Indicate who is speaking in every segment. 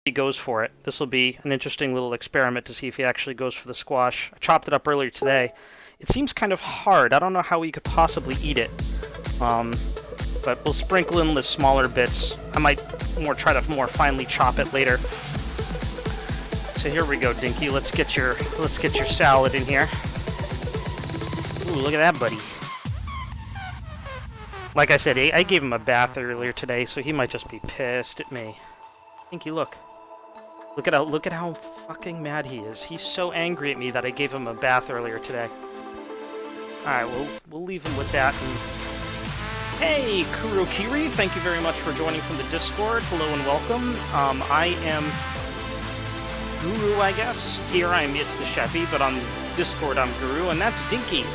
Speaker 1: he goes for it. This will be an interesting little experiment to see if he actually goes for the squash. I chopped it up earlier today. It seems kind of hard. I don't know how he could possibly eat it. But we'll sprinkle in the smaller bits. I might try to more finely chop it later. So here we go, Dinky. Let's get your salad in here. Ooh, look at that, buddy. Like I said, I gave him a bath earlier today, so he might just be pissed at me. Dinky, look. Look at how fucking mad he is. He's so angry at me that I gave him a bath earlier today. Alright, we'll leave him with that. And... Hey, Kurokiri, thank you very much for joining from the Discord. Hello and welcome. I am Guru, I guess. Here it's the Chefy, but on Discord I'm Guru, and that's Dinky.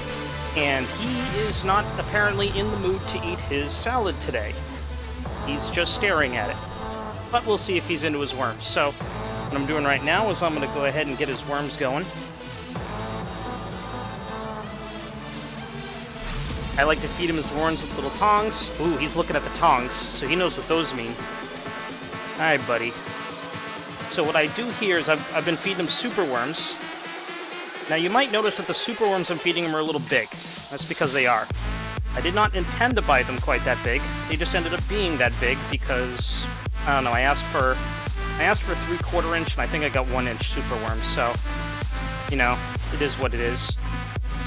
Speaker 1: And he is not apparently in the mood to eat his salad today. He's just staring at it. But we'll see if he's into his worms. So, what I'm doing right now is I'm going to go ahead and get his worms going. I like to feed him his worms with little tongs. Ooh, he's looking at the tongs, so he knows what those mean. Alright, buddy. So what I do here is I've been feeding him super worms. Now you might notice that the super worms I'm feeding him are a little big. That's because they are. I did not intend to buy them quite that big. They just ended up being that big because, I don't know, I asked for 3/4 inch and I think I got 1 inch super worms, so, you know, it is what it is.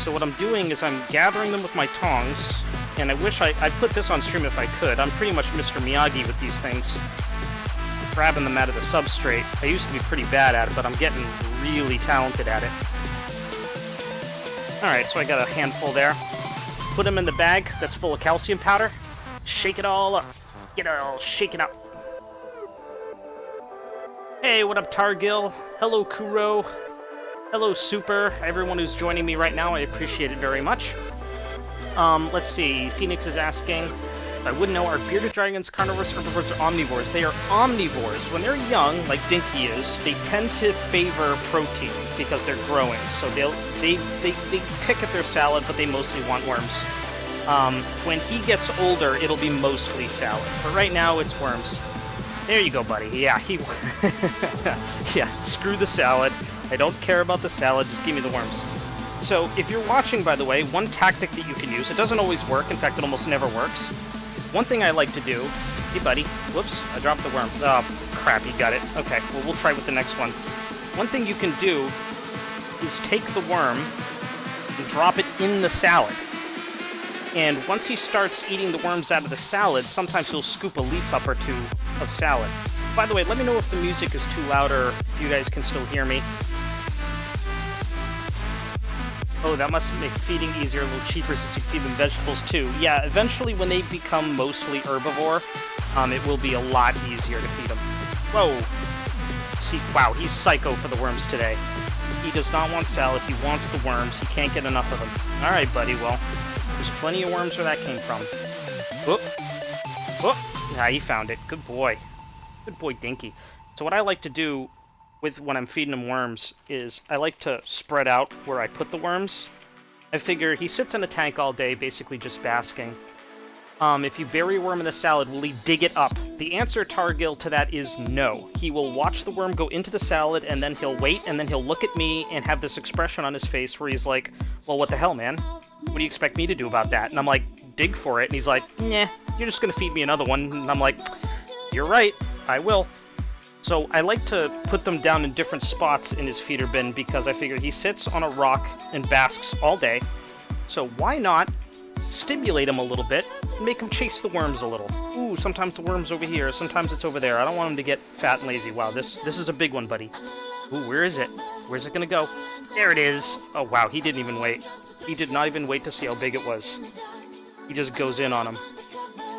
Speaker 1: So what I'm doing is I'm gathering them with my tongs, and I wish I'd put this on stream if I could. I'm pretty much Mr. Miyagi with these things. Grabbing them out of the substrate. I used to be pretty bad at it, but I'm getting really talented at it. Alright, so I got a handful there. Put them in the bag that's full of calcium powder. Shake it all up. Get it all shaken up. Hey, what up, Targil? Hello, Kuro. Hello, Super. Everyone who's joining me right now, I appreciate it very much. Let's see. Phoenix is asking, I wouldn't know, are bearded dragons carnivores, herbivores, or omnivores? They are omnivores. When they're young, like Dinky is, they tend to favor protein because they're growing. So they pick at their salad, but they mostly want worms. When he gets older, it'll be mostly salad. But right now, it's worms. There you go, buddy. Yeah, yeah, screw the salad. I don't care about the salad, just give me the worms. So, if you're watching, by the way, one tactic that you can use, it doesn't always work, in fact, it almost never works. One thing I like to do... Hey, buddy. Whoops, I dropped the worm. Oh, crap, you got it. Okay, well, we'll try with the next one. One thing you can do is take the worm and drop it in the salad. And once he starts eating the worms out of the salad, sometimes he'll scoop a leaf up or two of salad. By the way, let me know if the music is too loud or if you guys can still hear me. Oh, that must make feeding easier, a little cheaper since you feed them vegetables too. Yeah, eventually when they become mostly herbivore, it will be a lot easier to feed them. Whoa! See, wow, he's psycho for the worms today. He does not want salad, he wants the worms, he can't get enough of them. Alright, buddy, well, there's plenty of worms where that came from. Whoop! Whoop! Ah, he found it. Good boy. Good boy, Dinky. So what I like to do when I'm feeding him worms is I like to spread out where I put the worms. I figure he sits in a tank all day, basically just basking. If you bury a worm in the salad, will he dig it up? The answer, Targil, to that is no. He will watch the worm go into the salad, and then he'll wait, and then he'll look at me and have this expression on his face where he's like, well, what the hell, man? What do you expect me to do about that? And I'm like, dig for it. And he's like, nah, you're just gonna feed me another one. And I'm like, you're right, I will. So I like to put them down in different spots in his feeder bin because I figure he sits on a rock and basks all day. So why not stimulate him a little bit and make him chase the worms a little? Ooh, sometimes the worm's over here, sometimes it's over there. I don't want him to get fat and lazy. Wow, this is a big one, buddy. Ooh, where is it? Where's it gonna go? There it is! Oh wow, he didn't even wait. He did not even wait to see how big it was. He just goes in on him.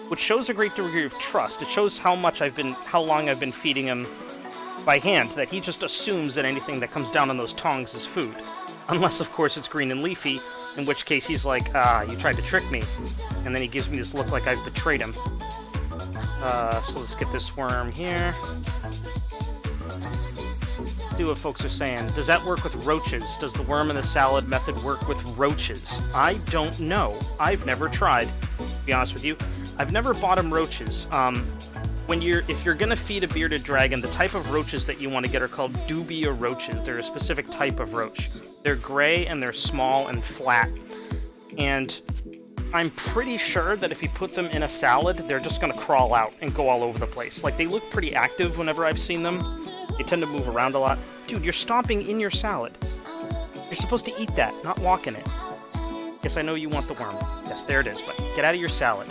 Speaker 1: Which shows a great degree of trust. It shows how long I've been feeding him by hand, that he just assumes that anything that comes down on those tongs is food. Unless, of course, it's green and leafy, in which case he's like, ah, you tried to trick me. And then he gives me this look like I've betrayed him. So let's get this worm here. Do what folks are saying. Does that work with roaches? Does the worm in the salad method work with roaches? I don't know. I've never tried, to be honest with you. I've never bought him roaches. if you're gonna feed a bearded dragon, the type of roaches that you want to get are called dubia roaches. They're a specific type of roach. They're gray and they're small and flat. And I'm pretty sure that if you put them in a salad, they're just gonna crawl out and go all over the place. Like, they look pretty active whenever I've seen them. They tend to move around a lot. Dude, you're stomping in your salad. You're supposed to eat that, not walk in it. Yes, I know you want the worm. Yes, there it is, but get out of your salad.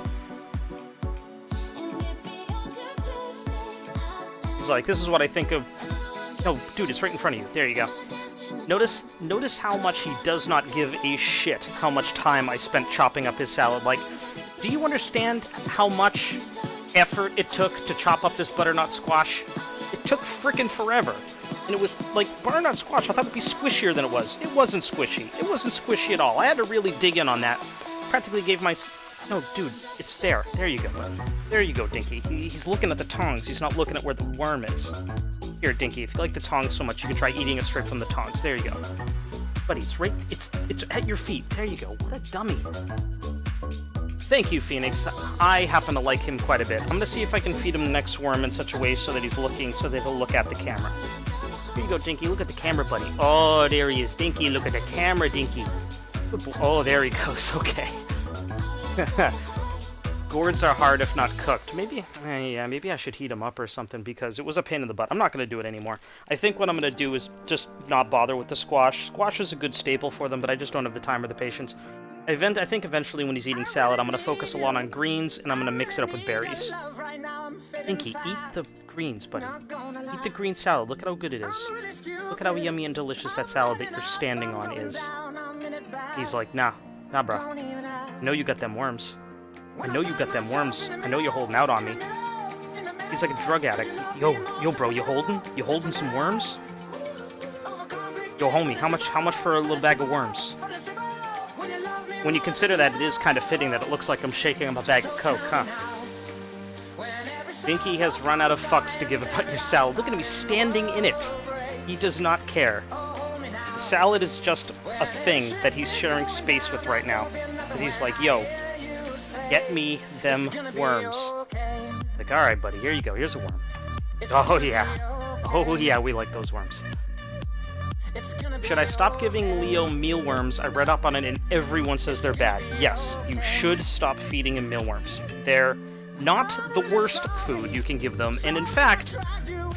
Speaker 1: He's like, this is what I think of... No, dude, it's right in front of you. There you go. Notice how much he does not give a shit how much time I spent chopping up his salad. Like, do you understand how much effort it took to chop up this butternut squash? It took frickin' forever. And it was, like, butternut squash, I thought it would be squishier than it was. It wasn't squishy. It wasn't squishy at all. I had to really dig in on that. Practically gave my... No, dude, it's there. There you go. There you go, Dinky. He's looking at the tongs. He's not looking at where the worm is. Here, Dinky, if you like the tongs so much, you can try eating it straight from the tongs. There you go. Buddy, it's right... It's at your feet. There you go. What a dummy. Thank you, Phoenix. I happen to like him quite a bit. I'm gonna see if I can feed him the next worm in such a way so that he's looking, so that he'll look at the camera. Here you go, Dinky. Look at the camera, buddy. Oh, there he is. Dinky, look at the camera, Dinky. Oh, there he goes. Okay. Gourds are hard if not cooked. Maybe I should heat them up or something, because it was a pain in the butt. I'm not going to do it anymore. I think what I'm going to do is just not bother with the squash. Squash is a good staple for them, but I just don't have the time or the patience. I think eventually when he's eating salad, I'm going to focus a lot on greens, and I'm going to mix it up with berries. Dinky, eat the greens, buddy. Eat the green salad. Look at how good it is. Look at how yummy and delicious that salad that you're standing on is. He's like, nah, bro. I know you got them worms. I know you got them worms. I know you're holding out on me. He's like a drug addict. Yo, bro, you holding some worms? Yo, homie, how much for a little bag of worms? When you consider that, it is kind of fitting that it looks like I'm shaking up a bag of Coke, huh? Dinky has run out of fucks to give about your salad. Look at him, he's standing in it. He does not care. The salad is just a thing that he's sharing space with right now. Because he's like, yo, get me them worms. Like, alright, buddy, here you go. Here's a worm. Oh, yeah. Oh, yeah, we like those worms. Should I stop giving Leo mealworms? I read up on it and everyone says they're bad. Yes, you should stop feeding him mealworms. They're not the worst food you can give them, and in fact,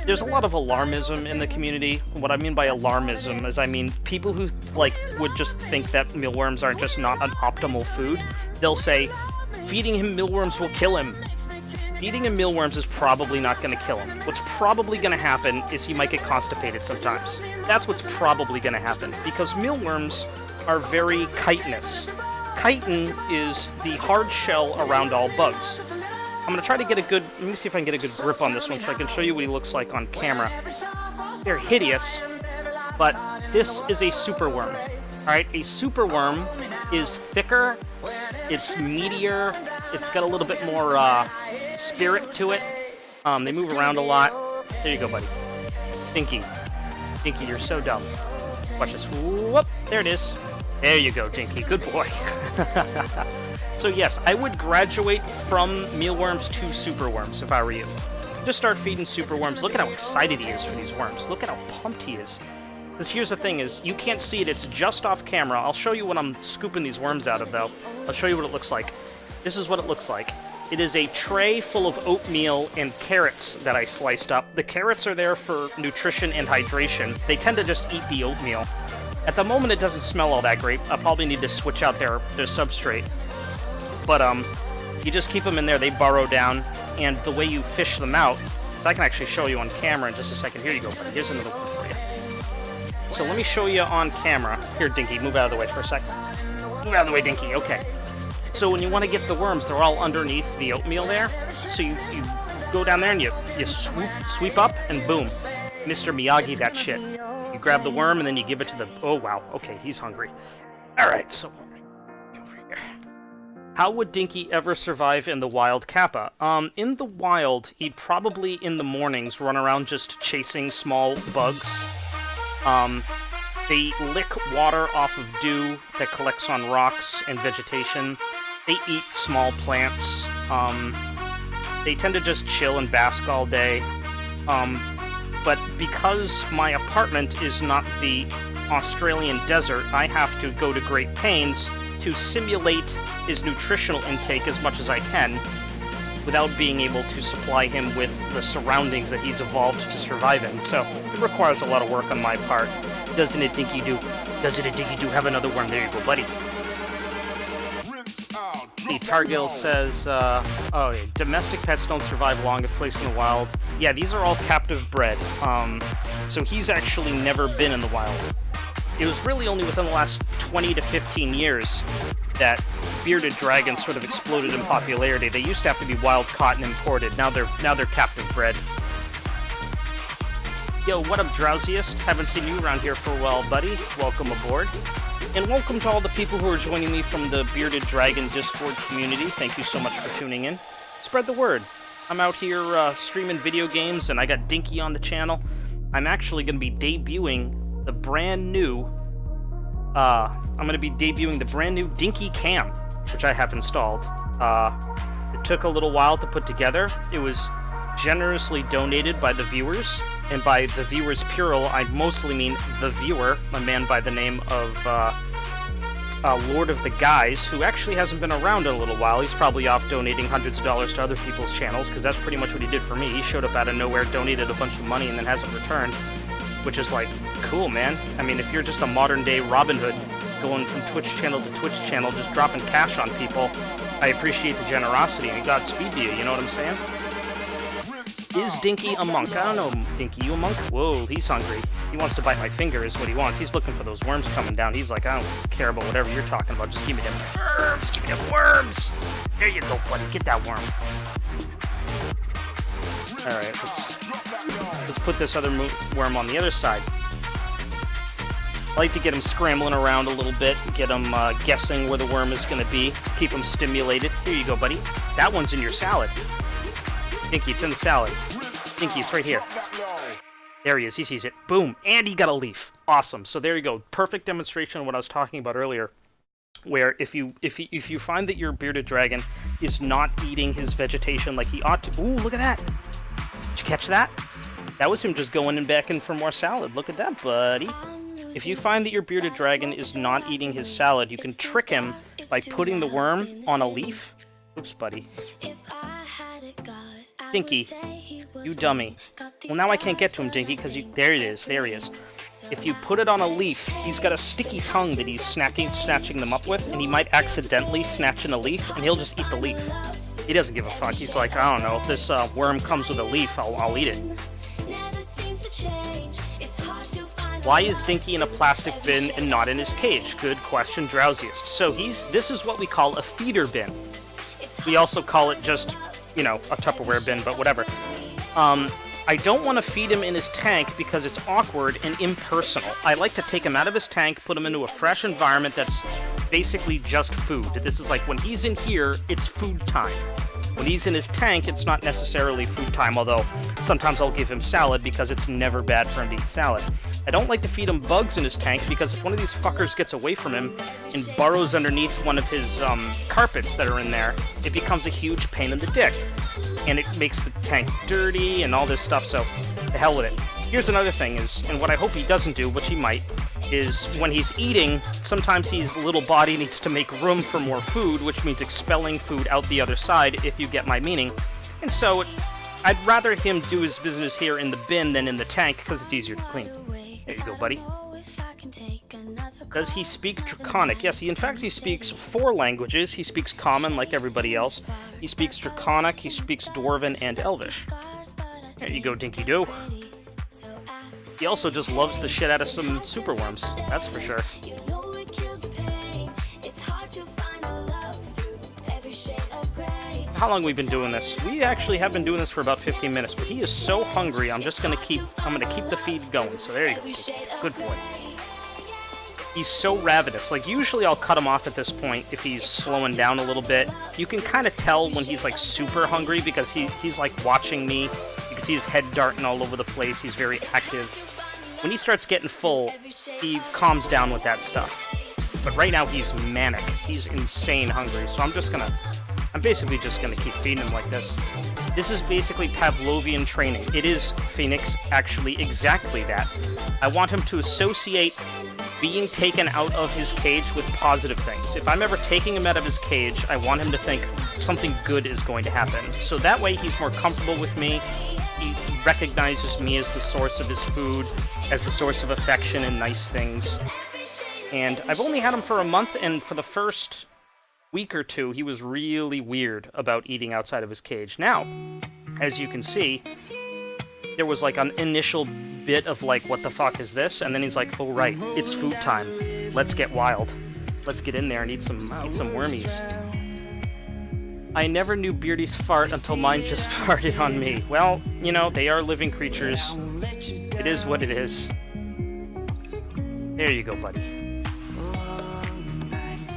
Speaker 1: there's a lot of alarmism in the community. What I mean by alarmism is, I mean, people who, like, would just think that mealworms are just not an optimal food. They'll say, feeding him mealworms will kill him. Feeding him mealworms is probably not going to kill him. What's probably going to happen is he might get constipated sometimes. That's what's probably going to happen, because mealworms are very chitinous. Chitin is the hard shell around all bugs. I'm going to try to get a good... Let me see if I can get a good grip on this one so I can show you what he looks like on camera. They're hideous, but this is a superworm. Alright, a superworm is thicker, it's meatier, it's got a little bit more spirit to it. They move around a lot. There you go, buddy. Dinky, you're so dumb. Watch this. Whoop! There it is. There you go, Dinky. Good boy. So yes, I would graduate from mealworms to superworms if I were you. Just start feeding superworms. Look at how excited he is for these worms. Look at how pumped he is. Because here's the thing is, you can't see it. It's just off camera. I'll show you what I'm scooping these worms out of, though. I'll show you what it looks like. This is what it looks like. It is a tray full of oatmeal and carrots that I sliced up. The carrots are there for nutrition and hydration. They tend to just eat the oatmeal. At the moment, it doesn't smell all that great. I'll probably need to switch out their substrate. But, you just keep them in there. They burrow down. And the way you fish them out, so I can actually show you on camera in just a second. Here you go, buddy. Here's another one for you. So let me show you on camera. Here, Dinky, move out of the way for a second. Move out of the way, Dinky. Okay. So when you want to get the worms, they're all underneath the oatmeal there. So you go down there and you sweep up, and boom. Mr. Miyagi that shit. You grab the worm and then you give it to the... Oh, wow. Okay, he's hungry. Alright, so... Over here. How would Dinky ever survive in the wild Kappa? In the wild, he'd probably in the mornings run around just chasing small bugs. They lick water off of dew that collects on rocks and vegetation. They eat small plants. They tend to just chill and bask all day. But because my apartment is not the Australian desert, I have to go to great pains to simulate his nutritional intake as much as I can without being able to supply him with the surroundings that he's evolved to survive in. So it requires a lot of work on my part. Doesn't it, Dinky Doo? Doesn't it, Dinky Doo? Have another worm. There you go, buddy. The Targil says, oh, yeah, domestic pets don't survive long if placed in the wild. Yeah, these are all captive bred. So he's actually never been in the wild. It was really only within the last 20 to 15 years that bearded dragons sort of exploded in popularity. They used to have to be wild caught and imported. Now they're captive bred. Yo, what up, Drowsiest? Haven't seen you around here for a while, buddy. Welcome aboard. And welcome to all the people who are joining me from the Bearded Dragon Discord community. Thank you so much for tuning in. Spread the word. I'm out here streaming video games, and I got Dinky on the channel. I'm actually going to be debuting the brand new... Dinky Cam, which I have installed. It took a little while to put together. It was generously donated by the viewers. And by the viewers plural, I mostly mean the viewer, a man by the name of Lord of the Guys, who actually hasn't been around in a little while. He's probably off donating hundreds of dollars to other people's channels, because that's pretty much what he did for me. He showed up out of nowhere, donated a bunch of money, and then hasn't returned, which is like, cool, man. I mean, if you're just a modern-day Robin Hood, going from Twitch channel to Twitch channel, just dropping cash on people, I appreciate the generosity, and Godspeed to you, you know what I'm saying? Is Dinky a monk? I don't know, Dinky, you a monk? Whoa, he's hungry. He wants to bite my finger is what he wants. He's looking for those worms coming down. He's like, I don't care about whatever you're talking about. Just give me them worms. Give me them worms. There you go, buddy. Get that worm. Alright, let's put this other worm on the other side. I like to get him scrambling around a little bit, get him guessing where the worm is going to be, keep him stimulated. Here you go, buddy. That one's in your salad. Dinky, it's in the salad. Dinky, it's right here. There he is. He sees it. Boom. And he got a leaf. Awesome. So there you go. Perfect demonstration of what I was talking about earlier. Where if you find that your bearded dragon is not eating his vegetation like he ought to... Ooh, look at that. Did you catch that? That was him just going in back in for more salad. Look at that, buddy. If you find that your bearded dragon is not eating his salad, you can trick him by putting the worm on a leaf. Oops, buddy. Dinky, you dummy. Well, now I can't get to him, Dinky, because you... There it is. There he is. If you put it on a leaf, he's got a sticky tongue that he's snatching them up with, and he might accidentally snatch in a leaf, and he'll just eat the leaf. He doesn't give a fuck. He's like, I don't know, if this worm comes with a leaf, I'll eat it. Why is Dinky in a plastic bin and not in his cage? Good question, Drowsiest. So this is what we call a feeder bin. We also call it just... you know, a Tupperware bin, but whatever. I don't want to feed him in his tank because it's awkward and impersonal. I like to take him out of his tank, put him into a fresh environment that's basically just food. This is like when he's in here, it's food time. When he's in his tank, it's not necessarily food time, although sometimes I'll give him salad because it's never bad for him to eat salad. I don't like to feed him bugs in his tank because if one of these fuckers gets away from him and burrows underneath one of his carpets that are in there, it becomes a huge pain in the dick. And it makes the tank dirty and all this stuff, so the hell with it. Here's another thing is, and what I hope he doesn't do, which he might, is when he's eating, sometimes his little body needs to make room for more food, which means expelling food out the other side, if you get my meaning. And so, I'd rather him do his business here in the bin than in the tank, because it's easier to clean. There you go, buddy. Does he speak Draconic? Yes, in fact he speaks 4 languages. He speaks Common like everybody else. He speaks Draconic, he speaks Dwarven, and Elvish. There you go, Dinky Doo. He also just loves the shit out of some superworms, that's for sure. How long have we been doing this? We actually have been doing this for about 15 minutes, but he is so hungry, I'm gonna keep the feed going, so there you go. Good boy. He's so ravenous. Like, usually I'll cut him off at this point if he's slowing down a little bit. You can kind of tell when he's, like, super hungry because he's, like, watching me. You can see his head darting all over the place. He's very active. When he starts getting full, he calms down with that stuff. But right now he's manic. He's insane hungry, so I'm just gonna I'm basically just going to keep feeding him like this. This is basically Pavlovian training. It is, Phoenix, actually exactly that. I want him to associate being taken out of his cage with positive things. If I'm ever taking him out of his cage, I want him to think something good is going to happen. So that way he's more comfortable with me. He recognizes me as the source of his food, as the source of affection and nice things. And I've only had him for a month, and for the first week or two, he was really weird about eating outside of his cage. Now, as you can see, there was like an initial bit of like, what the fuck is this? And then he's like, oh right, it's food time. Let's get wild. Let's get in there and eat some wormies. I never knew Beardy's fart until mine just farted on me. Well, you know, they are living creatures. It is what it is. There you go, buddy.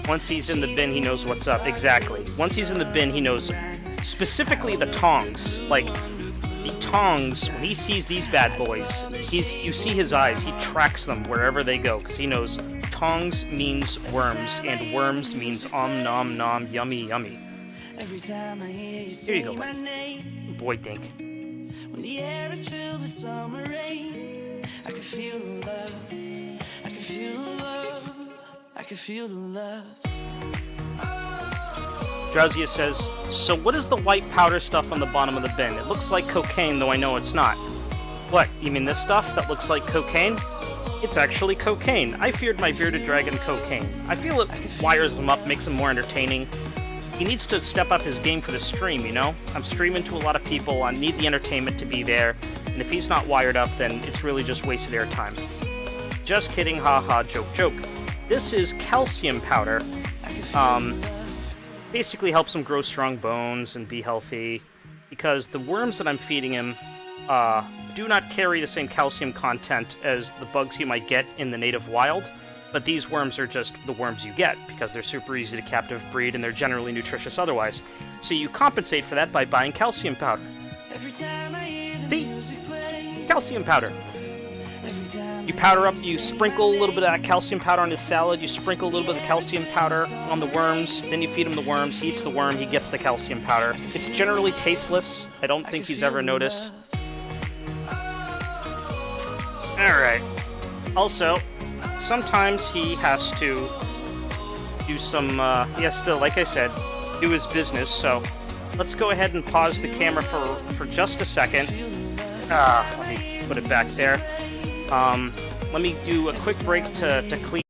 Speaker 1: Once he's in the bin, he knows what's up. Exactly. Once he's in the bin, he knows specifically the tongs. Like, the tongs, when he sees these bad boys, you see his eyes. He tracks them wherever they go, because he knows tongs means worms, and worms means nom nom, yummy yummy. Here you go, buddy. Boy dink. When the air is filled with summer rain, I can feel the love. I can feel the love. I can feel the love. Drowsia says, so what is the white powder stuff on the bottom of the bin? It looks like cocaine, though I know it's not. What, you mean this stuff that looks like cocaine? It's actually cocaine. I feared my bearded dragon cocaine. I feel it wires him up, makes him more entertaining. He needs to step up his game for the stream, you know? I'm streaming to a lot of people, I need the entertainment to be there, and if he's not wired up, then it's really just wasted airtime. Just kidding, haha, joke, joke. This is calcium powder. Basically helps him grow strong bones and be healthy, because the worms that I'm feeding him do not carry the same calcium content as the bugs you might get in the native wild, but these worms are just the worms you get, because they're super easy to captive breed and they're generally nutritious otherwise. So you compensate for that by buying calcium powder. See? Calcium powder. You powder up, you sprinkle a little bit of that calcium powder on his salad, you sprinkle a little bit of the calcium powder on the worms, then you feed him the worms, he eats the worm, he gets the calcium powder. It's generally tasteless. I don't think he's ever noticed. Alright. Also, sometimes he has to do some, he has to, like I said, do his business, so let's go ahead and pause the camera for just a second. Let me put it back there. Let me do a quick break to clean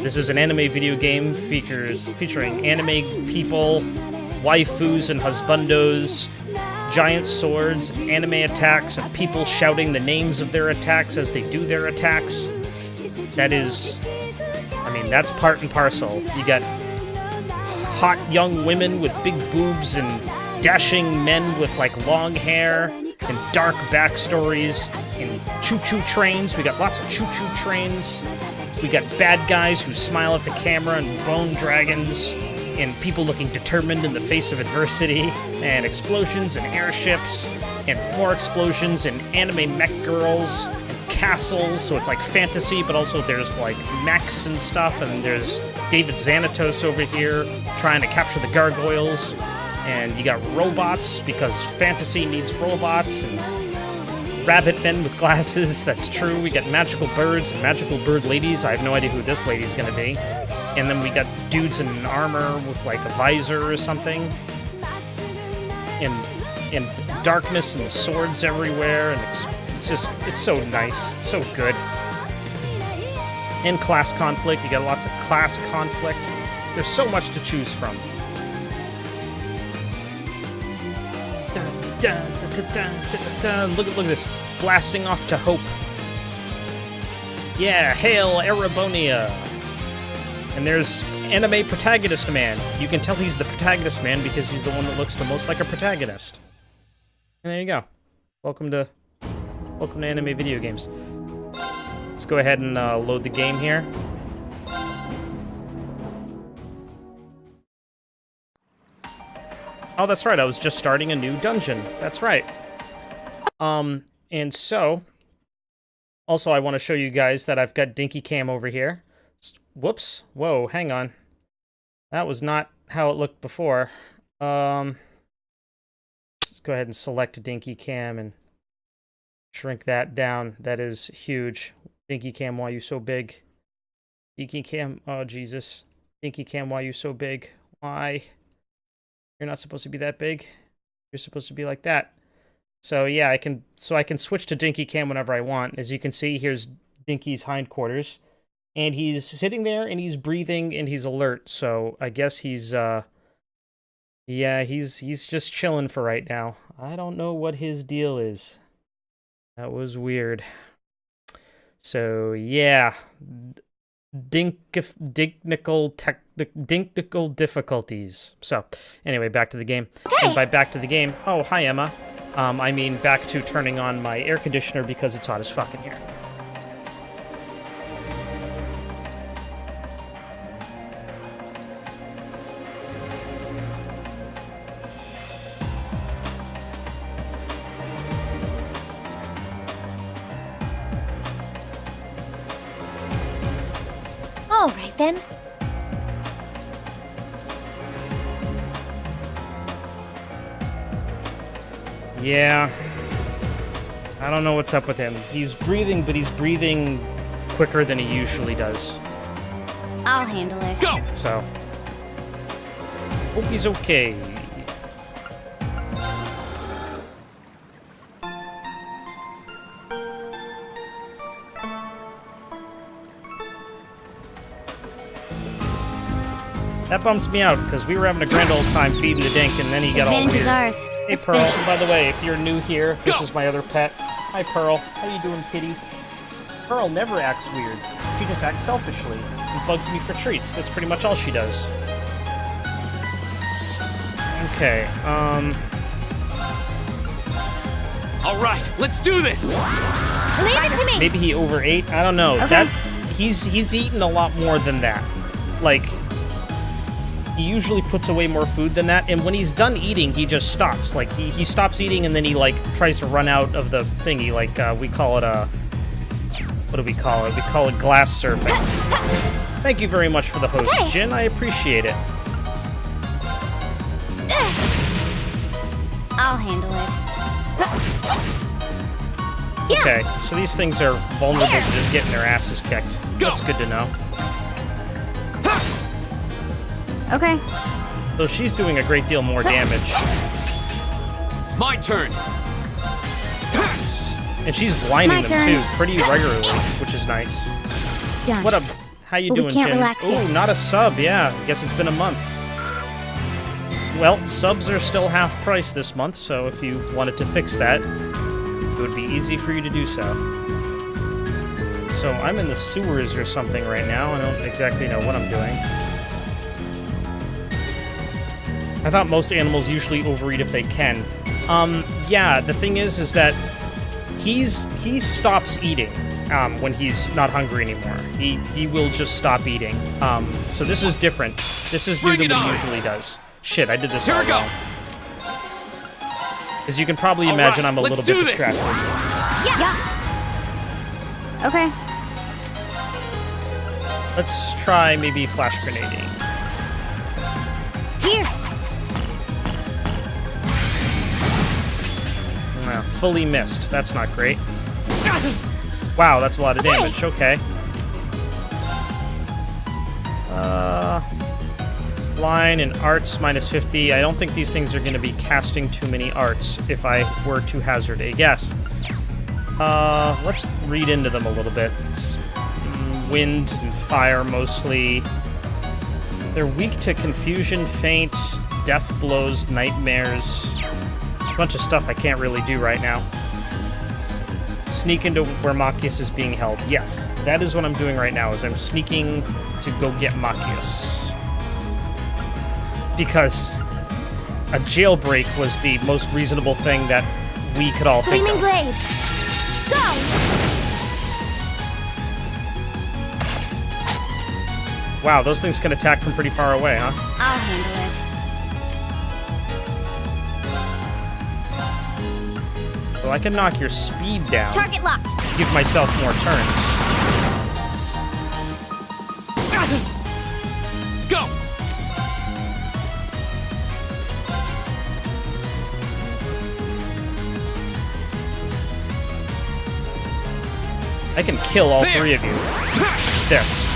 Speaker 1: This is an anime video game featuring anime people, waifus and husbandos, giant swords, anime attacks, and people shouting the names of their attacks as they do their attacks. That is, I mean, that's part and parcel. You got hot young women with big boobs and dashing men with like long hair and dark backstories and choo-choo trains. We got lots of choo-choo trains. We got bad guys who smile at the camera and bone dragons and people looking determined in the face of adversity and explosions and airships and more explosions and anime mech girls and castles. So it's like fantasy, but also there's like mechs and stuff, and there's David Xanatos over here trying to capture the gargoyles. And you got robots, because fantasy needs robots, and rabbit men with glasses, that's true. We got magical birds and magical bird ladies. I have no idea who this lady's gonna be. And then we got dudes in armor with like a visor or something. And darkness and swords everywhere, and it's so nice, it's so good. And class conflict, you got lots of class conflict. There's so much to choose from. Look at this. Blasting off to hope. Yeah, hail Erebonia. And there's anime protagonist man. You can tell he's the protagonist man because he's the one that looks the most like a protagonist. And there you go. Welcome to anime video games. Let's go ahead and load the game here. Oh, that's right, I was just starting a new dungeon. That's right. And so, also I want to show you guys that I've got Dinky Cam over here. Whoops. Whoa, hang on. That was not how it looked before. Let's go ahead and select Dinky Cam and shrink that down. That is huge. Dinky Cam, why you so big? Dinky Cam, oh Jesus. Dinky Cam, why you so big? Why? You're not supposed to be that big. You're supposed to be like that. So yeah, I can switch to Dinky Cam whenever I want. As you can see, here's Dinky's hindquarters. And he's sitting there and he's breathing and he's alert. So I guess he's yeah, he's just chilling for right now. I don't know what his deal is. That was weird. So yeah, technical difficulties. So anyway, back to the game. Okay. And by back to the game, oh hi Emma. I mean back to turning on my air conditioner because it's hot as fuck in here.
Speaker 2: All right then.
Speaker 1: Yeah. I don't know what's up with him. He's breathing, but he's breathing quicker than he usually does.
Speaker 2: I'll handle it.
Speaker 3: Go!
Speaker 1: So, hope he's okay. That bumps me out, because we were having a grand old time feeding the dink, and then he got all weird.
Speaker 2: Advantage is ours.
Speaker 1: Hey,
Speaker 2: Let's
Speaker 1: Pearl.
Speaker 2: finish it.
Speaker 1: By the way, if you're new here, this is my other pet. Hi, Pearl. How you doing, kitty? Pearl never acts weird. She just acts selfishly and bugs me for treats. That's pretty much all she does. Okay,
Speaker 3: All right, let's do this.
Speaker 2: Leave it to me.
Speaker 1: maybe he overate. I don't know.
Speaker 2: Okay.
Speaker 1: That he's eaten a lot more than that. Like, he usually puts away more food than that, and when he's done eating, he just stops. Like, he stops eating, and then he, like, tries to run out of the thingy. Like, we call it a... What do we call it? We call it glass surfing. Thank you very much for the host,
Speaker 2: Okay.
Speaker 1: Jin. I appreciate it.
Speaker 2: I'll handle it.
Speaker 1: Okay, so these things are vulnerable to just getting their asses kicked.
Speaker 3: Go.
Speaker 1: That's good to know.
Speaker 2: Okay.
Speaker 1: So she's doing a great deal more damage.
Speaker 3: My turn.
Speaker 1: And she's blinding
Speaker 2: My
Speaker 1: them
Speaker 2: turn.
Speaker 1: too, pretty regularly, which is nice.
Speaker 2: Done.
Speaker 1: What a... How you
Speaker 2: But we
Speaker 1: doing,
Speaker 2: can't
Speaker 1: Jin?
Speaker 2: relax
Speaker 1: Ooh,
Speaker 2: yet.
Speaker 1: not a sub, yeah. I guess it's been a month. Well, subs are still half price this month, so if you wanted to fix that, it would be easy for you to do so. So I'm in the sewers or something right now. I don't exactly know what I'm doing. I thought most animals usually overeat if they can. Yeah, the thing is that he stops eating when he's not hungry anymore. He will just stop eating. So this is different. This is new than what he usually does. Shit, I did this all wrong. As you can probably imagine, I'm a little bit distracted.
Speaker 2: Yeah. Okay.
Speaker 1: Let's try maybe flash grenading.
Speaker 2: Here.
Speaker 1: Fully missed. That's not great. Wow, that's a lot of damage. Okay. Line and arts minus 50. I don't think these things are going to be casting too many arts if I were to hazard a guess. Let's read into them a little bit. It's wind and fire mostly. They're weak to confusion, faint, death blows, nightmares. A bunch of stuff I can't really do right now. Sneak into where Machias is being held. Yes, that is what I'm doing right now, is I'm sneaking to go get Machias. Because a jailbreak was the most reasonable thing that we could all think
Speaker 2: Gleaming
Speaker 1: of.
Speaker 2: blades. Go!
Speaker 1: Wow, those things can attack from pretty far away, huh?
Speaker 2: I'll handle it.
Speaker 1: Well, I can knock your speed down.
Speaker 2: Target locked.
Speaker 1: Give myself more turns.
Speaker 3: Go!
Speaker 1: I can kill all three of you. This.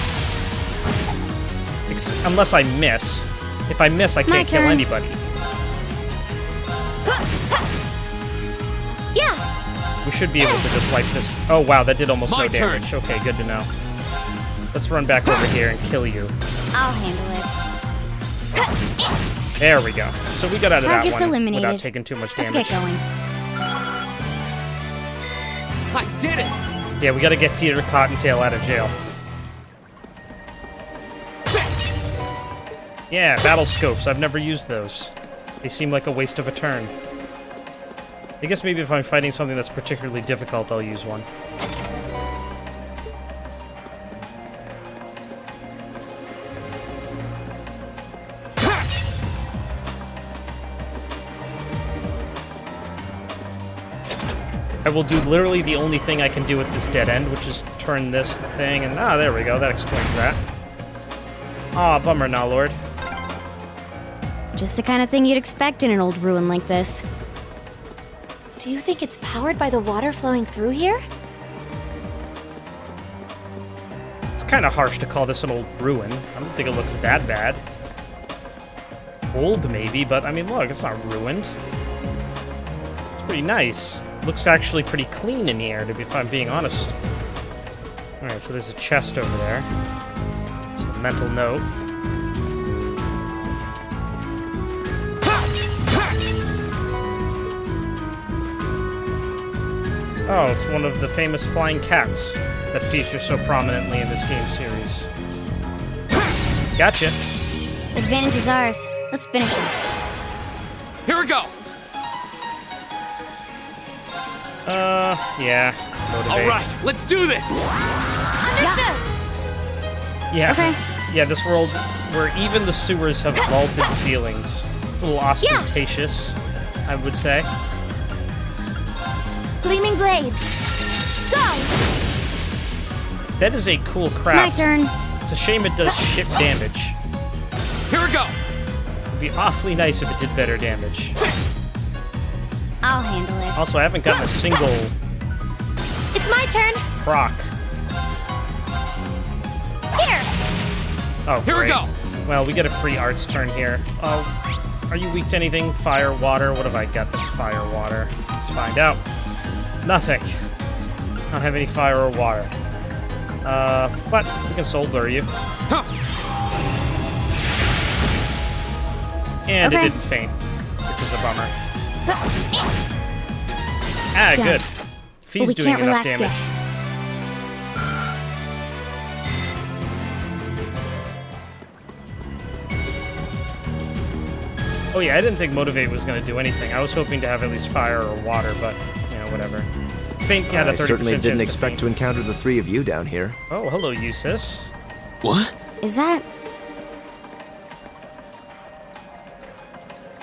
Speaker 1: Unless I miss. If I miss, I can't kill anybody.
Speaker 2: Yeah.
Speaker 1: We should be able to just wipe this. Oh, wow, that did almost no
Speaker 3: My turn.
Speaker 1: damage. Okay, good to know. Let's run back over here and kill you.
Speaker 2: I'll handle it.
Speaker 1: There we go. So we got out of that
Speaker 2: Target's
Speaker 1: one
Speaker 2: eliminated.
Speaker 1: without taking too much
Speaker 2: Let's
Speaker 1: damage.
Speaker 2: get going.
Speaker 3: I did it!
Speaker 1: Yeah, we gotta get Peter Cottontail out of jail. Yeah, battle scopes. I've never used those. They seem like a waste of a turn. I guess maybe if I'm fighting something that's particularly difficult, I'll use one. I will do literally the only thing I can do at this dead end, which is turn this thing, and there we go. That explains that. Aw, bummer now, Lord.
Speaker 2: Just the kind of thing you'd expect in an old ruin like this.
Speaker 4: Do you think it's powered by the water flowing through here?
Speaker 1: It's kind of harsh to call this an old ruin. I don't think it looks that bad. Old, maybe, but I mean, look, it's not ruined. It's pretty nice. Looks actually pretty clean in here, if I'm being honest. Alright, so there's a chest over there. It's a mental note. Oh, it's one of the famous flying cats that feature so prominently in this game series. Gotcha.
Speaker 2: Advantage is ours. Let's finish him.
Speaker 3: Here we go!
Speaker 1: Yeah. Motivate.
Speaker 3: All right, let's do this!
Speaker 2: Understood.
Speaker 1: Yeah.
Speaker 2: Okay.
Speaker 1: Yeah, this world where even the sewers have vaulted ceilings. It's a little ostentatious, I would say.
Speaker 4: Gleaming blades. Go!
Speaker 1: That is a cool
Speaker 2: My
Speaker 1: craft.
Speaker 2: turn.
Speaker 1: It's a shame it does shit damage.
Speaker 3: Here we go!
Speaker 1: It'd be awfully nice if it did better damage.
Speaker 2: I'll handle it.
Speaker 1: Also, I haven't gotten a single
Speaker 4: It's my turn.
Speaker 1: proc.
Speaker 4: Here.
Speaker 1: Oh,
Speaker 3: Here we
Speaker 1: great.
Speaker 3: go!
Speaker 1: Well, we get a free arts turn here. Oh, are you weak to anything? Fire, water? What have I got that's fire, water? Let's find out. Nothing. I don't have any fire or water. But we can soul blur you.
Speaker 3: Huh.
Speaker 1: And it
Speaker 2: Okay.
Speaker 1: didn't faint, which is a bummer. Ah,
Speaker 2: Done.
Speaker 1: good. If he's
Speaker 2: we
Speaker 1: doing
Speaker 2: can't
Speaker 1: enough
Speaker 2: relax
Speaker 1: damage.
Speaker 2: yet.
Speaker 1: Oh yeah, I didn't think Motivate was going to do anything. I was hoping to have at least fire or water, but, you know, whatever. Faint had a 30%
Speaker 5: I certainly
Speaker 1: chance
Speaker 5: didn't
Speaker 1: to
Speaker 5: expect
Speaker 1: faint.
Speaker 5: to encounter the three of you down here.
Speaker 1: Oh, hello, Eustace.
Speaker 3: What?
Speaker 2: Is that...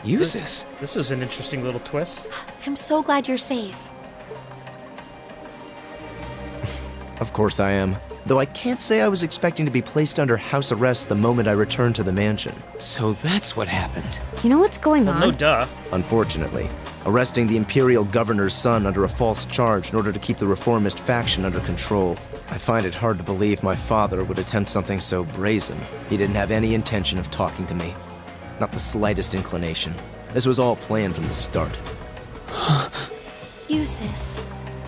Speaker 3: Uses?
Speaker 1: This is an interesting little twist.
Speaker 4: I'm so glad you're safe.
Speaker 5: Of course I am. Though I can't say I was expecting to be placed under house arrest the moment I returned to the mansion.
Speaker 3: So that's what happened.
Speaker 2: You know what's going
Speaker 1: Well,
Speaker 2: on?
Speaker 1: no duh.
Speaker 5: Unfortunately, arresting the Imperial Governor's son under a false charge in order to keep the reformist faction under control. I find it hard to believe my father would attempt something so brazen. He didn't have any intention of talking to me. Not the slightest inclination. This was all planned from the start.
Speaker 4: Eustace.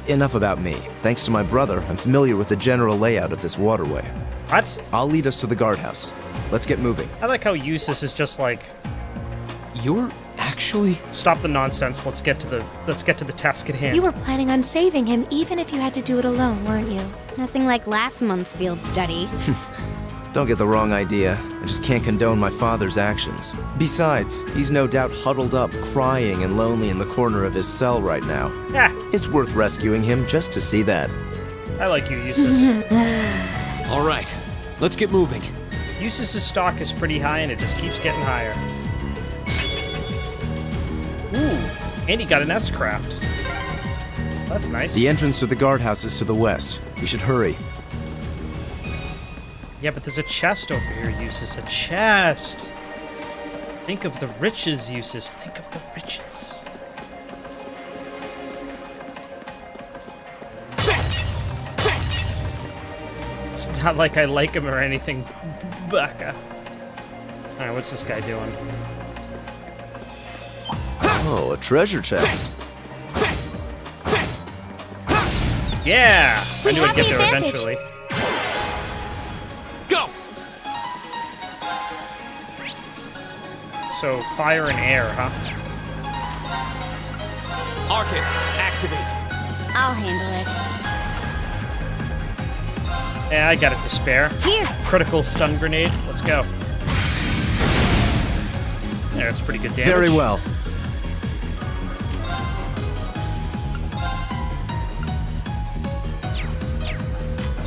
Speaker 5: Enough about me. Thanks to my brother, I'm familiar with the general layout of this waterway.
Speaker 1: What?
Speaker 5: I'll lead us to the guardhouse. Let's get moving.
Speaker 1: I like how Eustace is just like,
Speaker 3: You're actually...
Speaker 1: stop the nonsense. Let's get to the task at hand.
Speaker 4: You were planning on saving him even if you had to do it alone, weren't you?
Speaker 2: Nothing like last month's field study.
Speaker 5: Don't get the wrong idea. I just can't condone my father's actions. Besides, he's no doubt huddled up, crying and lonely in the corner of his cell right now.
Speaker 1: Yeah,
Speaker 5: It's worth rescuing him just to see that.
Speaker 1: I like you, Eustace.
Speaker 3: All right, let's get moving.
Speaker 1: Eustace's stock is pretty high, and it just keeps getting higher. Ooh, and he got an S-craft. That's nice.
Speaker 5: The entrance to the guardhouse is to the west. You should hurry.
Speaker 1: Yeah, but there's a chest over here, Eustace. A chest. Think of the riches, Eustace. Think of the riches. It's not like I like him or anything, Baka. Alright, what's this guy doing?
Speaker 5: Oh, a treasure chest.
Speaker 1: Yeah!
Speaker 4: We
Speaker 1: I knew I'd
Speaker 4: have
Speaker 1: get
Speaker 4: the
Speaker 1: there
Speaker 4: advantage.
Speaker 1: eventually.
Speaker 3: Go!
Speaker 1: So, fire and air, huh?
Speaker 3: Arcus, activate.
Speaker 2: I'll handle it.
Speaker 1: Yeah, I got it to spare.
Speaker 2: Here.
Speaker 1: Critical stun grenade. Let's go. Yeah, that's pretty good damage.
Speaker 5: Very well.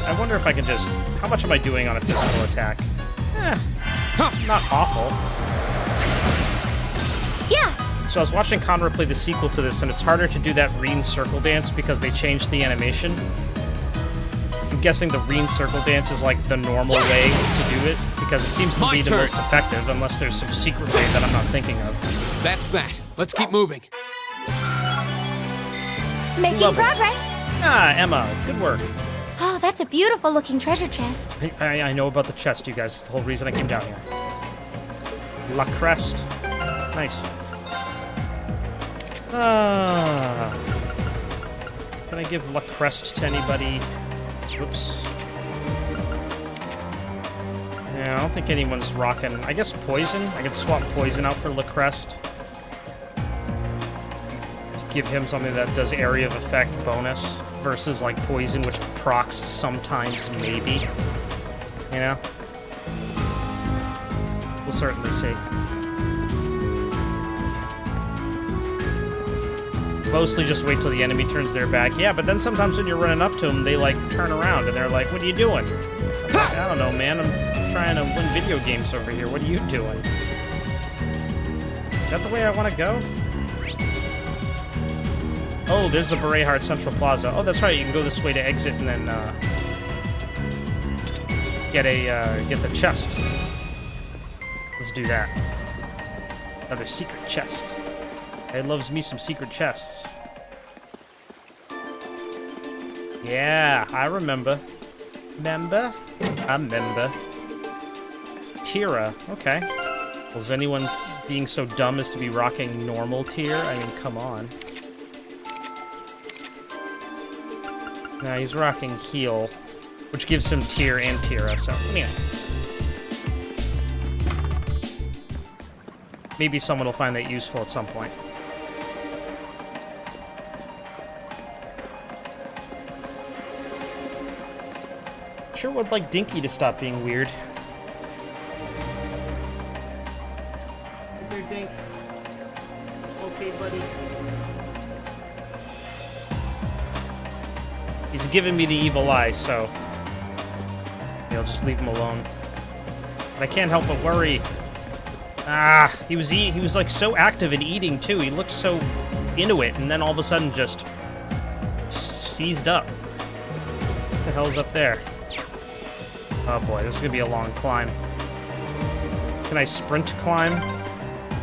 Speaker 1: I wonder if I can just... How much am I doing on a physical attack? It's not awful.
Speaker 4: Yeah!
Speaker 1: So I was watching Conrad play the sequel to this, and it's harder to do that Reen circle dance because they changed the animation. I'm guessing the Reen circle dance is like the normal way to do it, because it seems to
Speaker 3: My
Speaker 1: be the
Speaker 3: turn.
Speaker 1: most effective, unless there's some secret way that I'm not thinking of.
Speaker 3: That's that. Let's keep moving.
Speaker 4: Making
Speaker 1: Love it.
Speaker 4: progress!
Speaker 1: Ah, Emma, good work.
Speaker 4: Oh, that's a beautiful looking treasure chest.
Speaker 1: I know about the chest, you guys. It's the whole reason I came down here. La Crest. Nice. Ah. Can I give La Crest to anybody? Whoops. Yeah, I don't think anyone's rocking. I guess Poison. I could swap Poison out for La Crest. Give him something that does area of effect bonus versus like Poison, which procs sometimes, maybe. You know? We'll certainly see. Mostly just wait till the enemy turns their back. Yeah, but then sometimes when you're running up to them, they like turn around and they're like, what are you doing? I'm like, I don't know, man. I'm trying to win video games over here. What are you doing? Is that the way I want to go? Oh, there's the Beret Heart Central Plaza. Oh, that's right. You can go this way to exit and then get the chest. Let's do that. Another secret chest. It loves me some secret chests. Yeah, I remember. Member? I remember. Tira. Okay. Was anyone being so dumb as to be rocking normal tier? I mean, come on. Nah, he's rocking heal. which gives him tier and tier. So anyway, maybe someone will find that useful at some point. Sure would like Dinky to stop being weird. Hey there, Dink. Okay, buddy. He's giving me the evil eye, so I'll just leave him alone. But I can't help but worry. Ah, he was like so active in eating too. He looked so into it, and then all of a sudden just seized up. What the hell's up there? Oh boy, this is gonna be a long climb. Can I sprint climb?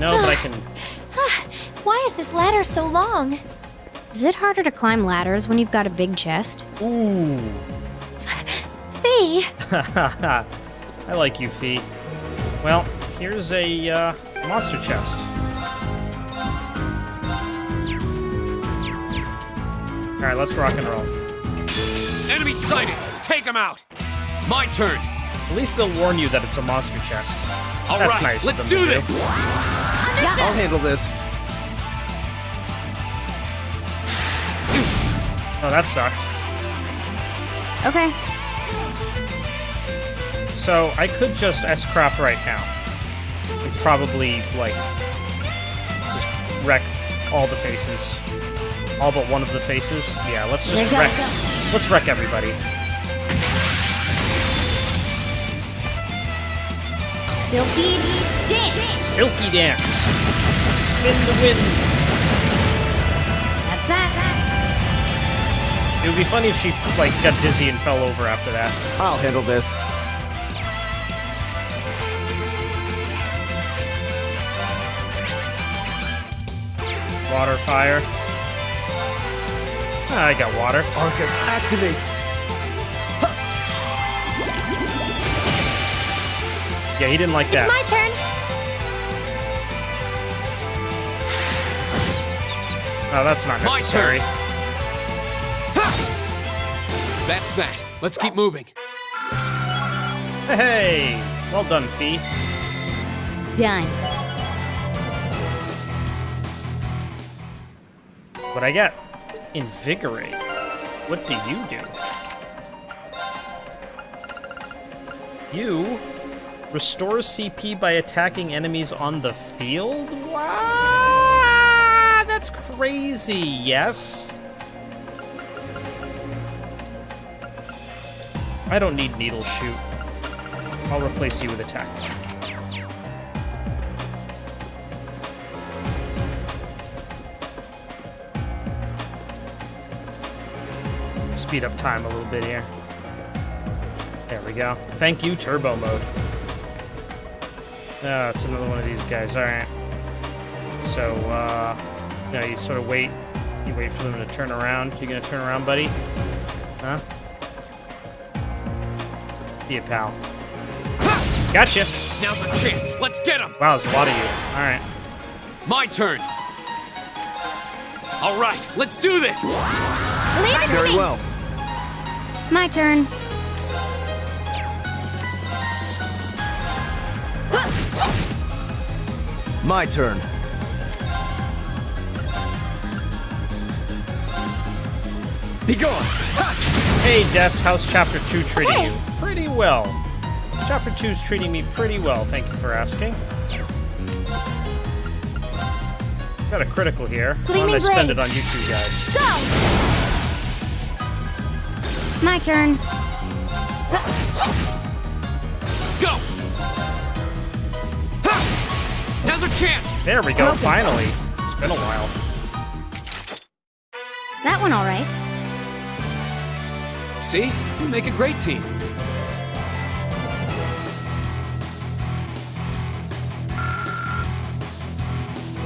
Speaker 1: No, but I can.
Speaker 4: Why is this ladder so long?
Speaker 2: Is it harder to climb ladders when you've got a big chest?
Speaker 1: Ooh.
Speaker 4: Fee!
Speaker 1: I like you, Fee. Well, here's a monster chest. Alright, let's rock and roll.
Speaker 3: Enemy sighted! Take him out! My turn!
Speaker 1: At least they'll warn you that it's a monster chest.
Speaker 3: All
Speaker 1: That's
Speaker 3: right,
Speaker 1: nice of
Speaker 3: let's
Speaker 1: them
Speaker 3: do
Speaker 1: to
Speaker 3: this!
Speaker 5: I'll handle this.
Speaker 1: Oh, that sucked.
Speaker 2: Okay.
Speaker 1: So, I could just S-craft right now. And probably, like, just wreck all the faces. All but one of the faces. Yeah, let's just wreck. Let's wreck everybody.
Speaker 2: Silky dance.
Speaker 1: Silky dance. Spin the wind.
Speaker 2: That's that.
Speaker 1: It would be funny if she, like, got dizzy and fell over after that.
Speaker 5: I'll handle this.
Speaker 1: Water, fire. Ah, I got water.
Speaker 5: Arcus, activate!
Speaker 1: Yeah, he didn't like that.
Speaker 4: It's my turn!
Speaker 1: Oh, that's not
Speaker 3: My
Speaker 1: necessary.
Speaker 3: That's that. Let's keep moving.
Speaker 1: Hey! Well done, Fee.
Speaker 2: Done.
Speaker 1: What'd I get? Invigorate. What do you do? You restore CP by attacking enemies on the field? What? That's crazy, yes? I don't need Needle Shoot. I'll replace you with Attack. Speed up time a little bit here. There we go. Thank you, Turbo Mode. Oh, it's another one of these guys. Alright. So, you know, you sort of wait. You wait for them to turn around. You gonna turn around, buddy? Huh? See ya, pal. Gotcha!
Speaker 3: Now's our chance. Let's get him!
Speaker 1: Wow, there's a lot of you. Alright.
Speaker 3: My turn! All right, let's do this!
Speaker 4: Leave it to
Speaker 5: Very
Speaker 4: me!
Speaker 5: well.
Speaker 2: My turn.
Speaker 5: My turn. Be gone!
Speaker 1: Hey, Des, how's Chapter 2 treating
Speaker 4: Hey.
Speaker 1: you? Pretty well. Chapter 2's treating me pretty well, thank you for asking. Got a critical here. Why don't I
Speaker 4: Gleaming
Speaker 1: spend it on
Speaker 4: blades.
Speaker 1: you two guys?
Speaker 4: Go!
Speaker 2: My turn.
Speaker 3: Go! Ha! Now's our chance!
Speaker 1: There we go, finally. It's been a while.
Speaker 2: That one all right.
Speaker 3: See? We make a great team.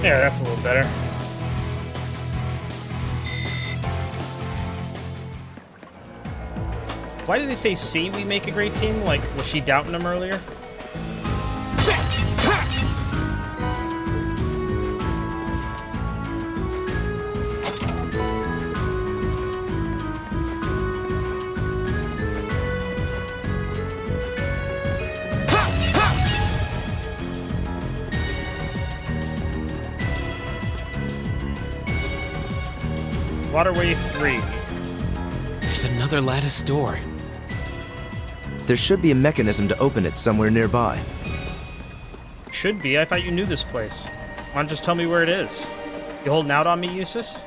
Speaker 1: There, that's a little better. Why did they say C, we make a great team? Like, was she doubting him earlier? Waterway 3.
Speaker 3: There's another lattice door.
Speaker 5: There should be a mechanism to open it somewhere nearby.
Speaker 1: Should be. I thought you knew this place. Why don't you just tell me where it is? You holding out on me, Eustace?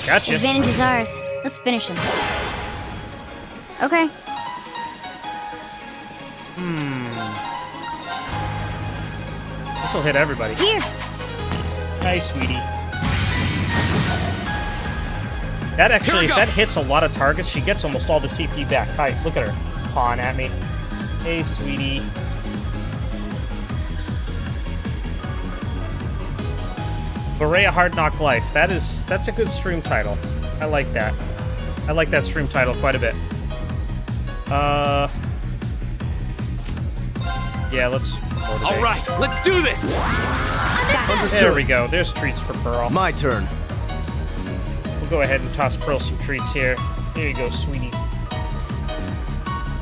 Speaker 1: Gotcha.
Speaker 2: Advantage is ours. Let's finish him. Okay.
Speaker 1: This'll hit everybody.
Speaker 2: Here.
Speaker 1: Hi, sweetie. That actually, if that hits a lot of targets, she gets almost all the CP back. Hi, look at her. Pawing at me. Hey, sweetie. Berea Hard Knock Life. That's a good stream title. I like that. I like that stream title quite a bit. Yeah, let's motivate.
Speaker 3: All right, let's do this.
Speaker 1: There we go. There's treats for Pearl.
Speaker 5: My turn.
Speaker 1: We'll go ahead and toss Pearl some treats here. There you go, sweetie.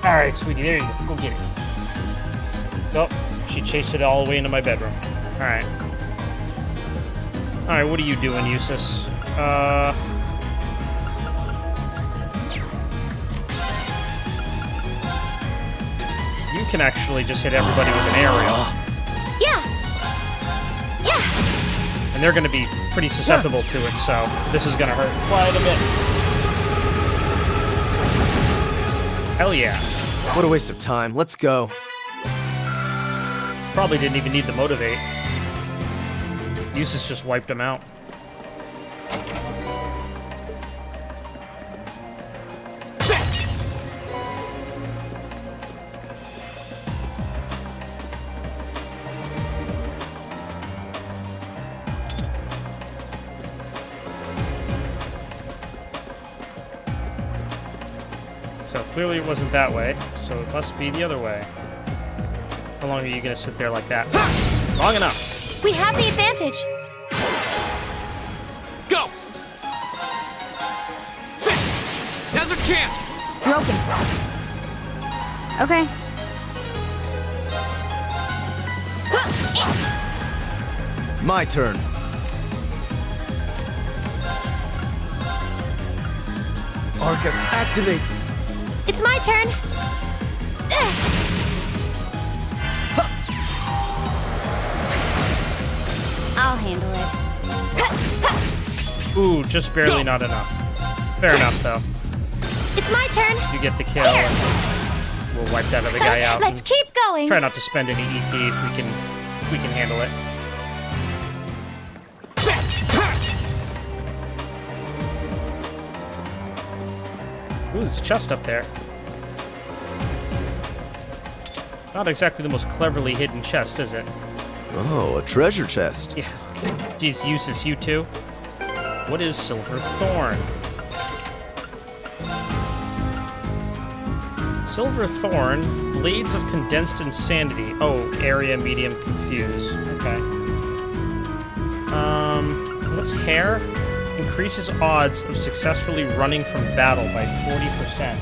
Speaker 1: All right, sweetie. There you go. Go get it. Oh, she chased it all the way into my bedroom. All right. All right, what are you doing, Eustace? You can actually just hit everybody with an aerial.
Speaker 4: Yeah!
Speaker 1: And they're going to be pretty susceptible to it, so this is going to hurt quite a bit. Hell yeah.
Speaker 5: What a waste of time. Let's go.
Speaker 1: Probably didn't even need the motivate. Eustace just wiped him out. So clearly it wasn't that way, so it must be the other way. How long are you gonna sit there like that? Long enough.
Speaker 4: We have the advantage.
Speaker 3: Go! Now's our chance!
Speaker 2: Broken. Okay.
Speaker 5: My turn. Arcus, activate!
Speaker 4: It's my turn.
Speaker 2: I'll handle it.
Speaker 1: Ooh, just barely not enough. Fair enough, though.
Speaker 4: It's my turn.
Speaker 1: You get the kill, and we'll wipe that other guy out.
Speaker 4: Let's
Speaker 1: and
Speaker 4: keep going.
Speaker 1: try not to spend any EP if we can handle it. Ooh, there's a chest up there. Not exactly the most cleverly hidden chest, is it?
Speaker 5: Oh, a treasure chest.
Speaker 1: Yeah. Geez, Eustace, you too? What is Silver Thorn? Silver Thorn, Blades of Condensed Insanity. Oh, area medium confuse. Okay. What's hair? Increases odds of successfully running from battle by 40%.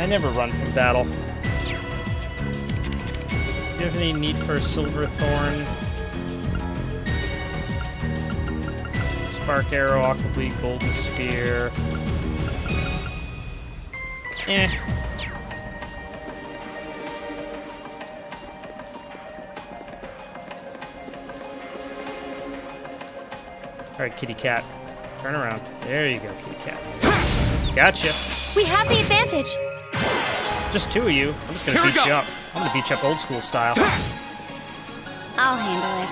Speaker 1: I never run from battle. Do you have any need for a Silver Thorn? Spark Arrow, Aqua Bleed, Golden Sphere. Eh. Alright, kitty cat. Turn around. There you go, kitty cat. Gotcha.
Speaker 4: We have the advantage.
Speaker 1: Just two of you. I'm just gonna beat you up. I'm gonna beat you up old school style.
Speaker 2: I'll handle it.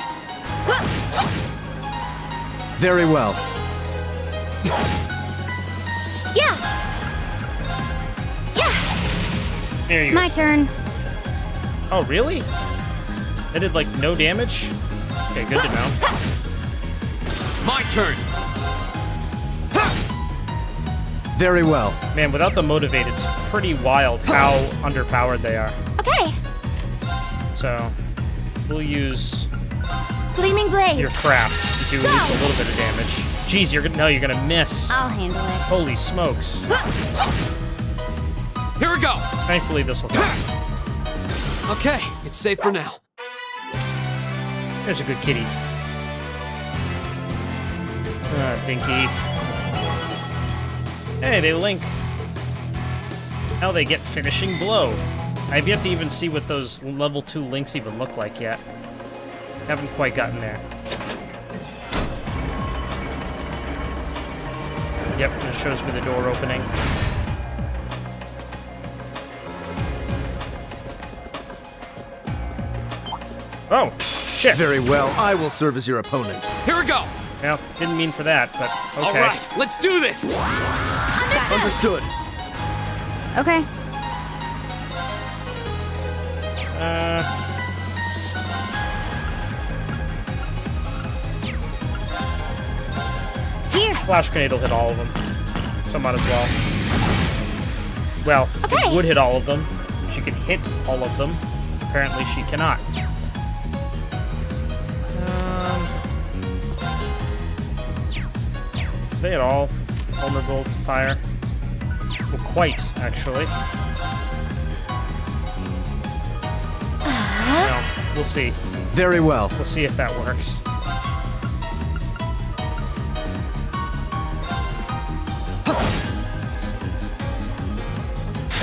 Speaker 5: Very well.
Speaker 4: Yeah.
Speaker 1: There you
Speaker 2: My
Speaker 1: go.
Speaker 2: turn.
Speaker 1: Oh, really? That did, like, no damage? Okay, good to know.
Speaker 3: My turn!
Speaker 5: Very well.
Speaker 1: Man, without the motivate, it's pretty wild how underpowered they are.
Speaker 4: Okay.
Speaker 1: So, we'll use
Speaker 4: Gleaming blade.
Speaker 1: your craft to do at least a little bit of damage. Jeez, you're gonna miss.
Speaker 2: I'll handle it.
Speaker 1: Holy smokes.
Speaker 3: Here we go!
Speaker 1: Thankfully, this will help.
Speaker 3: Okay, it's safe for now.
Speaker 1: There's a good kitty. Dinky. Hey, they link. Now they get finishing blow. I've yet to even see what those level 2 links even look like yet. Haven't quite gotten there. Yep, it shows me the door opening. Oh, shit.
Speaker 5: Very well, I will serve as your opponent.
Speaker 3: Here we go.
Speaker 1: Well, didn't mean for that, but okay.
Speaker 3: All right, let's do this.
Speaker 5: Understood.
Speaker 2: Okay. Here.
Speaker 1: Flash grenade will hit all of them. So might as well. Well,
Speaker 4: Okay.
Speaker 1: it would hit all of them. She can hit all of them. Apparently she cannot. They at all vulnerable to fire? Well, quite, actually. No, we'll see.
Speaker 5: Very well.
Speaker 1: We'll see if that works.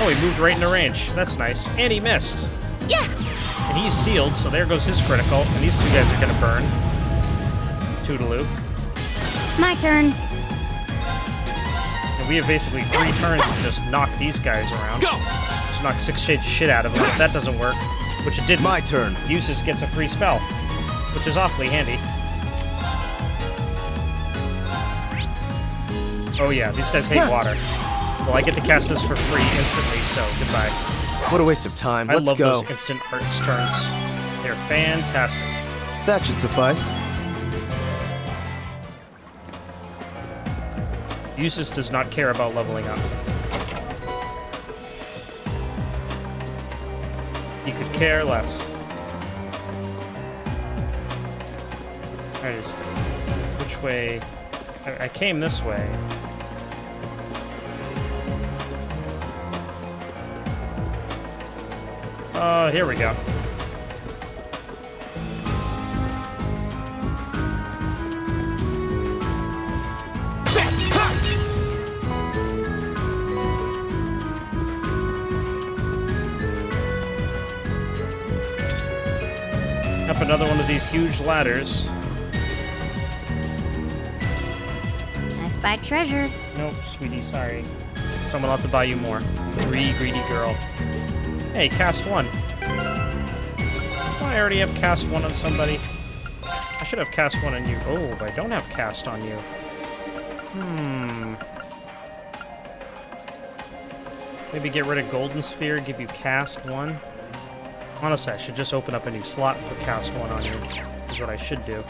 Speaker 1: Oh, he moved right into range. That's nice. And he missed.
Speaker 4: Yeah!
Speaker 1: And he's sealed, so there goes his critical. And these two guys are gonna burn. Toodaloo.
Speaker 2: My turn.
Speaker 1: And we have basically 3 turns to just knock these guys around.
Speaker 3: Go.
Speaker 1: Just knock 6 shades of shit out of them. If that doesn't work, which it didn't.
Speaker 5: My turn.
Speaker 1: Usus gets a free spell, which is awfully handy. Oh yeah, these guys hate water. Well, I get to cast this for free instantly, so goodbye.
Speaker 5: What a waste of time.
Speaker 1: I
Speaker 5: Let's
Speaker 1: love
Speaker 5: go.
Speaker 1: those instant arts turns. They're fantastic.
Speaker 5: That should suffice.
Speaker 1: Usus does not care about leveling up. He could care less. Alright, which way? I came this way. Here we go. Up another one of these huge ladders.
Speaker 2: I spy treasure.
Speaker 1: Nope, sweetie, sorry. Someone will have to buy you more. Greedy girl. Hey, cast 1. Don't I already have cast 1 on somebody? I should have cast 1 on you. Oh, but I don't have cast on you. Maybe get rid of Golden Sphere, give you cast 1. Honestly, I should just open up a new slot and put cast 1 on you. Is what I should do.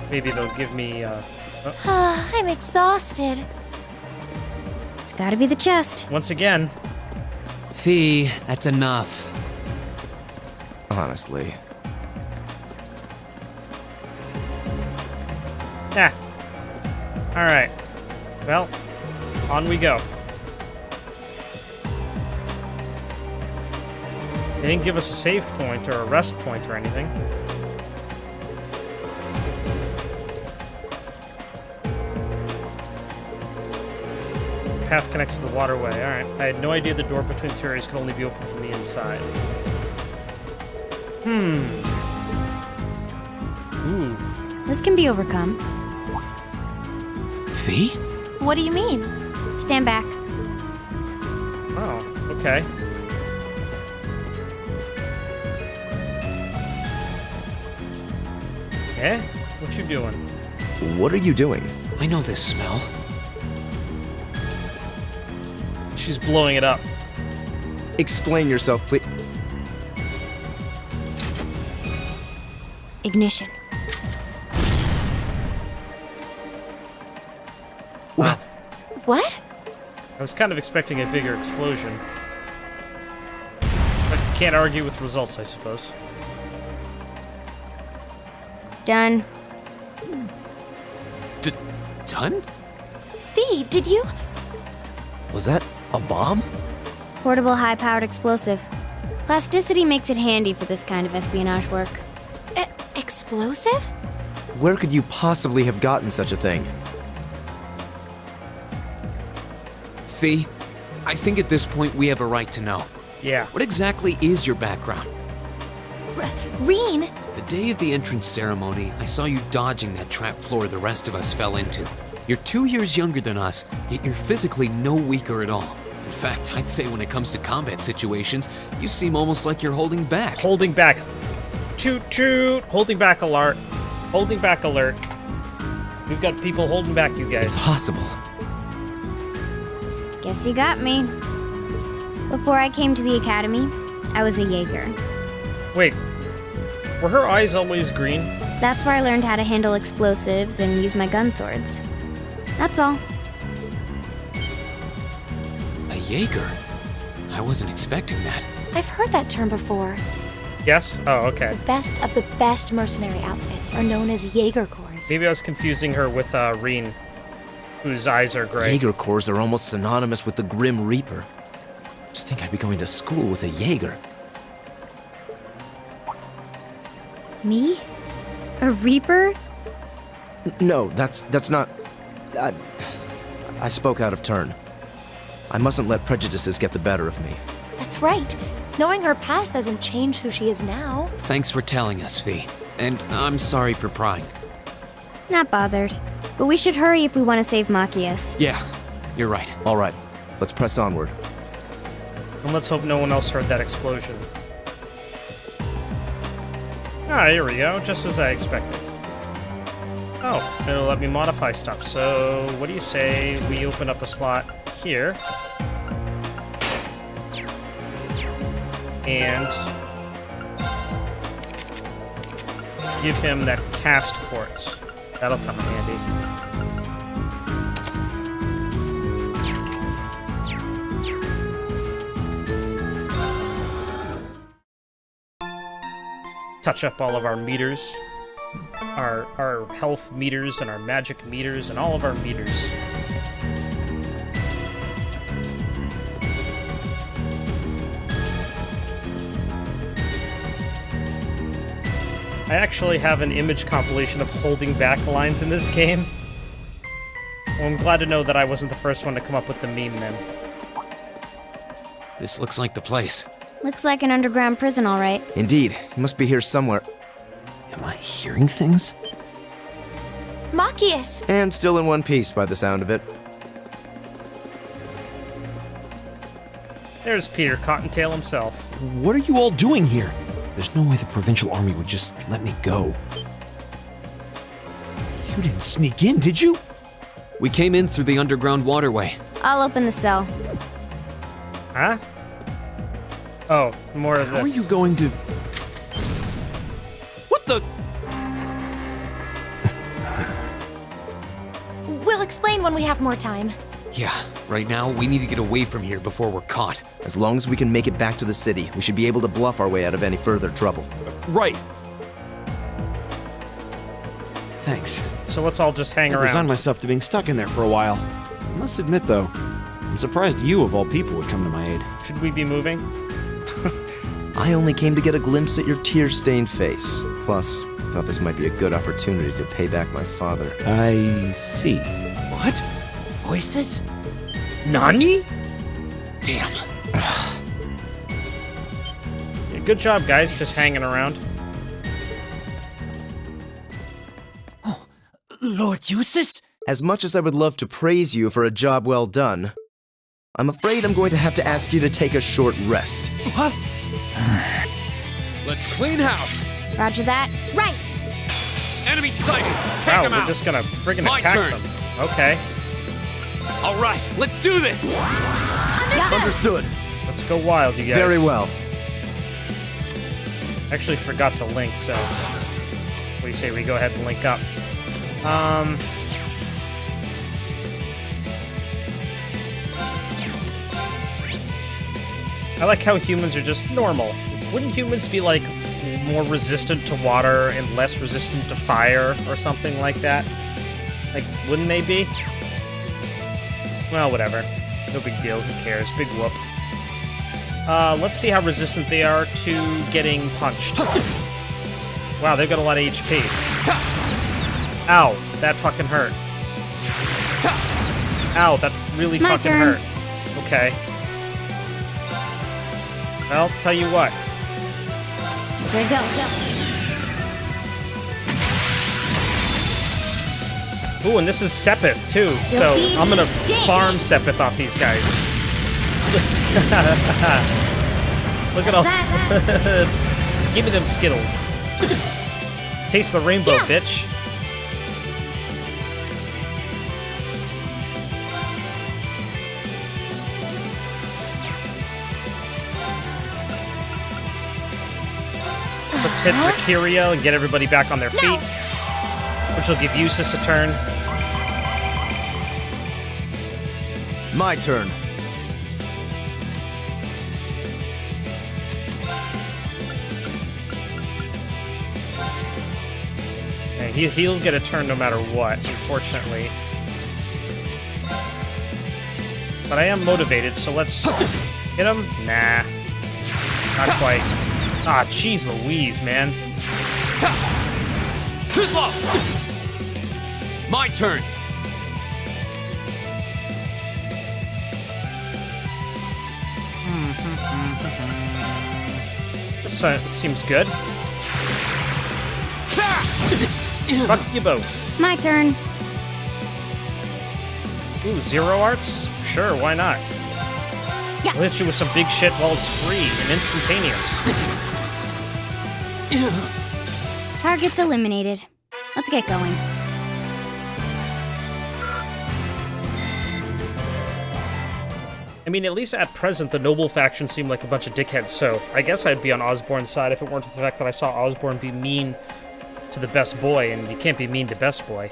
Speaker 1: Maybe they'll give me,
Speaker 4: I'm exhausted.
Speaker 2: It's gotta be the chest.
Speaker 1: once again,
Speaker 3: Fee, that's enough.
Speaker 5: Honestly.
Speaker 1: yeah. Alright. Well, on we go. They didn't give us a save point or a rest point or anything. Path connects to the waterway. Alright. I had no idea the door between the two areas could only be opened from the inside. Ooh.
Speaker 2: This can be overcome.
Speaker 3: Fee?
Speaker 4: What do you mean?
Speaker 2: Stand back.
Speaker 1: Oh, okay. Eh? What you doing?
Speaker 5: What are you doing?
Speaker 3: I know this smell.
Speaker 1: She's blowing it up.
Speaker 5: Explain yourself, please.
Speaker 2: Ignition.
Speaker 4: What?
Speaker 1: I was kind of expecting a bigger explosion. But you can't argue with results, I suppose.
Speaker 2: Done.
Speaker 3: Done?
Speaker 4: Fee, did you?
Speaker 5: Was that a bomb?
Speaker 2: Portable high-powered explosive. Plasticity makes it handy for this kind of espionage work.
Speaker 4: Explosive?
Speaker 5: Where could you possibly have gotten such a thing?
Speaker 3: Fee, I think at this point we have a right to know.
Speaker 1: Yeah.
Speaker 3: What exactly is your background?
Speaker 4: Reen?
Speaker 3: The day of the entrance ceremony, I saw you dodging that trap floor the rest of us fell into. You're 2 years younger than us, yet you're physically no weaker at all. In fact, I'd say when it comes to combat situations, you seem almost like you're holding back.
Speaker 1: Holding back. Toot toot. Holding back alert. Holding back alert. We've got people holding back, you guys.
Speaker 5: Possible.
Speaker 2: Guess you got me. Before I came to the academy, I was a Jaeger.
Speaker 1: Wait. Were her eyes always green?
Speaker 2: That's where I learned how to handle explosives and use my gun swords. That's all.
Speaker 3: A Jaeger? I wasn't expecting that.
Speaker 4: I've heard that term before.
Speaker 1: Yes? Oh, okay.
Speaker 4: The best of the best mercenary outfits are known as Jaeger Corps.
Speaker 1: Maybe I was confusing her with Reen, whose eyes are gray.
Speaker 5: Jaeger Corps are almost synonymous with the Grim Reaper. To think I'd be going to school with a Jaeger.
Speaker 2: Me? A Reaper?
Speaker 5: No, that's not... I spoke out of turn. I mustn't let prejudices get the better of me.
Speaker 4: That's right. Knowing her past doesn't change who she is now.
Speaker 3: Thanks for telling us, Fee. And I'm sorry for prying.
Speaker 2: Not bothered. But we should hurry if we want to save Machias.
Speaker 3: Yeah, you're right.
Speaker 5: All right, let's press onward.
Speaker 1: And let's hope no one else heard that explosion. Ah, here we go, just as I expected. Oh, it'll let me modify stuff. So, what do you say we open up a slot here? And give him that cast quartz. That'll come in handy. Touch up all of our meters. Our health meters and our magic meters and all of our meters. I actually have an image compilation of holding back lines in this game. Well, I'm glad to know that I wasn't the first one to come up with the meme then.
Speaker 3: This looks like the place.
Speaker 2: Looks like an underground prison, all right.
Speaker 5: Indeed, he must be here somewhere.
Speaker 3: Am I hearing things?
Speaker 4: Machias!
Speaker 5: And still in one piece by the sound of it.
Speaker 1: There's Peter Cottontail himself.
Speaker 6: What are you all doing here? There's no way the Provincial Army would just let me go. You didn't sneak in, did you?
Speaker 3: We came in through the underground waterway.
Speaker 2: I'll open the cell.
Speaker 1: Huh? Oh, more of this.
Speaker 6: How are you going to... What the...
Speaker 4: We'll explain when we have more time.
Speaker 3: Yeah, right now we need to get away from here before we're caught.
Speaker 5: As long as we can make it back to the city, we should be able to bluff our way out of any further trouble.
Speaker 6: Right. Thanks.
Speaker 1: So let's all just hang
Speaker 6: I resigned
Speaker 1: around.
Speaker 6: myself to being stuck in there for a while. I must admit, though, I'm surprised you, of all people, would come to my aid.
Speaker 1: Should we be moving?
Speaker 5: I only came to get a glimpse at your tear-stained face. Plus, I thought this might be a good opportunity to pay back my father.
Speaker 6: I see.
Speaker 7: What? Voices? Nani?
Speaker 3: Damn.
Speaker 1: Yeah, good job, guys, just hanging around.
Speaker 7: Lord Eustace?
Speaker 5: As much as I would love to praise you for a job well done, I'm afraid I'm going to have to ask you to take a short rest.
Speaker 7: What?
Speaker 3: Let's clean house.
Speaker 2: Roger that.
Speaker 4: Right!
Speaker 3: Enemy sighted. Take
Speaker 1: Wow,
Speaker 3: them
Speaker 1: we're
Speaker 3: out.
Speaker 1: just gonna friggin'
Speaker 3: My
Speaker 1: attack
Speaker 3: turn.
Speaker 1: them. Okay,
Speaker 3: All right, let's do this.
Speaker 5: Understood.
Speaker 1: let's go wild, you guys.
Speaker 5: Very well.
Speaker 1: Actually forgot to link, so what do you say we go ahead and link up? I like how humans are just normal. Wouldn't humans be, like, more resistant to water and less resistant to fire or something like that? Like, wouldn't they be? Well, whatever. No big deal. Who cares? Big whoop. Let's see how resistant they are to getting punched. Wow, they've got a lot of HP. Ow, that fucking hurt. Ow, that really
Speaker 2: My
Speaker 1: fucking
Speaker 2: turn.
Speaker 1: hurt. Okay. Well, tell you what.
Speaker 2: Here we go.
Speaker 1: Ooh, and this is Sepith, too, so
Speaker 2: You'll
Speaker 1: I'm gonna
Speaker 2: be dead.
Speaker 1: farm Sepith off these guys. Look at all... Give me them Skittles. Taste the rainbow,
Speaker 2: Yeah.
Speaker 1: bitch. Let's hit the Kyria and get everybody back on their feet, which will give Eustace a turn.
Speaker 5: My turn.
Speaker 1: And he'll get a turn no matter what, unfortunately. But I am motivated, so let's hit him. Nah, not quite. Ah, jeez Louise, man.
Speaker 3: Too slow! My turn!
Speaker 1: This seems good. Fuck you both.
Speaker 2: My turn.
Speaker 1: Ooh, zero arts? Sure, why not?
Speaker 2: Yeah.
Speaker 1: I'll hit you with some big shit while it's free and instantaneous.
Speaker 2: Targets eliminated. Let's get going.
Speaker 1: I mean, at least at present, the noble faction seemed like a bunch of dickheads, so I guess I'd be on Osborne's side if it weren't for the fact that I saw Osborne be mean to the best boy, and you can't be mean to best boy.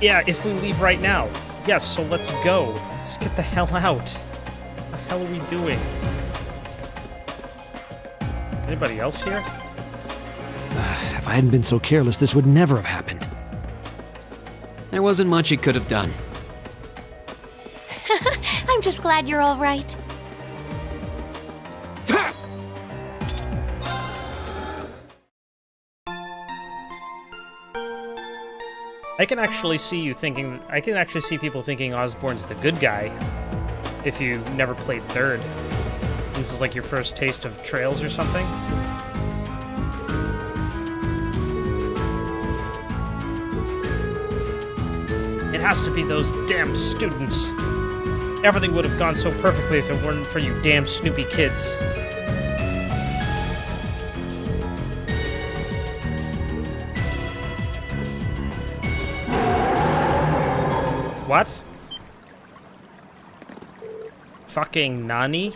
Speaker 1: Yeah, if we leave right now. Yes, so let's go. Let's get the hell out. What the hell are we doing? Anybody else here?
Speaker 6: If I hadn't been so careless, this would never have happened.
Speaker 3: There wasn't much he could have done.
Speaker 4: I'm just glad you're all right.
Speaker 1: I can actually see people thinking Osborne's the good guy if you never played third. This is like your first taste of Trails or something. It has to be those damn students. Everything would have gone so perfectly if it weren't for you damn Snoopy kids. What? Fucking Nani?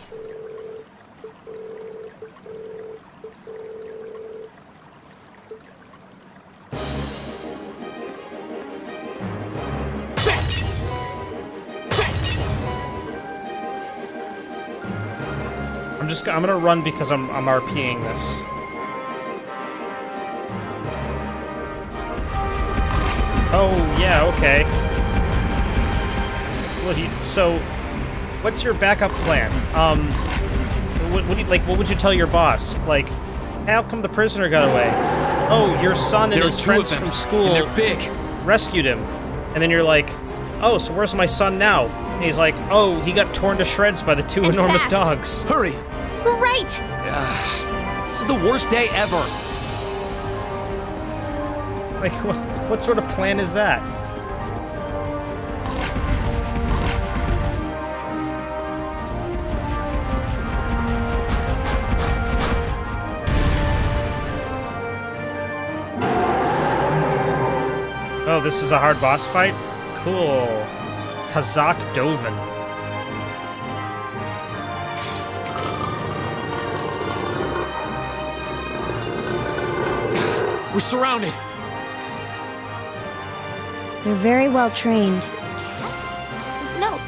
Speaker 1: I'm gonna run because I'm RPing this. Oh, yeah, okay. So, what's your backup plan? What would you tell your boss? Like, how come the prisoner got away? Oh, your son and
Speaker 3: There are
Speaker 1: his
Speaker 3: two of
Speaker 1: friends
Speaker 3: them,
Speaker 1: from school
Speaker 3: and they're big.
Speaker 1: rescued him. And then you're like, oh, so where's my son now? And he's like, oh, he got torn to shreds by the two
Speaker 4: And
Speaker 1: enormous
Speaker 4: fast.
Speaker 1: dogs.
Speaker 5: Hurry!
Speaker 4: Right!
Speaker 7: This is the worst day ever.
Speaker 1: Like, what sort of plan is that? Oh, this is a hard boss fight? Cool. Kazakh Dovin.
Speaker 3: We're surrounded.
Speaker 2: They're very well trained.
Speaker 4: Cats?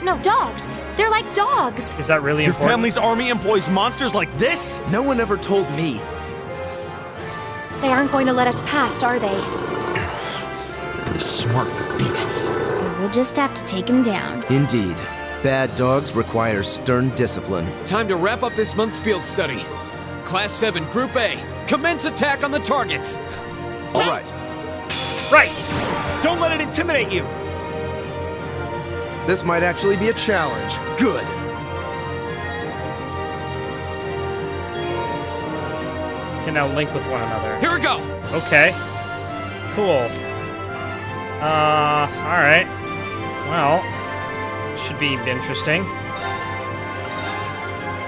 Speaker 4: No, dogs. They're like dogs.
Speaker 1: Is that really
Speaker 7: Your
Speaker 1: important?
Speaker 7: family's army employs monsters like this?
Speaker 5: No one ever told me.
Speaker 4: They aren't going to let us past, are they?
Speaker 6: Pretty smart for beasts.
Speaker 2: So we'll just have to take him down.
Speaker 5: Indeed. Bad dogs require stern discipline.
Speaker 3: Time to wrap up this month's field study. Class 7, Group A, commence attack on the targets.
Speaker 7: All right.
Speaker 1: Right!
Speaker 7: Don't let it intimidate you.
Speaker 5: This might actually be a challenge. Good.
Speaker 1: Can now link with one another.
Speaker 3: Here we go.
Speaker 1: Okay. Cool. Alright. Well, should be interesting. You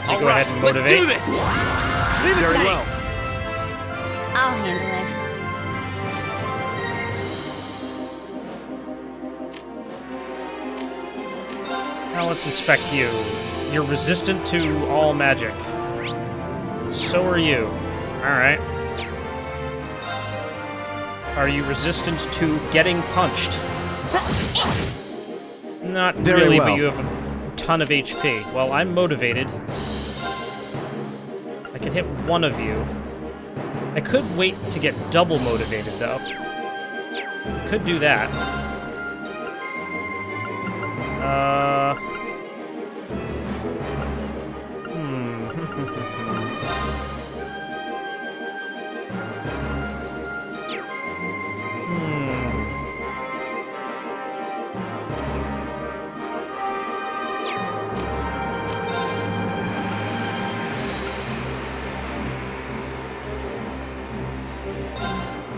Speaker 3: All
Speaker 1: go
Speaker 3: right,
Speaker 1: ahead and
Speaker 3: let's
Speaker 1: motivate.
Speaker 3: do this.
Speaker 7: Leave it
Speaker 5: Very
Speaker 7: to me.
Speaker 5: well.
Speaker 2: I'll handle it.
Speaker 1: Now let's inspect you. You're resistant to all magic. So are you. Alright. Are you resistant to getting punched? Not
Speaker 5: Very
Speaker 1: really,
Speaker 5: well.
Speaker 1: but you have a ton of HP. Well, I'm motivated. I can hit one of you. I could wait to get double motivated, though. Could do that.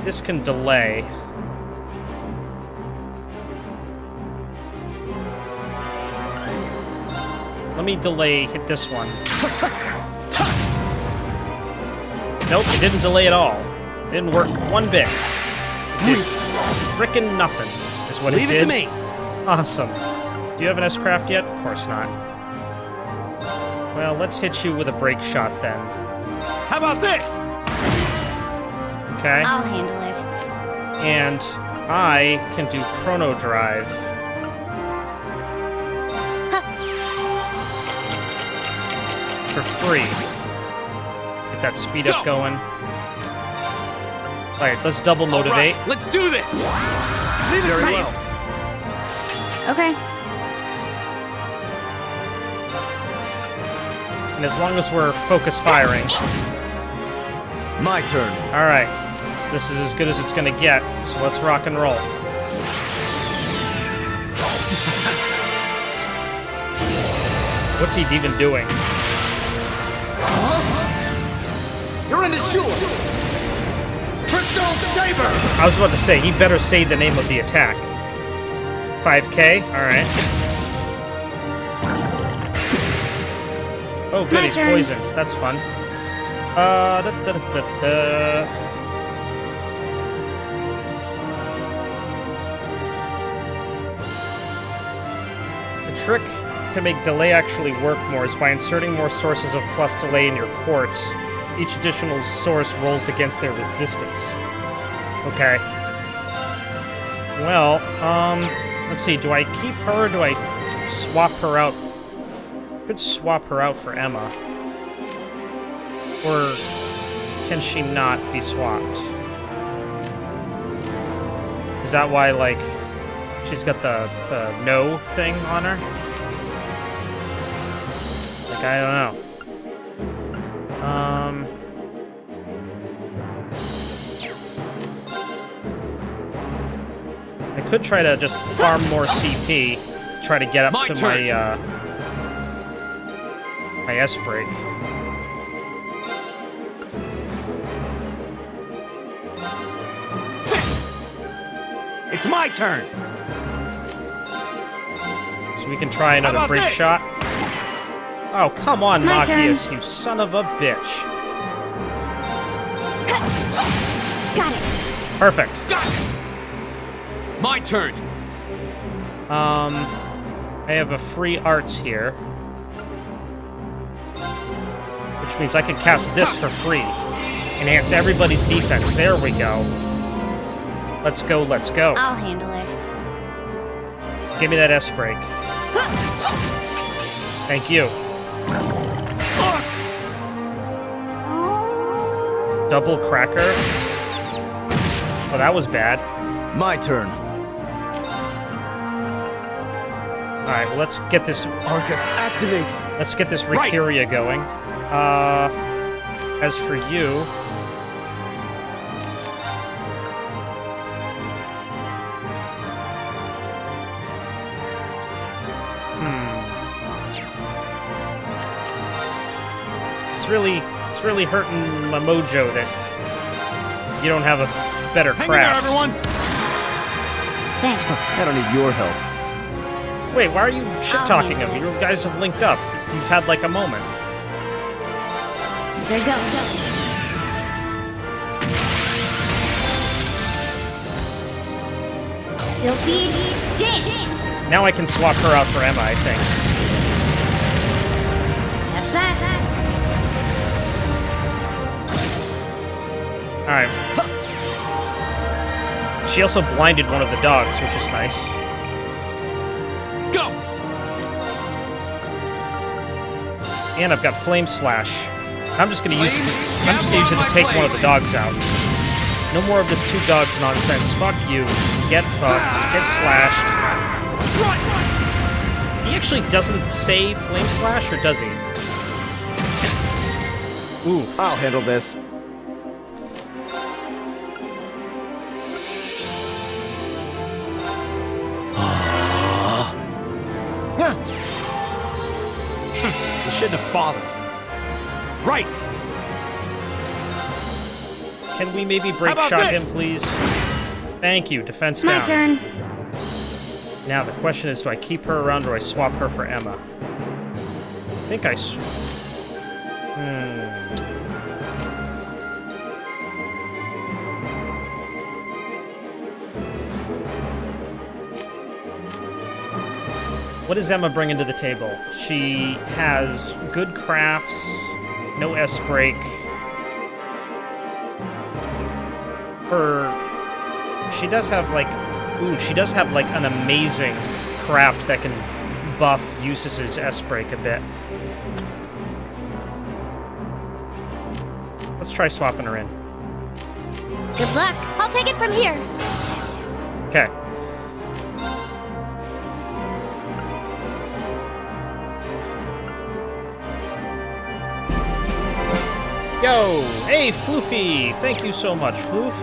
Speaker 1: This can delay. Let me delay, hit this one. Nope, it didn't delay at all. It didn't work one bit. It did frickin' nothing, is what
Speaker 7: Leave
Speaker 1: it
Speaker 7: it
Speaker 1: did.
Speaker 7: to me.
Speaker 1: Awesome. Do you have an S-Craft yet? Of course not. Well, let's hit you with a break shot then.
Speaker 7: How about this?
Speaker 1: Okay?
Speaker 2: I'll handle it.
Speaker 1: And I can do Chrono Drive. For free. Get that speed up going. Alright, let's double motivate.
Speaker 3: All right, let's do this.
Speaker 7: Leave it
Speaker 5: Very
Speaker 7: to me.
Speaker 5: well.
Speaker 2: Okay.
Speaker 1: And as long as we're focus firing.
Speaker 5: My turn.
Speaker 1: Alright. So this is as good as it's gonna get. So let's rock and roll. What's he even doing?
Speaker 7: You're in the shore. Crystal Saber.
Speaker 1: I was about to say, he better say the name of the attack. 5K? Alright. Oh, good,
Speaker 2: My
Speaker 1: he's
Speaker 2: turn.
Speaker 1: poisoned. That's fun. The trick to make delay actually work more is by inserting more sources of plus delay in your quartz. Each additional source rolls against their resistance. Okay. Well, let's see. Do I keep her or do I swap her out? I could swap her out for Emma. Or can she not be swapped? Is that why, like, she's got the no thing on her? Like, I don't know. I could try to just farm more CP to try to get up
Speaker 3: My
Speaker 1: to
Speaker 3: turn.
Speaker 1: my S-break.
Speaker 7: It's my turn.
Speaker 1: So we can try another
Speaker 7: about
Speaker 1: break
Speaker 7: this?
Speaker 1: shot. Oh, come on,
Speaker 2: My turn.
Speaker 1: Machias, you son of a bitch.
Speaker 2: Got it.
Speaker 1: Perfect.
Speaker 3: My turn.
Speaker 1: I have a free arts here. Which means I can cast this for free. Enhance everybody's defense. There we go. Let's go, let's go.
Speaker 2: I'll handle it.
Speaker 1: Give me that S-break. Thank you. Double cracker. Oh, that was bad.
Speaker 5: My turn.
Speaker 1: Alright, well, let's get this...
Speaker 5: Arcus, activate!
Speaker 1: Let's get this Ricuria going. As for you... It's really hurting my mojo that you don't have a better
Speaker 7: Hang in there,
Speaker 1: crafts.
Speaker 7: everyone!
Speaker 2: Thanks.
Speaker 5: I don't need your help.
Speaker 1: Wait, why are you shit-talking
Speaker 2: I'll
Speaker 1: him?
Speaker 2: handle
Speaker 1: You
Speaker 2: it.
Speaker 1: guys have linked up. You've had like a moment.
Speaker 2: There you go. Sylphie, dance!
Speaker 1: Now I can swap her out for Emma, I think.
Speaker 2: That's that.
Speaker 1: Alright. She also blinded one of the dogs, which is nice.
Speaker 7: Go!
Speaker 1: And I've got Flame Slash. I'm just gonna use it.
Speaker 7: Flames,
Speaker 1: I'm just gonna use it to
Speaker 7: gather
Speaker 1: take
Speaker 7: on my
Speaker 1: one of the
Speaker 7: blade.
Speaker 1: dogs out. No more of this two dogs nonsense. Fuck you. Get fucked. Get slashed.
Speaker 7: Strike!
Speaker 1: He actually doesn't say Flame Slash, or does he? Ooh.
Speaker 5: I'll handle this.
Speaker 7: You shouldn't have bothered. Right!
Speaker 1: Can we maybe break
Speaker 7: How about
Speaker 1: shot
Speaker 7: this?
Speaker 1: him, please? Thank you. Defense
Speaker 2: My
Speaker 1: down.
Speaker 2: turn.
Speaker 1: Now the question is, do I keep her around or do I swap her for Emma? I think I... What does Emma bring into the table? She has good crafts, no S-break. She does have like... Ooh, she does have like an amazing craft that can buff Eustace's S-break a bit. Let's try swapping her in.
Speaker 4: Good luck. I'll take it from here.
Speaker 1: Okay. Yo! Hey, Floofy! Thank you so much, Floof.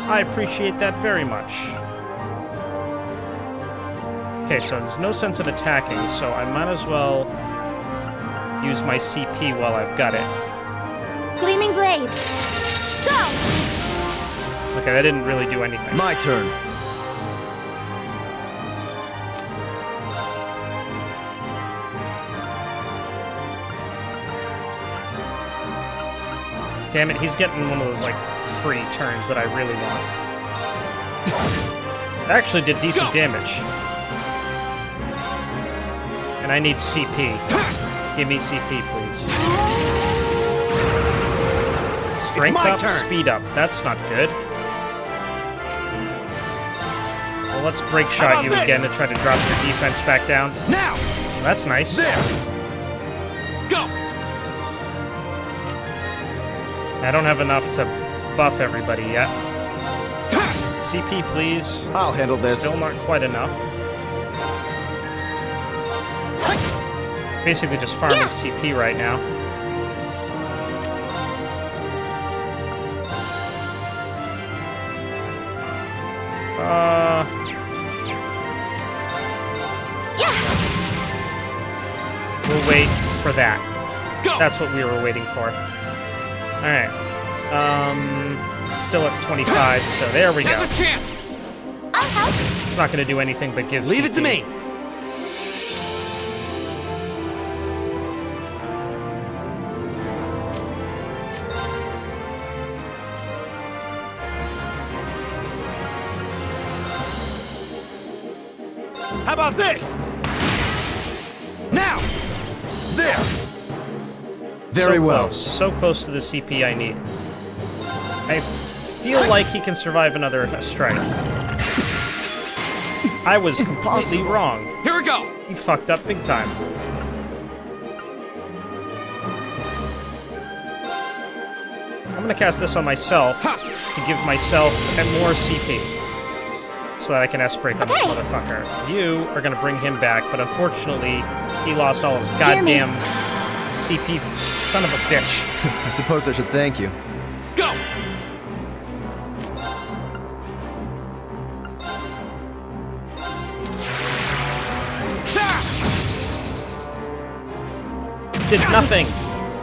Speaker 1: I appreciate that very much. Okay, so there's no sense in attacking, so I might as well use my CP while I've got it.
Speaker 4: Gleaming blades. Go!
Speaker 1: Okay, that didn't really do anything.
Speaker 5: My turn.
Speaker 1: Damn it, he's getting one of those, like, free turns that I really want. That actually did decent damage. And I need CP. Give me CP, please. Strength
Speaker 7: my
Speaker 1: up,
Speaker 7: turn.
Speaker 1: speed up. That's not good. Well, let's break shot
Speaker 7: about
Speaker 1: you
Speaker 7: this?
Speaker 1: again to try to drop your defense back down.
Speaker 7: Now!
Speaker 1: That's nice.
Speaker 7: There! Go!
Speaker 1: I don't have enough to buff everybody yet. CP, please.
Speaker 5: I'll handle this.
Speaker 1: Still not quite enough. Basically just farming CP right now. We'll wait for that.
Speaker 7: Go!
Speaker 1: That's what we were waiting for. Alright. Still at 25, so there we go.
Speaker 7: There's a chance!
Speaker 4: I'll help.
Speaker 1: It's not going to do anything but give
Speaker 7: Leave
Speaker 1: CP.
Speaker 7: it to me! How about this? Now! There!
Speaker 5: Very
Speaker 1: so
Speaker 5: well.
Speaker 1: Close. So close to the CP I need. I feel like he can survive another strike. I was completely
Speaker 5: Impossible.
Speaker 1: wrong.
Speaker 7: Here we go!
Speaker 1: He fucked up big time. I'm gonna cast this on myself to give myself more CP. So that I can S-break on this motherfucker. You are gonna bring him back, but unfortunately, he lost all his goddamn CP. Son of a bitch.
Speaker 5: I suppose I should thank you.
Speaker 7: Go!
Speaker 1: It did nothing.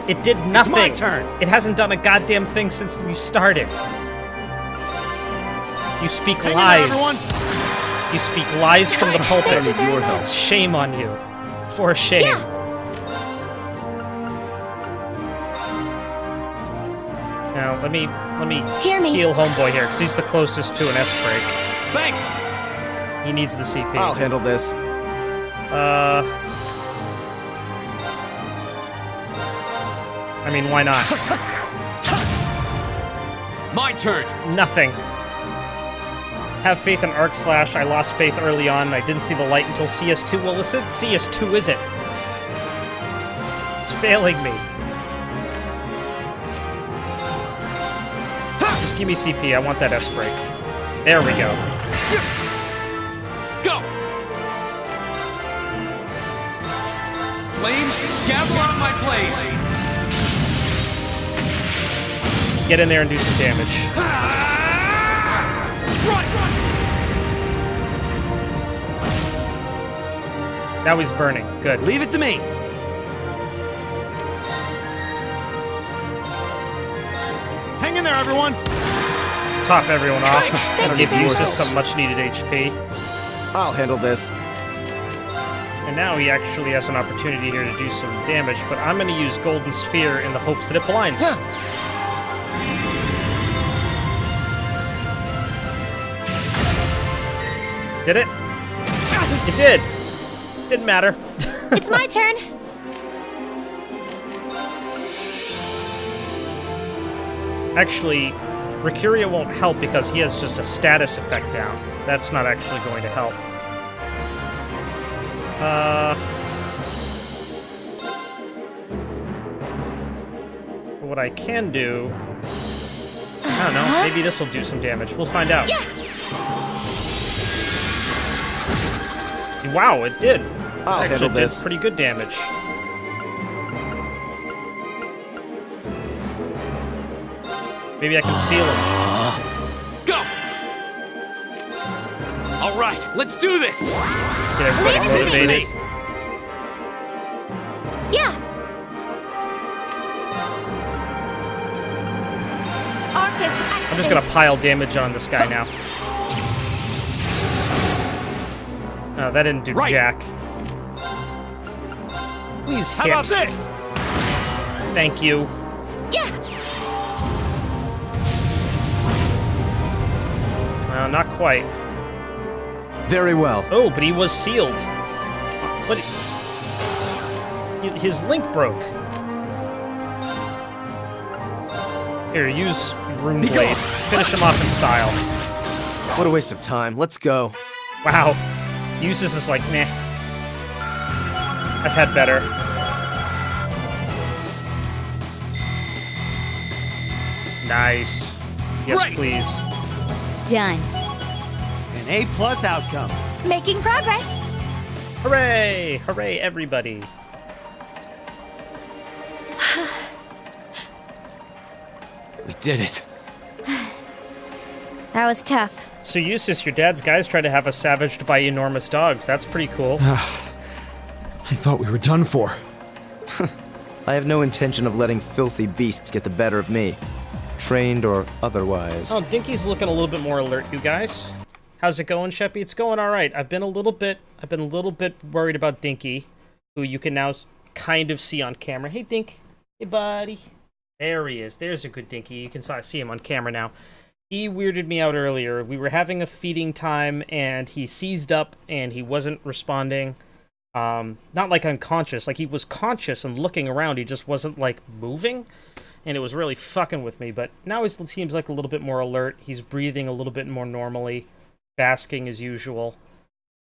Speaker 1: It did nothing.
Speaker 7: my turn.
Speaker 1: It hasn't done a goddamn thing since we started. You speak
Speaker 7: Hang in
Speaker 1: lies.
Speaker 7: there, everyone.
Speaker 1: You speak lies from the pulpit.
Speaker 5: I need your help.
Speaker 1: Shame on you. For shame. Now let me
Speaker 4: Hear me.
Speaker 1: heal homeboy here, because he's the closest to an S break.
Speaker 7: Thanks!
Speaker 1: He needs the CP.
Speaker 5: I'll handle this.
Speaker 1: I mean, why not?
Speaker 7: My turn!
Speaker 1: Nothing. Have faith in Arc Slash. I lost faith early on. I didn't see the light until CS2. Well, listen, CS2 is it? It's failing me. Just give me CP. I want that S break. There we go.
Speaker 7: Go! Flames, gather on my blade!
Speaker 1: Get in there and do some damage.
Speaker 7: Strike!
Speaker 1: Now he's burning. Good.
Speaker 6: Leave it to me.
Speaker 7: Hang in there, everyone!
Speaker 1: Top everyone off and give
Speaker 5: you
Speaker 1: Eustace
Speaker 5: yourself.
Speaker 1: some much needed HP.
Speaker 5: I'll handle this.
Speaker 1: And now he actually has an opportunity here to do some damage, but I'm going to use Golden Sphere in the hopes that it blinds. Did it? It did. Didn't matter.
Speaker 4: It's my turn.
Speaker 1: Actually, Mercuria won't help because he has just a status effect down. That's not actually going to help. What I can do... I don't know, maybe this will do some damage. We'll find out. Wow, it did.
Speaker 5: I'll
Speaker 1: Actually
Speaker 5: handle
Speaker 1: did
Speaker 5: this.
Speaker 1: pretty good damage. Maybe I can seal him.
Speaker 7: Go! Alright, let's do this!
Speaker 1: Get everybody
Speaker 4: Leave it to me.
Speaker 1: motivated.
Speaker 4: Yeah. Arcus, activate.
Speaker 1: I'm just gonna pile damage on this guy now. Oh, that didn't do
Speaker 7: Right.
Speaker 1: jack. Please
Speaker 7: How
Speaker 1: hit.
Speaker 7: about this?
Speaker 1: Thank you.
Speaker 4: Yeah.
Speaker 1: Not quite.
Speaker 5: Very well.
Speaker 1: Oh, but he was sealed. But his link broke. Here, use Rune Blade. Finish him off in style.
Speaker 5: What a waste of time. Let's go.
Speaker 1: Wow. Uses is like, meh. I've had better. Nice. Yes,
Speaker 7: Great.
Speaker 1: please.
Speaker 2: Done.
Speaker 6: An A+ outcome.
Speaker 4: Making progress.
Speaker 1: Hooray! Hooray, everybody.
Speaker 3: We did it.
Speaker 2: That was tough.
Speaker 1: So, Eustace, your dad's guys tried to have us savaged by enormous dogs. That's pretty cool.
Speaker 6: I thought we were done for.
Speaker 5: I have no intention of letting filthy beasts get the better of me. Trained or otherwise.
Speaker 1: Oh, Dinky's looking a little bit more alert, you guys. How's it going, Sheppy? It's going all right. I've been a little bit worried about Dinky, who you can now kind of see on camera. Hey, Dink. Hey, buddy. There he is. There's a good Dinky. You can see him on camera now. He weirded me out earlier. We were having a feeding time, and he seized up, and he wasn't responding. Not like unconscious. Like, he was conscious and looking around. He just wasn't, like, moving. And it was really fucking with me. But now he seems like a little bit more alert. He's breathing a little bit more normally. Basking as usual.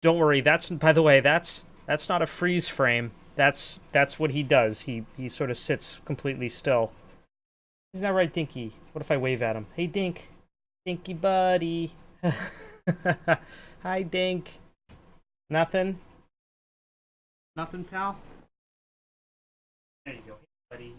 Speaker 1: Don't worry. That's, by the way, that's not a freeze frame. That's what he does. He sort of sits completely still. Isn't that right, Dinky? What if I wave at him? Hey, Dink. Dinky buddy. Hi, Dink. Nothing? Nothing, pal? There you go. Hey, buddy.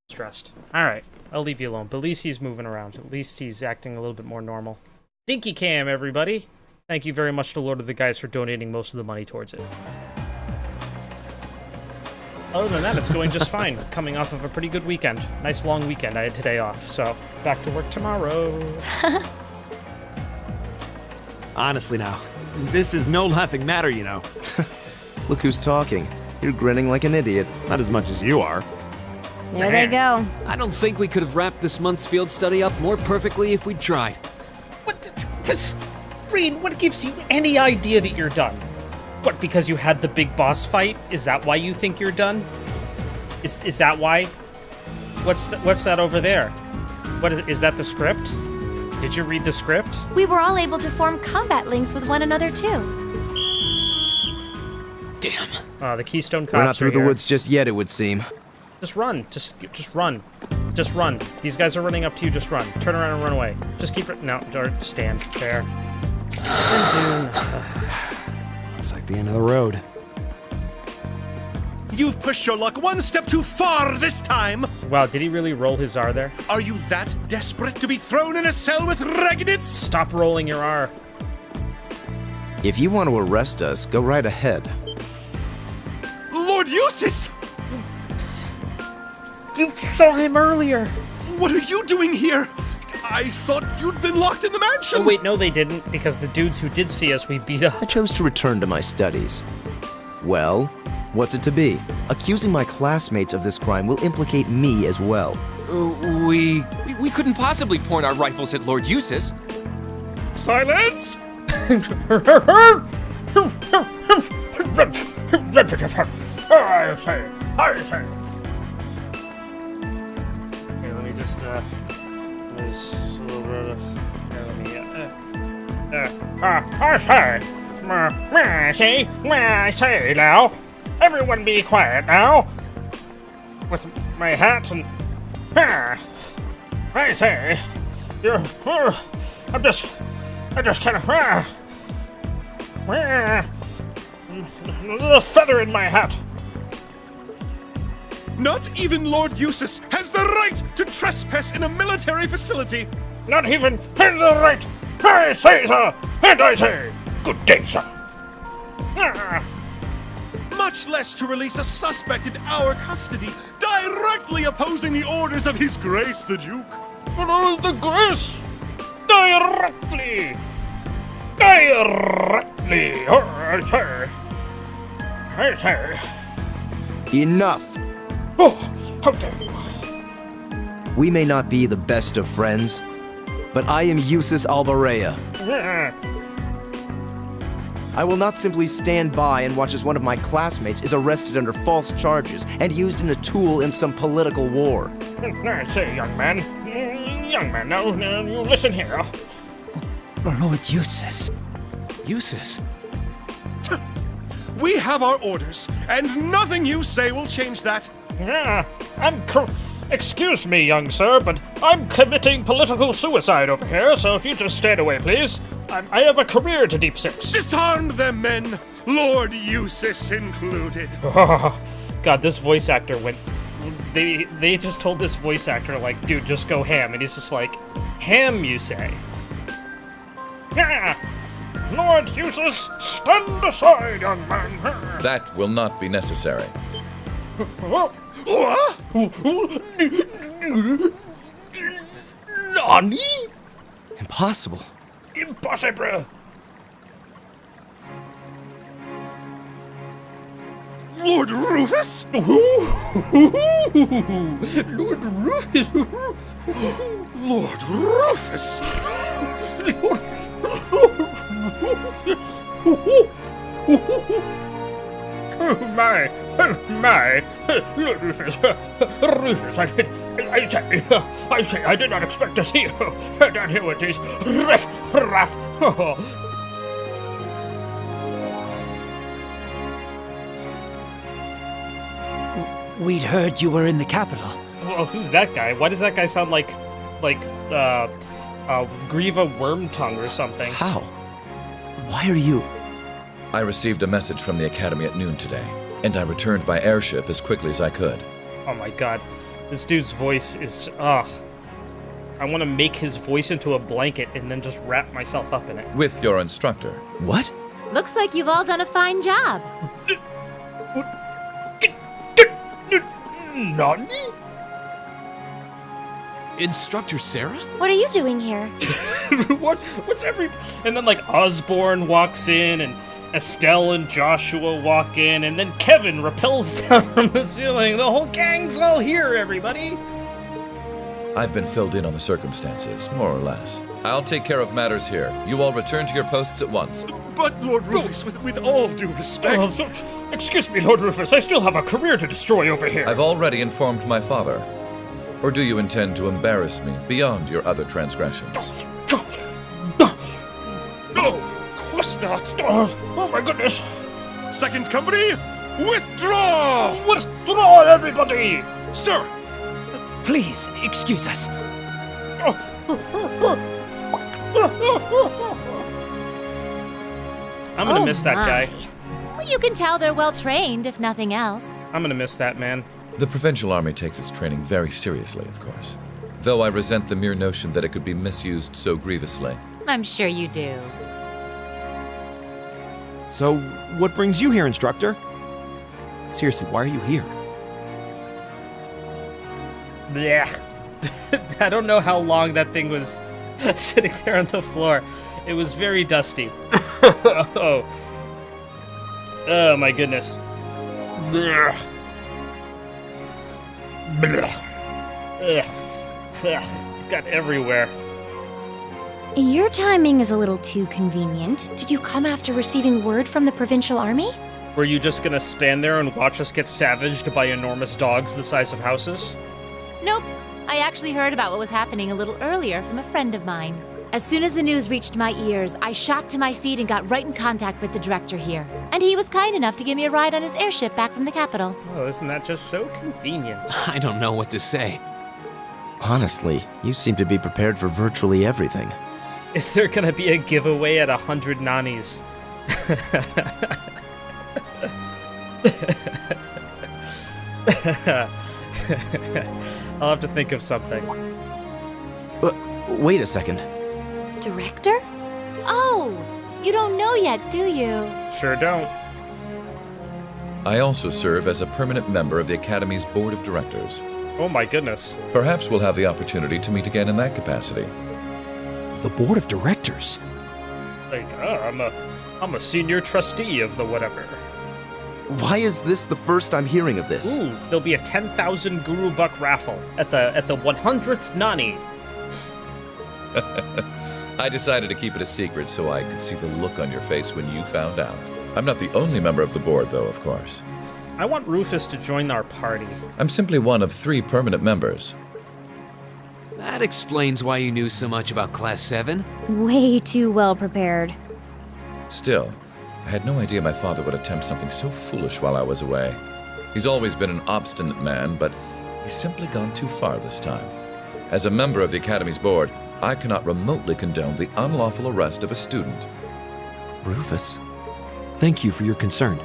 Speaker 1: Stressed. Alright, I'll leave you alone. But at least he's moving around. At least he's acting a little bit more normal. Dinky Cam, everybody! Thank you very much to Lord of the Guys for donating most of the money towards it. Other than that, it's going just fine. Coming off of a pretty good weekend. Nice long weekend. I had today off, so back to work tomorrow.
Speaker 6: Honestly now, this is no laughing matter, you know.
Speaker 5: Look who's talking. You're grinning like an idiot.
Speaker 6: Not as much as you are.
Speaker 2: There they go.
Speaker 3: I don't think we could have wrapped this month's field study up more perfectly if we'd tried.
Speaker 1: Rean, what gives you any idea that you're done? What, because you had the big boss fight? Is that why you think you're done? Is that why? What's that over there? What is that the script? Did you read the script?
Speaker 4: We were all able to form combat links with one another, too.
Speaker 3: Damn.
Speaker 1: Oh, the Keystone Cops
Speaker 5: We're not through
Speaker 1: are
Speaker 5: the
Speaker 1: here.
Speaker 5: woods just yet, it would seem.
Speaker 1: Just run. Just run. Just run. These guys are running up to you. Just run. Turn around and run away. Just keep it. No, or stand there.
Speaker 6: It's like the end of the road.
Speaker 8: You've pushed your luck one step too far this time!
Speaker 1: Wow, did he really roll his R there?
Speaker 8: Are you that desperate to be thrown in a cell with Ragnitz?
Speaker 1: Stop rolling your R.
Speaker 5: If you want to arrest us, go right ahead.
Speaker 8: Lord Eustace!
Speaker 1: You saw him earlier.
Speaker 8: What are you doing here? I thought you'd been locked in the mansion!
Speaker 1: Oh wait, no they didn't, because the dudes who did see us, we beat up.
Speaker 5: I chose to return to my studies. Well, what's it to be? Accusing my classmates of this crime will implicate me as well.
Speaker 7: We couldn't possibly point our rifles at Lord Eustace.
Speaker 8: Silence!
Speaker 1: Here, let me just, there's a little bit of, here, let me, I say now, everyone be quiet now, with my hat and, I say, you're, I just kind of, the feather in my hat.
Speaker 8: Not even Lord Eustace has the right to trespass in a military facility!
Speaker 1: Not even in the right. I say, sir, and I say, good day, sir.
Speaker 8: Much less to release a suspect in our custody, directly opposing the orders of His Grace the Duke.
Speaker 1: The grace, directly. I say.
Speaker 5: Enough!
Speaker 1: Oh, how dare you?
Speaker 5: We may not be the best of friends, but I am Eustace Albarea. I will not simply stand by and watch as one of my classmates is arrested under false charges and used in a tool in some political war.
Speaker 1: I say, young man, now you listen here.
Speaker 3: Lord Eustace. Eustace?
Speaker 8: We have our orders, and nothing you say will change that.
Speaker 1: Excuse me, young sir, but I'm committing political suicide over here, so if you just stand away, please. I have a career to Deep Six.
Speaker 8: Disarm them, men, Lord Eustace included.
Speaker 1: God, this voice actor went... They just told this voice actor, like, dude, just go ham, and he's just like, ham, you say? Lord Eustace, stand aside, young man.
Speaker 9: That will not be necessary.
Speaker 8: What?
Speaker 1: Nani?
Speaker 5: Impossible.
Speaker 1: Impossible.
Speaker 8: Lord Rufus?
Speaker 1: Lord Rufus.
Speaker 8: Lord Rufus?
Speaker 1: My, Lord Rufus, I say, I did not expect to see you down here with these raff. Oh,
Speaker 10: We'd heard you were in the capital.
Speaker 1: Well, who's that guy? Why does that guy sound like Grieva Wormtongue or something?
Speaker 5: How? Why are you...
Speaker 9: I received a message from the Academy at noon today, and I returned by airship as quickly as I could.
Speaker 1: Oh my god. This dude's voice is just, I want to make his voice into a blanket and then just wrap myself up in it.
Speaker 9: With your instructor.
Speaker 5: What?
Speaker 4: Looks like you've all done a fine job.
Speaker 1: Nani?
Speaker 3: Instructor Sarah?
Speaker 4: What are you doing here?
Speaker 1: What's every... And then, like, Osborne walks in, and Estelle and Joshua walk in, and then Kevin rappels down from the ceiling. The whole gang's all here, everybody!
Speaker 9: I've been filled in on the circumstances, more or less. I'll take care of matters here. You all return to your posts at once.
Speaker 8: But, Lord Rufus, with all due respect...
Speaker 1: Excuse me, Lord Rufus, I still have a career to destroy over here.
Speaker 9: I've already informed my father. Or do you intend to embarrass me beyond your other transgressions?
Speaker 8: No, of course not!
Speaker 1: Oh my goodness!
Speaker 8: Second company, withdraw!
Speaker 1: Withdraw, everybody!
Speaker 8: Sir!
Speaker 10: Please, excuse us.
Speaker 1: I'm gonna miss that guy.
Speaker 4: Well, you can tell they're well trained, if nothing else.
Speaker 1: I'm gonna miss that man.
Speaker 9: The Provincial Army takes its training very seriously, of course. Though I resent the mere notion that it could be misused so grievously.
Speaker 4: I'm sure you do.
Speaker 6: So, what brings you here, instructor? Seriously, why are you here?
Speaker 1: Yeah. I don't know how long that thing was sitting there on the floor. It was very dusty. Oh my goodness. Blech. Blech. Ugh. Got everywhere.
Speaker 2: Your timing is a little too convenient.
Speaker 4: Did you come after receiving word from the Provincial Army?
Speaker 1: Were you just gonna stand there and watch us get savaged by enormous dogs the size of houses?
Speaker 4: Nope. I actually heard about what was happening a little earlier from a friend of mine. As soon as the news reached my ears, I shot to my feet and got right in contact with the director here. And he was kind enough to give me a ride on his airship back from the capital.
Speaker 1: Oh, isn't that just so convenient?
Speaker 3: I don't know what to say.
Speaker 5: Honestly, you seem to be prepared for virtually everything.
Speaker 1: Is there gonna be a giveaway at 100 nannies? I'll have to think of something.
Speaker 5: Wait a second.
Speaker 4: Director? Oh, you don't know yet, do you?
Speaker 1: Sure don't.
Speaker 9: I also serve as a permanent member of the Academy's Board of Directors.
Speaker 1: Oh my goodness.
Speaker 9: Perhaps we'll have the opportunity to meet again in that capacity.
Speaker 6: The board of directors?
Speaker 1: Like, I'm a senior trustee of the whatever.
Speaker 5: Why is this the first I'm hearing of this?
Speaker 1: Ooh, there'll be a 10,000 Guru Buck raffle at the 100th Nani.
Speaker 9: I decided to keep it a secret so I could see the look on your face when you found out. I'm not the only member of the board, though, of course.
Speaker 1: I want Rufus to join our party.
Speaker 9: I'm simply one of 3 permanent members.
Speaker 3: That explains why you knew so much about Class 7.
Speaker 2: Way too well prepared.
Speaker 9: Still, I had no idea my father would attempt something so foolish while I was away. He's always been an obstinate man, but he's simply gone too far this time. As a member of the Academy's board, I cannot remotely condone the unlawful arrest of a student.
Speaker 5: Rufus?
Speaker 6: Thank you for your concern.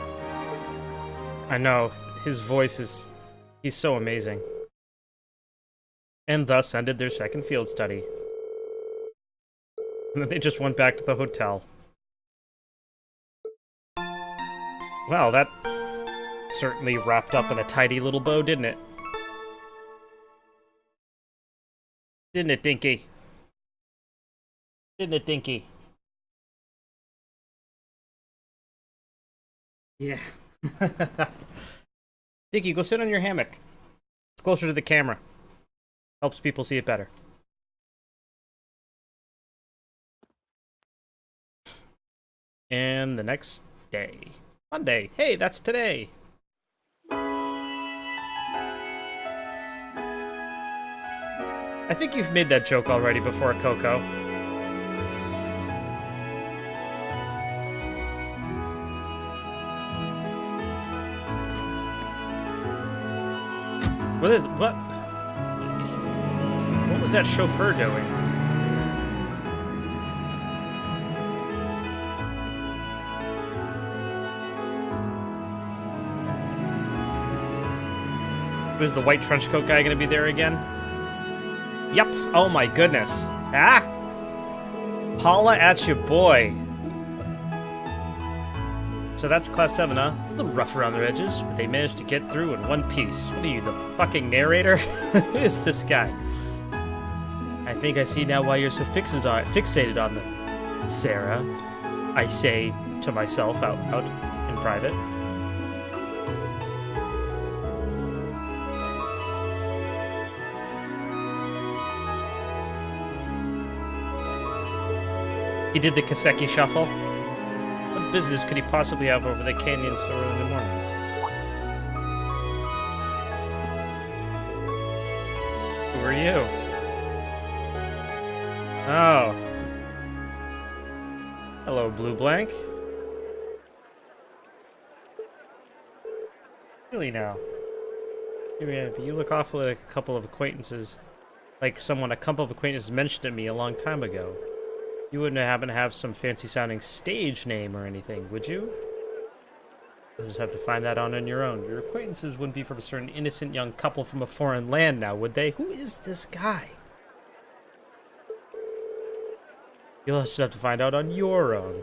Speaker 1: I know, his voice is... he's so amazing. And thus ended their second field study. And then they just went back to the hotel. Well, that certainly wrapped up in a tidy little bow, didn't it? Didn't it, Dinky? Didn't it, Dinky? Yeah. Dinky, go sit on your hammock. It's closer to the camera. Helps people see it better. And the next day. Monday. Hey, that's today. I think you've made that joke already before, Coco. What was that chauffeur doing? Was the white trench coat guy gonna be there again? Yep. Oh my goodness. Ah! Holla at your boy. So that's Class 7, huh? A little rough around their edges, but they managed to get through in one piece. What are you, the fucking narrator? Who is this guy? I think I see now why you're so fixated on them. Sarah, I say to myself out loud in private. He did the Kaseki shuffle. What business could he possibly have over the canyon so early in the morning? Who are you? Oh. Hello, Blue Blank. Really now? You look awfully like a couple of acquaintances. Like a couple of acquaintances mentioned to me a long time ago. You wouldn't happen to have some fancy-sounding stage name or anything, would you? You'll just have to find that out on your own. Your acquaintances wouldn't be from a certain innocent young couple from a foreign land now, would they? Who is this guy? You'll just have to find out on your own.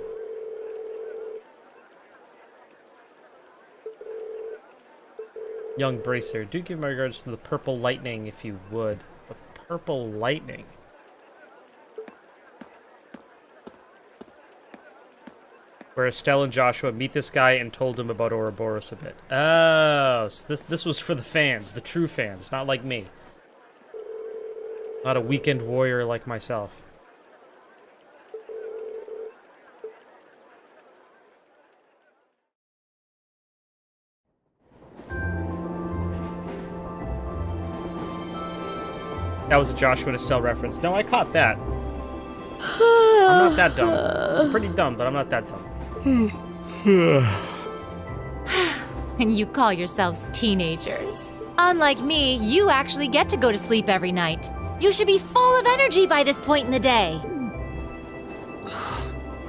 Speaker 1: Young Bracer, do give my regards to the Purple Lightning, if you would. The Purple Lightning. Where Estelle and Joshua meet this guy and told him about Ouroboros a bit. Oh, so this was for the fans, the true fans, not like me. Not a weekend warrior like myself. That was a Joshua and Estelle reference. No, I caught that. I'm not that dumb. I'm pretty dumb, but I'm not that dumb.
Speaker 4: And you call yourselves teenagers. Unlike me, you actually get to go to sleep every night. You should be full of energy by this point in the day.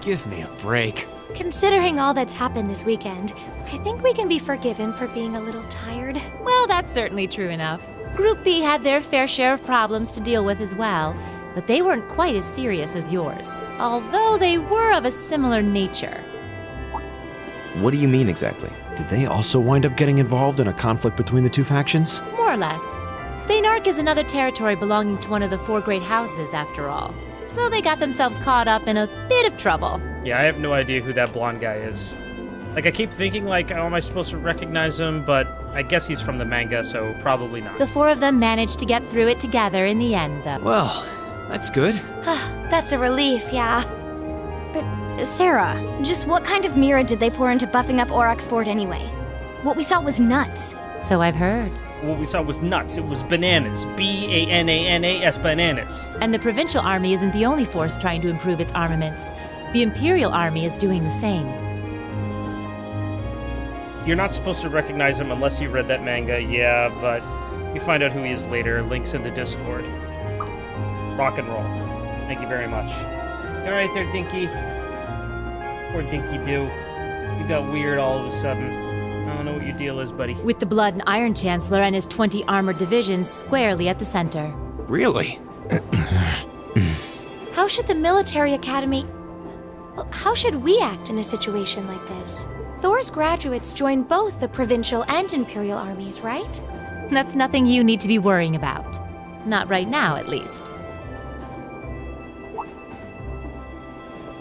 Speaker 3: Give me a break.
Speaker 11: Considering all that's happened this weekend, I think we can be forgiven for being a little tired.
Speaker 4: Well, that's certainly true enough. Group B had their fair share of problems to deal with as well, but they weren't quite as serious as yours, although they were of a similar nature.
Speaker 5: What do you mean exactly?
Speaker 6: Did they also wind up getting involved in a conflict between the two factions?
Speaker 4: More or less. St. Arc is another territory belonging to one of the four great houses, after all. So they got themselves caught up in a bit of trouble.
Speaker 1: Yeah, I have no idea who that blonde guy is. Like, I keep thinking, like, oh, am I supposed to recognize him? But I guess he's from the manga, so probably not.
Speaker 4: The four of them managed to get through it together in the end, though.
Speaker 3: Well, that's good.
Speaker 11: That's a relief, yeah.
Speaker 2: But, Sarah, just what kind of mirror did they pour into buffing up Aurochs Fort anyway? What we saw was nuts.
Speaker 4: So I've heard.
Speaker 1: What we saw was nuts. It was bananas. B-A-N-A-N-A-S, bananas.
Speaker 4: And the provincial army isn't the only force trying to improve its armaments. The Imperial Army is doing the same.
Speaker 1: You're not supposed to recognize him unless you read that manga, yeah, but you find out who he is later. Links in the Discord. Rock and roll. Thank you very much. You alright there, Dinky? Poor Dinky Doo. You got weird all of a sudden. I don't know what your deal is, buddy.
Speaker 4: With the Blood and Iron Chancellor and his 20 armored divisions squarely at the center.
Speaker 3: Really?
Speaker 11: How should the military academy... Well, how should we act in a situation like this? Thor's graduates join both the provincial and imperial armies, right?
Speaker 4: That's nothing you need to be worrying about. Not right now, at least.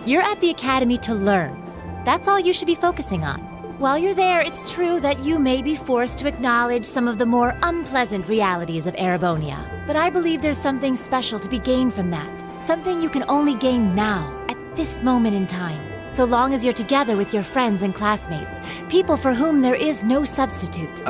Speaker 4: You're at the academy to learn. That's all you should be focusing on. While you're there, it's true that you may be forced to acknowledge some of the more unpleasant realities of Erebonia. But I believe there's something special to be gained from that. Something you can only gain now, at this moment in time. So long as you're together with your friends and classmates, people for whom there is no substitute.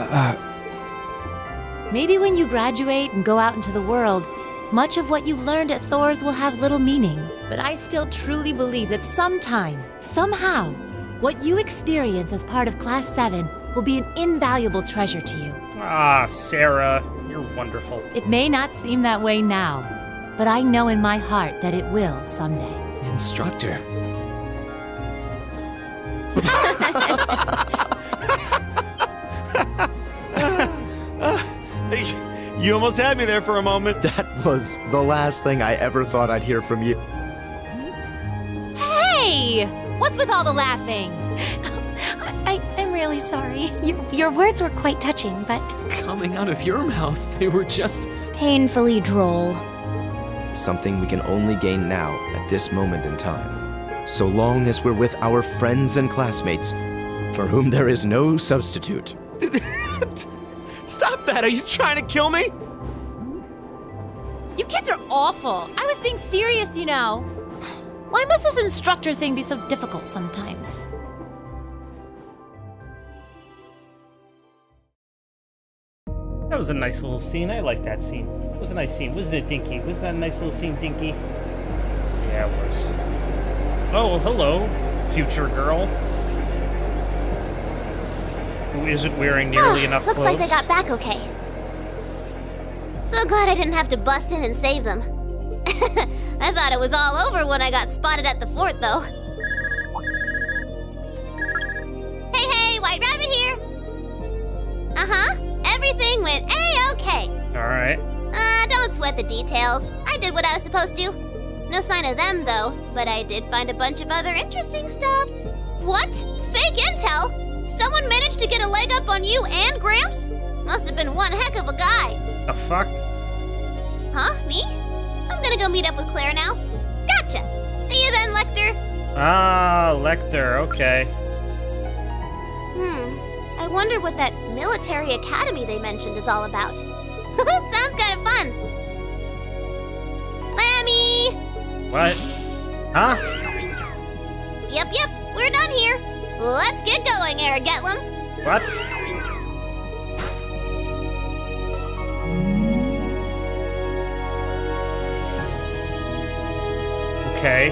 Speaker 4: Maybe when you graduate and go out into the world, much of what you've learned at Thor's will have little meaning. But I still truly believe that sometime, somehow, what you experience as part of Class 7 will be an invaluable treasure to you.
Speaker 1: Ah, Sarah. You're wonderful.
Speaker 4: It may not seem that way now, but I know in my heart that it will someday.
Speaker 3: Instructor.
Speaker 6: You almost had me there for a moment.
Speaker 5: That was the last thing I ever thought I'd hear from you.
Speaker 4: Hey! What's with all the laughing?
Speaker 11: I'm really sorry. Your words were quite touching, but
Speaker 3: Coming out of your mouth, they were just...
Speaker 2: Painfully droll.
Speaker 5: Something we can only gain now at this moment in time. So long as we're with our friends and classmates, for whom there is no substitute.
Speaker 6: Stop that! Are you trying to kill me?
Speaker 4: You kids are awful. I was being serious, you know. Why must this instructor thing be so difficult sometimes?
Speaker 1: That was a nice little scene. I like that scene. It was a nice scene. Wasn't it, Dinky? Wasn't that a nice little scene, Dinky? Yeah, it was. Oh, hello, future girl. Who isn't wearing nearly enough
Speaker 12: looks
Speaker 1: clothes.
Speaker 12: like they got back okay. So glad I didn't have to bust in and save them. I thought it was all over when I got spotted at the fort, though. Hey, White Rabbit here. Uh-huh. Everything went A-okay.
Speaker 1: Alright.
Speaker 12: Don't sweat the details. I did what I was supposed to. No sign of them, though, but I did find a bunch of other interesting stuff. What? Fake intel? Someone managed to get a leg up on you and Gramps? Must have been one heck of a guy.
Speaker 1: The fuck?
Speaker 12: Huh? Me? I'm gonna go meet up with Claire now. Gotcha. See you then, Lecter.
Speaker 1: Ah, Lecter, okay.
Speaker 12: I wonder what that military academy they mentioned is all about. Sounds kind of fun. Lammy!
Speaker 1: What? Huh?
Speaker 12: Yep, we're done here. Let's get going, Aragetlum.
Speaker 1: What? Okay.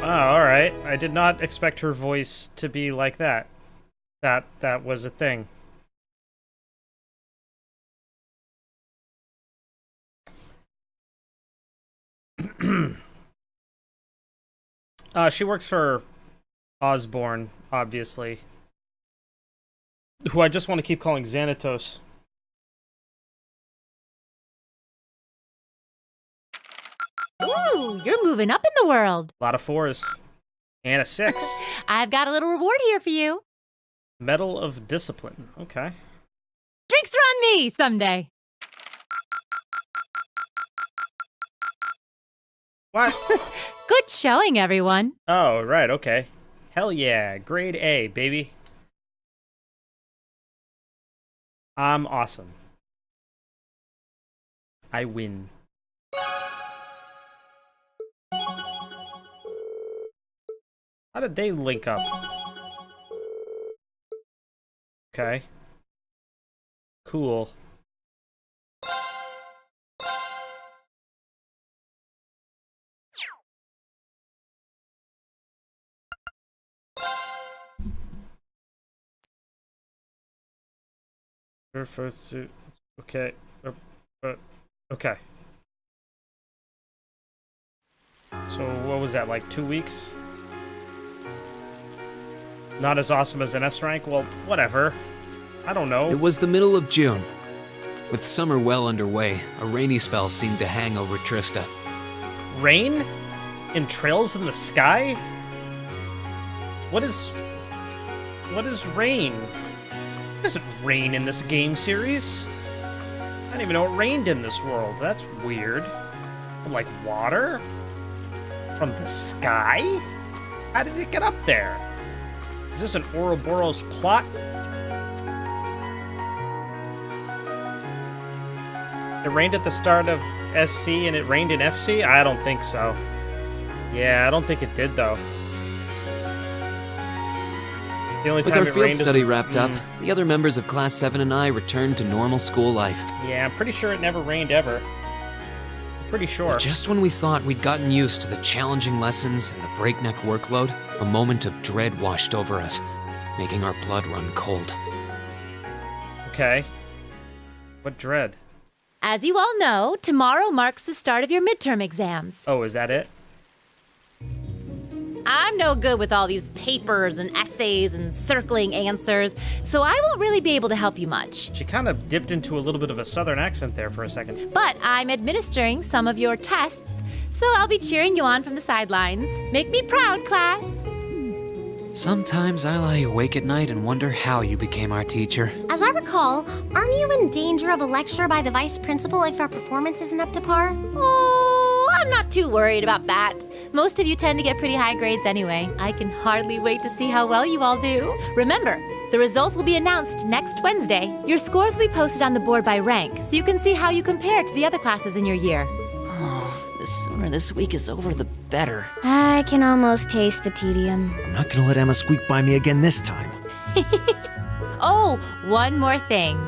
Speaker 1: Oh, alright. I did not expect her voice to be like that. That was a thing. She works for Osborne, obviously. Who I just want to keep calling Xanatos.
Speaker 4: Ooh, you're moving up in the world.
Speaker 1: A lot of 4s. And a 6.
Speaker 4: I've got a little reward here for you.
Speaker 1: Medal of Discipline. Okay.
Speaker 4: Drinks are on me someday.
Speaker 1: What?
Speaker 4: Good showing, everyone.
Speaker 1: Oh, right, okay. Hell yeah, grade A, baby. I'm awesome. I win. How did they link up? Okay. Cool. First suit. Okay. Okay. So what was that, like 2 weeks? Not as awesome as an S rank? Well, whatever. I don't know.
Speaker 3: It was the middle of June. With summer well underway, a rainy spell seemed to hang over Trista.
Speaker 1: Rain? In trails in the sky? What is rain? It doesn't rain in this game series. I don't even know it rained in this world. That's weird. Like water? From the sky? How did it get up there? Is this an Ouroboros plot? It rained at the start of SC and it rained in FC? I don't think so. Yeah, I don't think it did though. The only
Speaker 3: With
Speaker 1: time
Speaker 3: our
Speaker 1: it
Speaker 3: field
Speaker 1: rained
Speaker 3: study
Speaker 1: is...
Speaker 3: wrapped up, the other members of Class 7 and I returned to normal school life.
Speaker 1: Yeah, I'm pretty sure it never rained ever. Pretty sure.
Speaker 3: Just when we thought we'd gotten used to the challenging lessons and the breakneck workload, a moment of dread washed over us, making our blood run cold.
Speaker 1: Okay. What dread?
Speaker 4: As you all know, tomorrow marks the start of your midterm exams.
Speaker 1: Oh, is that it?
Speaker 4: I'm no good with all these papers and essays and circling answers, so I won't really be able to help you much.
Speaker 1: She kind of dipped into a little bit of a southern accent there for a second.
Speaker 4: But I'm administering some of your tests, so I'll be cheering you on from the sidelines. Make me proud, class!
Speaker 3: Sometimes I lie awake at night and wonder how you became our teacher.
Speaker 12: As I recall, aren't you in danger of a lecture by the vice principal if our performance isn't up to par?
Speaker 4: Oh, I'm not too worried about that. Most of you tend to get pretty high grades anyway. I can hardly wait to see how well you all do. Remember, the results will be announced next Wednesday. Your scores will be posted on the board by rank, so you can see how you compare to the other classes in your year.
Speaker 10: Oh, the sooner this week is over, the better.
Speaker 2: I can almost taste the tedium.
Speaker 6: I'm not gonna let Emma squeak by me again this time.
Speaker 4: Oh, one more thing.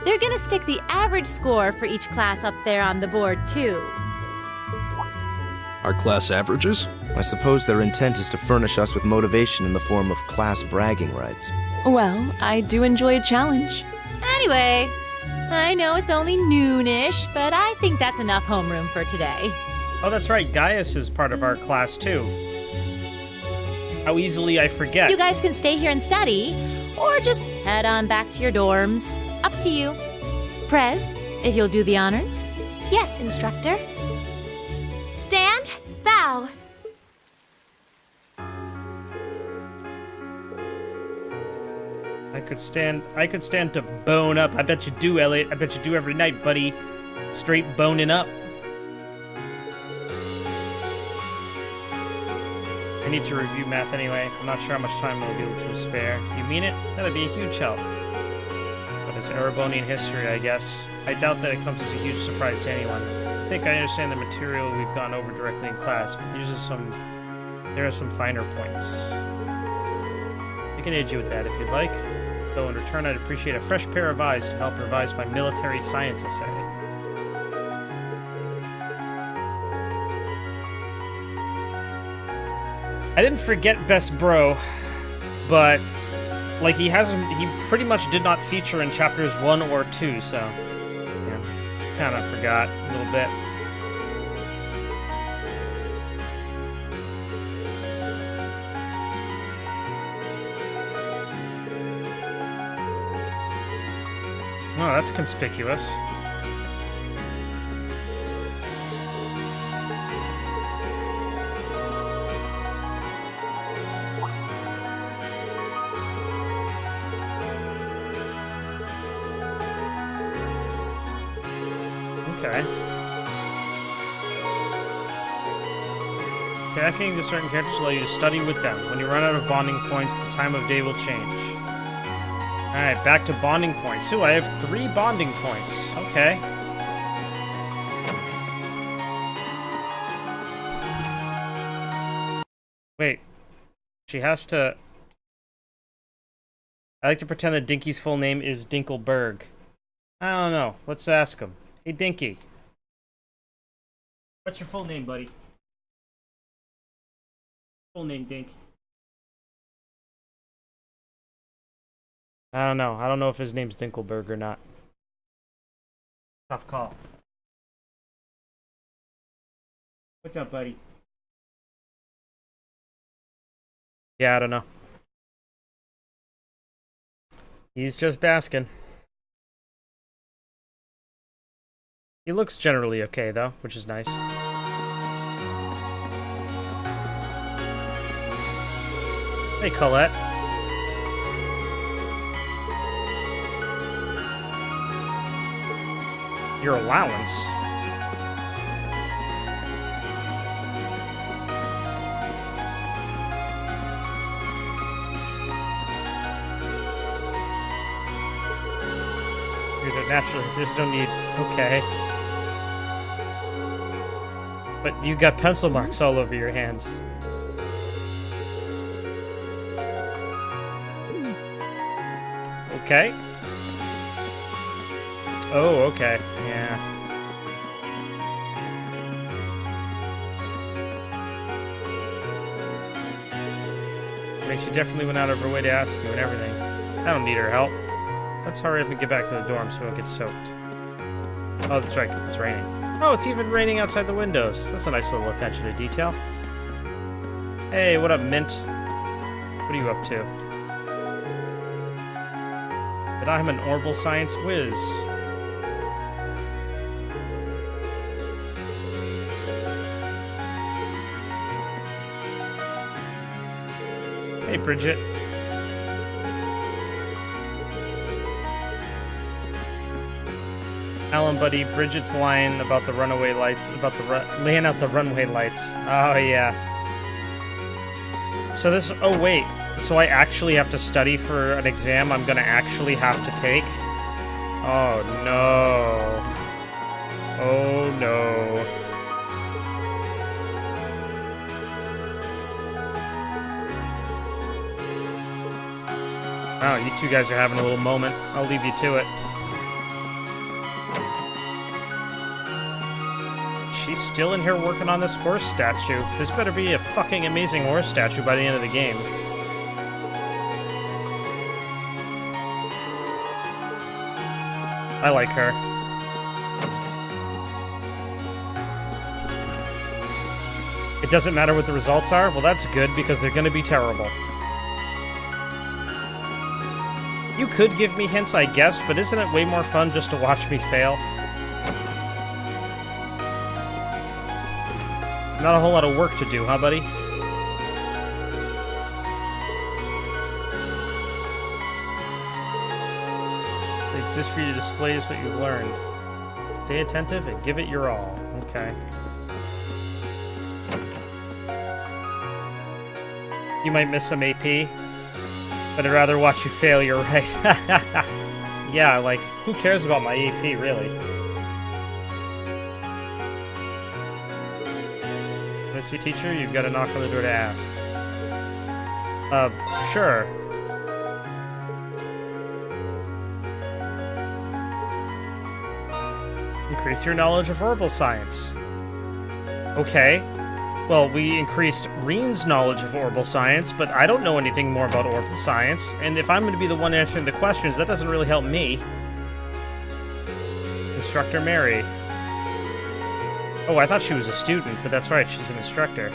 Speaker 4: They're gonna stick the average score for each class up there on the board, too.
Speaker 8: Our class averages?
Speaker 5: I suppose their intent is to furnish us with motivation in the form of class bragging rights.
Speaker 13: Well, I do enjoy a challenge.
Speaker 4: Anyway, I know it's only noonish, but I think that's enough homeroom for today.
Speaker 1: Oh, that's right. Gaius is part of our class, too. How easily I forget.
Speaker 4: You guys can stay here and study, or just head on back to your dorms. Up to you. Prez, if you'll do the honors.
Speaker 11: Yes, instructor. Stand, bow.
Speaker 1: I could stand to bone up. I bet you do, Elliot. I bet you do every night, buddy. Straight boning up. I need to review math anyway. I'm not sure how much time I'll be able to spare. You mean it? That'd be a huge help. But it's Erebonian history, I guess. I doubt that it comes as a huge surprise to anyone. I think I understand the material we've gone over directly in class, but there are some finer points. I can aid you with that if you'd like. Though in return, I'd appreciate a fresh pair of eyes to help revise my military science essay. I didn't forget Best Bro, but like he pretty much did not feature in chapters 1 or 2, so yeah, kind of forgot a little bit. Oh, that's conspicuous. Okay. Attacking to certain characters allow you to study with them. When you run out of bonding points, the time of day will change. Alright, back to bonding points. Ooh, I have 3 bonding points. Okay. Wait. She has to... I like to pretend that Dinky's full name is Dinkelberg. I don't know. Let's ask him. Hey, Dinky. What's your full name, buddy? Full name, Dink. I don't know. I don't know if his name's Dinkelberg or not. Tough call. What's up, buddy? Yeah, I don't know. He's just basking. He looks generally okay, though, which is nice. Hey, Colette. Your allowance? Naturally, there's no need. Okay. But you got pencil marks all over your hands. Okay. Oh, okay. Yeah. I mean, she definitely went out of her way to ask you and everything. I don't need her help. Let's hurry up and get back to the dorm so we don't get soaked. Oh, that's right, because it's raining. Oh, it's even raining outside the windows. That's a nice little attention to detail. Hey, what up, Mint? What are you up to? But I'm an orbital science whiz. Hey, Bridget. Alan, buddy, Bridget's line about the runaway lights, about the laying out the runway lights. Oh, yeah. So this, oh wait, so I actually have to study for an exam I'm gonna actually have to take? Oh no. Oh no. Wow, you two guys are having a little moment. I'll leave you to it. She's still in here working on this horse statue. This better be a fucking amazing horse statue by the end of the game. I like her. It doesn't matter what the results are? Well, that's good, because they're gonna be terrible. You could give me hints, I guess, but isn't it way more fun just to watch me fail? Not a whole lot of work to do, huh, buddy? It exists for you to display is what you've learned. Stay attentive and give it your all. Okay. You might miss some AP, but I'd rather watch you fail, you're right. Yeah, like, who cares about my AP, really? Missy teacher, you've got to knock on the door to ask. Sure. Increase your knowledge of herbal science. Okay. Well, we increased Rean's knowledge of orbital science, but I don't know anything more about orbital science, and if I'm going to be the one answering the questions, that doesn't really help me. Instructor Mary. Oh, I thought she was a student, but that's right, she's an instructor.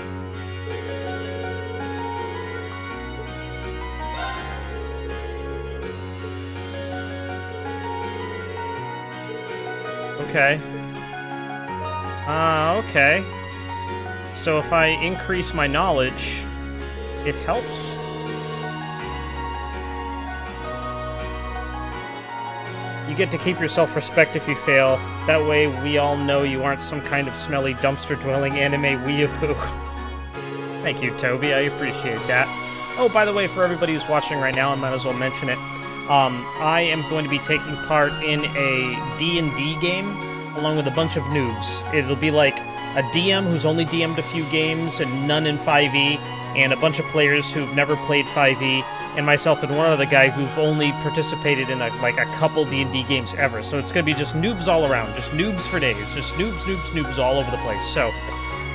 Speaker 1: Okay. Okay. So if I increase my knowledge, it helps. You get to keep your self-respect if you fail. That way we all know you aren't some kind of smelly dumpster-dwelling anime weeaboo. Thank you, Toby. I appreciate that. Oh, by the way, for everybody who's watching right now, I might as well mention it. I am going to be taking part in a D&D game along with a bunch of noobs. It'll be like a DM who's only DM'd a few games and none in 5e, and a bunch of players who've never played 5e, and myself and one other guy who've only participated in a couple D&D games ever. So it's going to be just noobs all around, just noobs for days, just noobs all over the place. So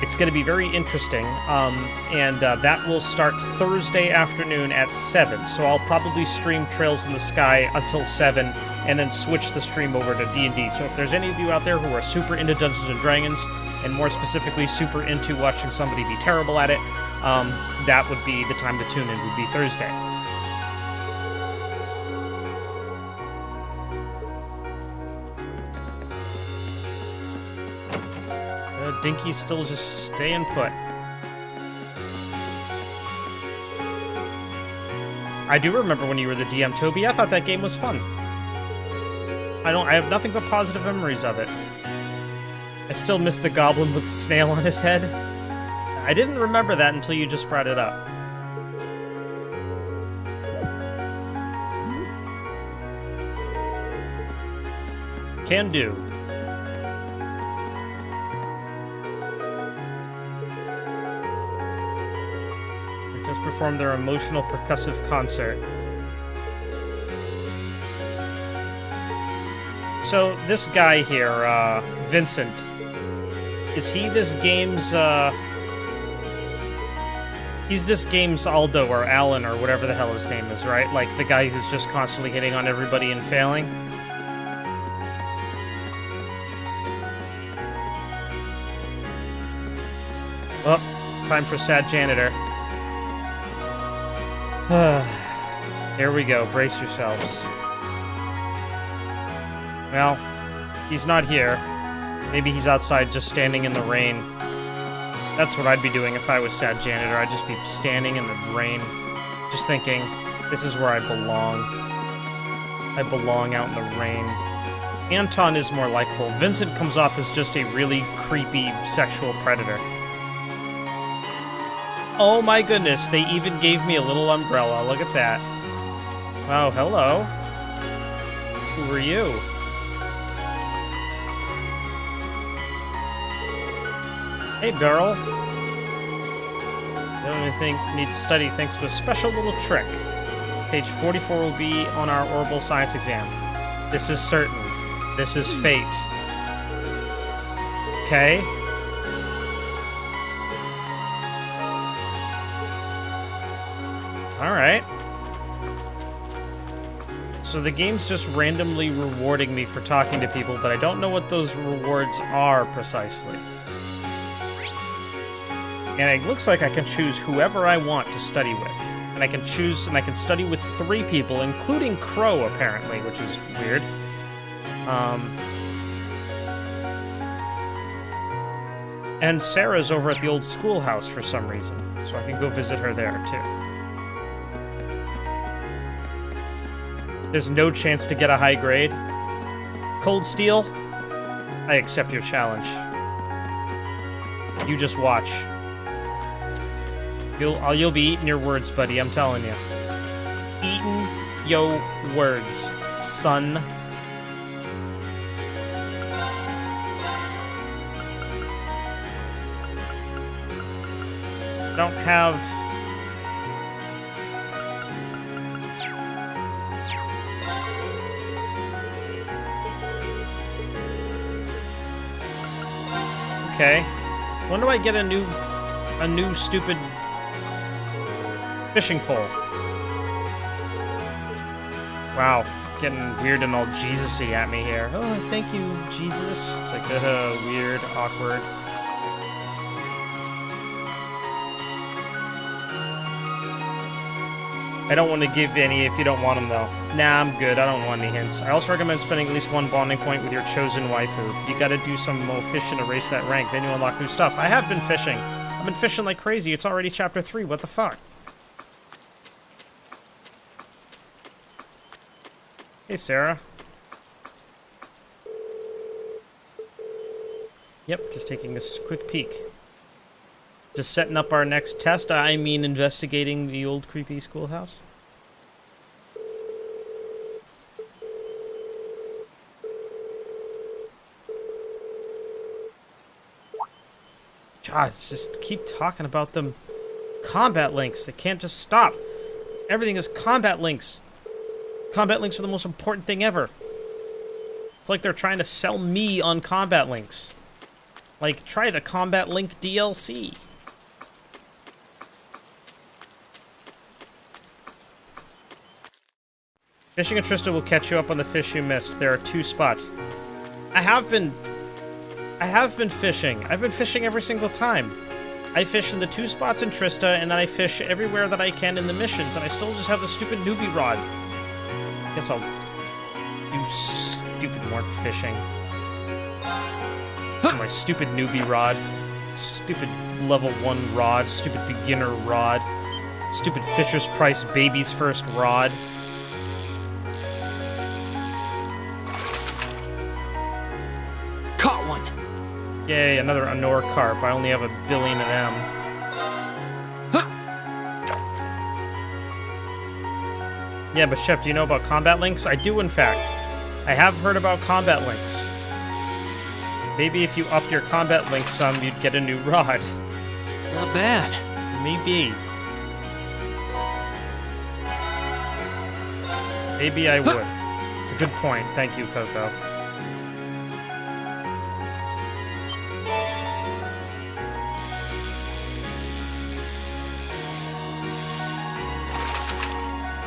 Speaker 1: it's going to be very interesting, and that will start Thursday afternoon at 7. So I'll probably stream Trails in the Sky until 7, and then switch the stream over to D&D. So if there's any of you out there who are super into Dungeons & Dragons, and more specifically super into watching somebody be terrible at it, that would be the time to tune in, would be Thursday. Dinky's still just staying put. I do remember when you were the DM, Toby. I thought that game was fun. I have nothing but positive memories of it. I still miss the goblin with the snail on his head. I didn't remember that until you just brought it up. Can do. Just performed their emotional percussive concert. So this guy here, Vincent, is he this game's, He's this game's Aldo or Alan or whatever the hell his name is, right? Like the guy who's just constantly hitting on everybody and failing. Well, time for sad janitor. Here we go. Brace yourselves. Well, he's not here. Maybe he's outside just standing in the rain. That's what I'd be doing if I was sad janitor. I'd just be standing in the rain, just thinking, this is where I belong. I belong out in the rain. Anton is more likable. Vincent comes off as just a really creepy sexual predator. Oh my goodness, they even gave me a little umbrella. Look at that. Oh, hello. Who are you? Hey, Beryl. The only thing need to study thanks to a special little trick. Page 44 will be on our oral science exam. This is certain. This is fate. Okay? Alright. So the game's just randomly rewarding me for talking to people, but I don't know what those rewards are precisely. And it looks like I can choose whoever I want to study with. And I can study with 3 people, including Crow, apparently, which is weird. And Sarah's over at the old schoolhouse for some reason, so I can go visit her there, too. There's no chance to get a high grade. Cold Steel, I accept your challenge. You just watch. You'll be eating your words, buddy, I'm telling you. Eating yo words, son. Don't have... Okay. When do I get a new stupid fishing pole? Wow, getting weird and all Jesus-y at me here. Oh, thank you, Jesus. It's like, weird, awkward. I don't want to give any if you don't want them, though. Nah, I'm good. I don't want any hints. I also recommend spending at least 1 bonding point with your chosen waifu. You gotta do some more fishing to raise that rank, then you unlock new stuff. I have been fishing. I've been fishing like crazy. It's already chapter 3. What the fuck? Hey, Sarah. Yep, just taking a quick peek. Just setting up our next test. I mean investigating the old creepy schoolhouse. God, just keep talking about them combat links. They can't just stop. Everything is combat links. Combat links are the most important thing ever. It's like they're trying to sell me on combat links. Like, try the Combat Link DLC. Fishing in Trista will catch you up on the fish you missed. There are 2 spots. I have been fishing. I've been fishing every single time. I fish in the 2 spots in Trista, and then I fish everywhere that I can in the missions, and I still just have the stupid newbie rod. Guess I'll do stupid more fishing. My stupid newbie rod. Stupid level 1 rod. Stupid beginner rod. Stupid Fisher's Price baby's first rod.
Speaker 3: Caught one!
Speaker 1: Yay, another Anor carp. I only have 1 billion of them. Yeah, but Shep, do you know about combat links? I do, in fact. I have heard about combat links. Maybe if you upped your combat link some, you'd get a new rod.
Speaker 3: Not bad.
Speaker 1: Maybe. Maybe I would. It's a good point. Thank you, Coco.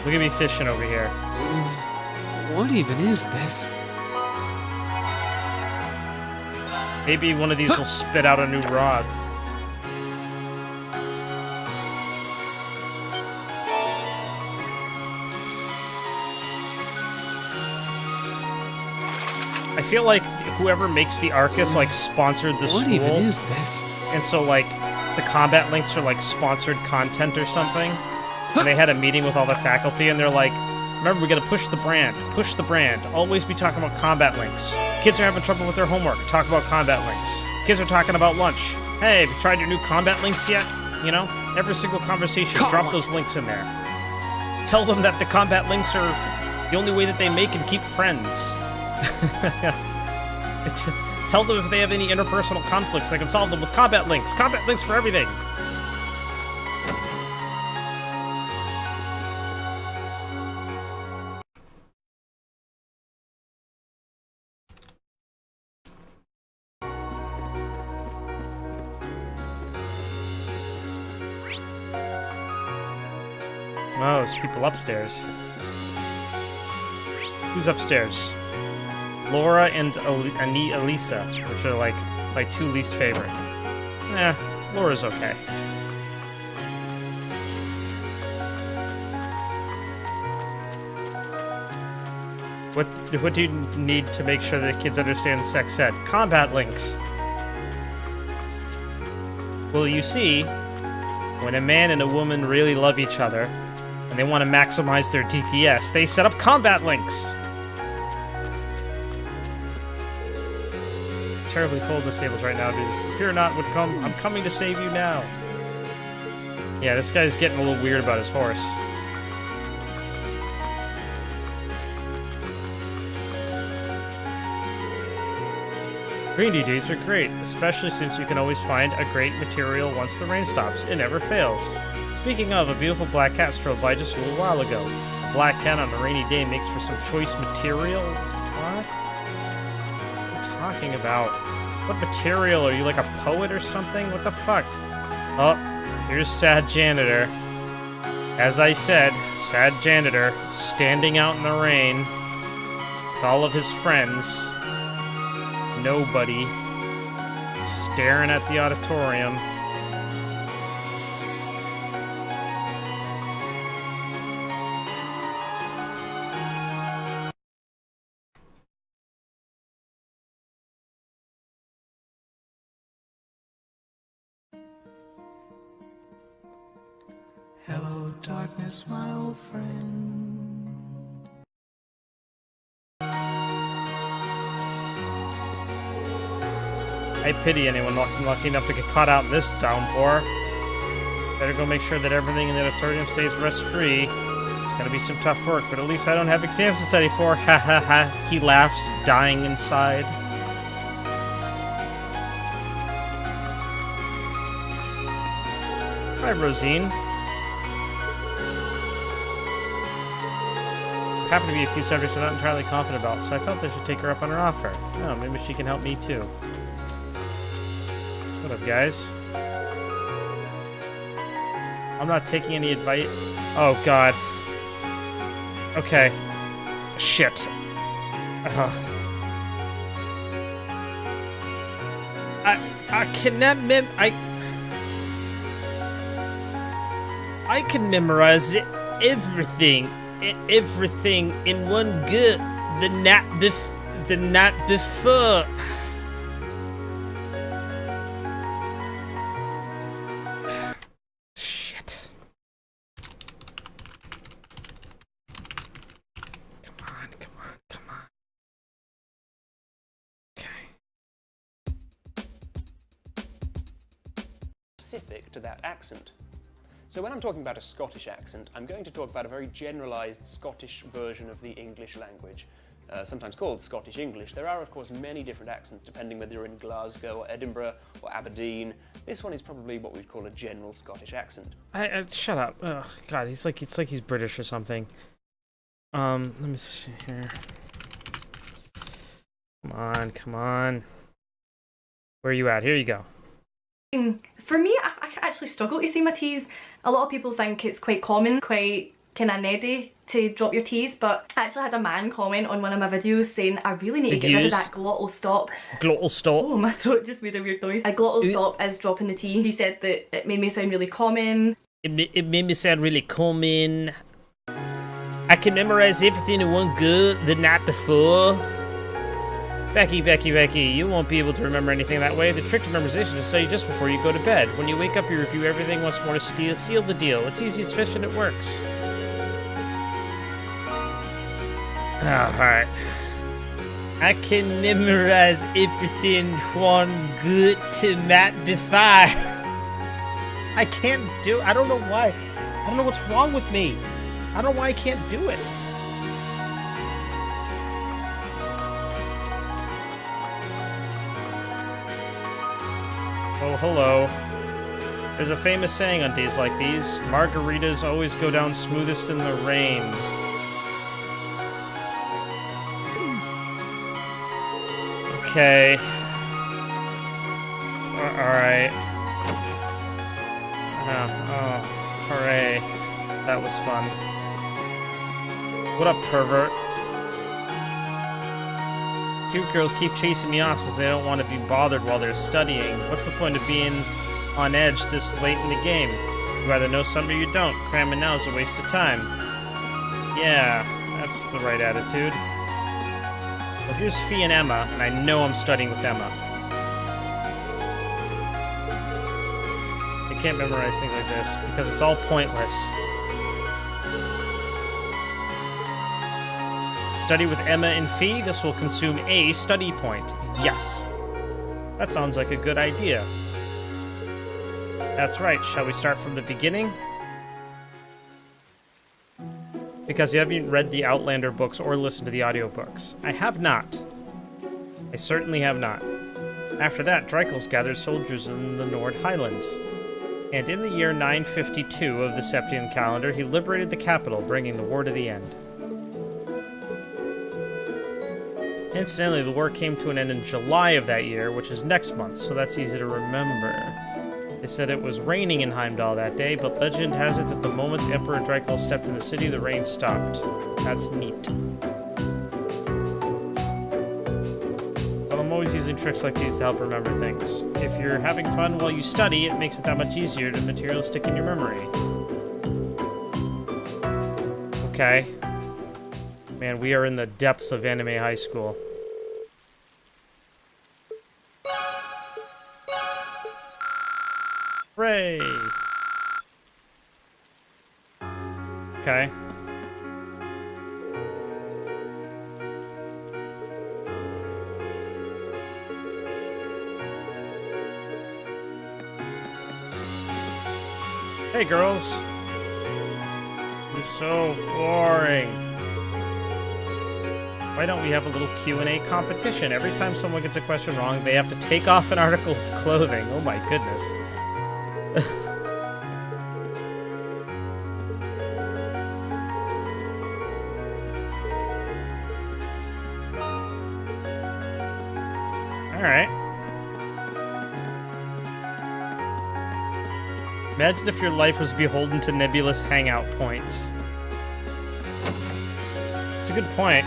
Speaker 1: Look at me fishing over here.
Speaker 3: What even is this?
Speaker 1: Maybe one of these will spit out a new rod. I feel like whoever makes the Arcus, like, sponsored the school.
Speaker 3: What even is this?
Speaker 1: And so, like, the combat links are, like, sponsored content or something. And they had a meeting with all the faculty, and they're like, remember, we gotta push the brand. Push the brand. Always be talking about combat links. Kids are having trouble with their homework. Talk about combat links. Kids are talking about lunch. Hey, have you tried your new combat links yet? You know? Every single conversation, drop those links in there. Tell them that the combat links are the only way that they make and keep friends. Tell them if they have any interpersonal conflicts, they can solve them with combat links. Combat links for everything. Oh, there's people upstairs. Who's upstairs? Laura and Elisa, which are like my two least favorite. Laura's okay. What do you need to make sure that kids understand sex ed? Combat links. Well, you see, when a man and a woman really love each other, and they want to maximize their DPS, they set up combat links. Terribly cold in the stables right now, dudes. Fear not, would come. I'm coming to save you now. Yeah, this guy's getting a little weird about his horse. Rainy days are great, especially since you can always find a great material once the rain stops. It never fails. Speaking of, a beautiful black cat strolled by just a little while ago. A black cat on a rainy day makes for some choice material? What? Talking about? What material? Are you like a poet or something? What the fuck? Oh, here's Sad Janitor. As I said, Sad Janitor standing out in the rain with all of his friends. Nobody staring at the auditorium.
Speaker 14: Hello, darkness, my old friend.
Speaker 1: I pity anyone lucky enough to get caught out in this downpour. Better go make sure that everything in the auditorium stays rust-free. It's gonna be some tough work, but at least I don't have exams to study for. Ha ha ha. He laughs, dying inside. Hi, Rosine. There happen to be a few subjects I'm not entirely confident about, so I felt I should take her up on her offer. Oh, maybe she can help me too. What up, guys? I'm not taking any advice. Oh, God. Okay. Shit. I cannot I can memorize everything in one go. The night before. Shit. Come on. Okay.
Speaker 15: Specific to that accent. So when I'm talking about a Scottish accent, I'm going to talk about a very generalised Scottish version of the English language, sometimes called Scottish English. There are, of course, many different accents depending whether you're in Glasgow or Edinburgh or Aberdeen. This one is probably what we'd call a general Scottish accent.
Speaker 1: Shut up. Oh, God, it's like he's British or something. Let me see here. Come on. Where are you at? Here you go.
Speaker 16: For me, I actually struggle to say my T's. A lot of people think it's quite common, quite kind of neddy to drop your T's, but I actually had a man comment on one of my videos saying I really need to get rid of that glottal stop.
Speaker 1: Glottal stop?
Speaker 16: Oh, my throat just made a weird noise. A glottal stop is dropping the T. He said that it made me sound really common.
Speaker 1: It made me sound really common. I can memorize everything in one go the night before. Becky, you won't be able to remember anything that way. The trick to memorization is to study just before you go to bed. When you wake up, you review everything once more to seal the deal. It's easy as fish and it works. Alright. I can memorize everything one good to night before. I can't do it. I don't know why. I don't know what's wrong with me. I don't know why I can't do it. Oh, hello. There's a famous saying on days like these, margaritas always go down smoothest in the rain. Okay. Alright. Oh, hooray. That was fun. What up, pervert? Cute girls keep chasing me off since they don't want to be bothered while they're studying. What's the point of being on edge this late in the game? You either know something or you don't. Cramming now is a waste of time. Yeah, that's the right attitude. Well, here's Fee and Emma, and I know I'm studying with Emma. I can't memorize things like this because it's all pointless. Study with Emma and Fee. This will consume a study point. Yes. That sounds like a good idea. That's right. Shall we start from the beginning? Because you haven't read the Outlander books or listened to the audiobooks. I have not. I certainly have not. After that, Dreikels gathered soldiers in the Nord Highlands. And in the year 952 of the Septian calendar, he liberated the capital, bringing the war to the end. Incidentally, the war came to an end in July of that year, which is next month, so that's easy to remember. They said it was raining in Heimdall that day, but legend has it that the moment the Emperor Dreikels stepped in the city, the rain stopped. That's neat. But I'm always using tricks like these to help remember things. If you're having fun while you study, it makes it that much easier to material stick in your memory. Okay. Man, we are in the depths of anime high school. Hooray! Okay. Hey, girls. This is so boring. Why don't we have a little Q&A competition? Every time someone gets a question wrong, they have to take off an article of clothing. Oh my goodness. Alright. Imagine if your life was beholden to nebulous hangout points. It's a good point.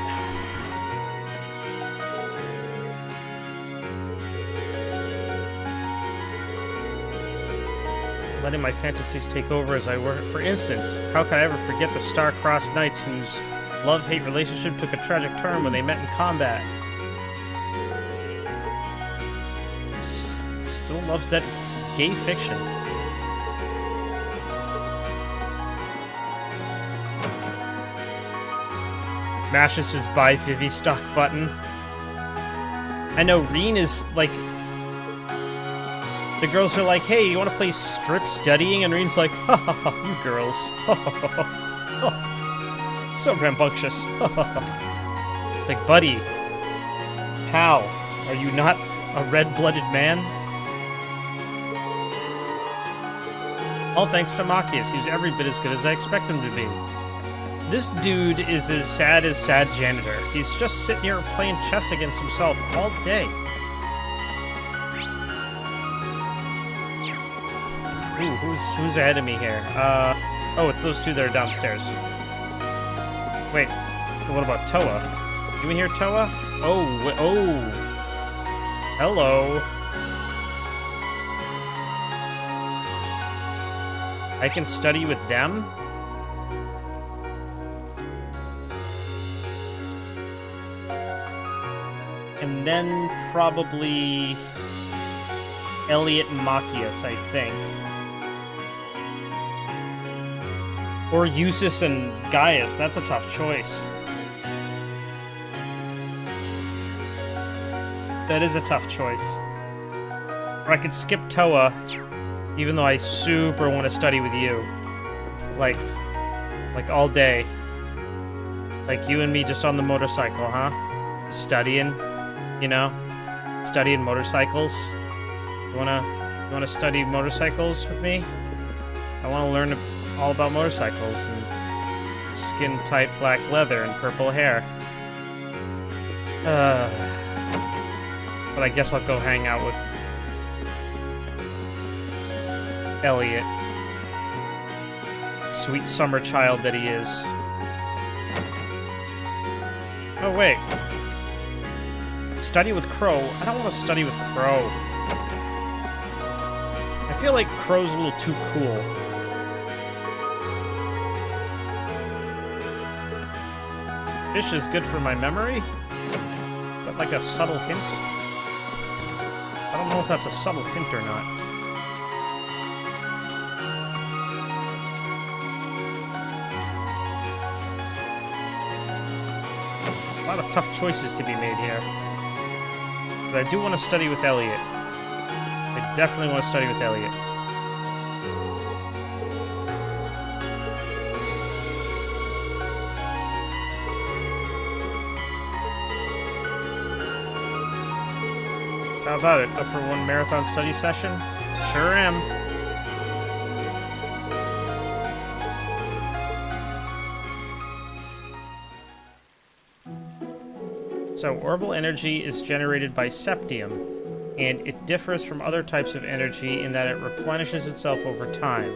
Speaker 1: Letting my fantasies take over as I work. For instance, how could I ever forget the star-crossed knights whose love-hate relationship took a tragic turn when they met in combat? She still loves that gay fiction. Mashes his buy Vivi stock button. I know Rean is like... The girls are like, hey, you want to play strip studying? And Rean's like, ha ha ha, you girls. So rambunctious. It's like, buddy, pal, are you not a red-blooded man? All thanks to Machias, who's every bit as good as I expect him to be. This dude is as sad janitor. He's just sitting here playing chess against himself all day. Ooh, who's ahead of me here? Oh, it's those two that are downstairs. Wait, what about Toa? You in here, Toa? Oh, oh. Hello. I can study with them? And then probably Elliot and Machias, I think. Or Eustace and Gaius. That's a tough choice. That is a tough choice. Or I could skip Toa, even though I super want to study with you. Like all day. Like you and me just on the motorcycle, huh? Studying, you know? Studying motorcycles. You wanna study motorcycles with me? I wanna learn all about motorcycles and skin-tight black leather and purple hair. But I guess I'll go hang out with Elliot. Sweet summer child that he is. Oh, wait. Study with Crow? I don't want to study with Crow. I feel like Crow's a little too cool. Fish is good for my memory? Is that like a subtle hint? I don't know if that's a subtle hint or not. A lot of tough choices to be made here. But I do want to study with Elliot. I definitely want to study with Elliot. How about it? Up for one marathon study session? Sure am. So, orbital energy is generated by septium, and it differs from other types of energy in that it replenishes itself over time.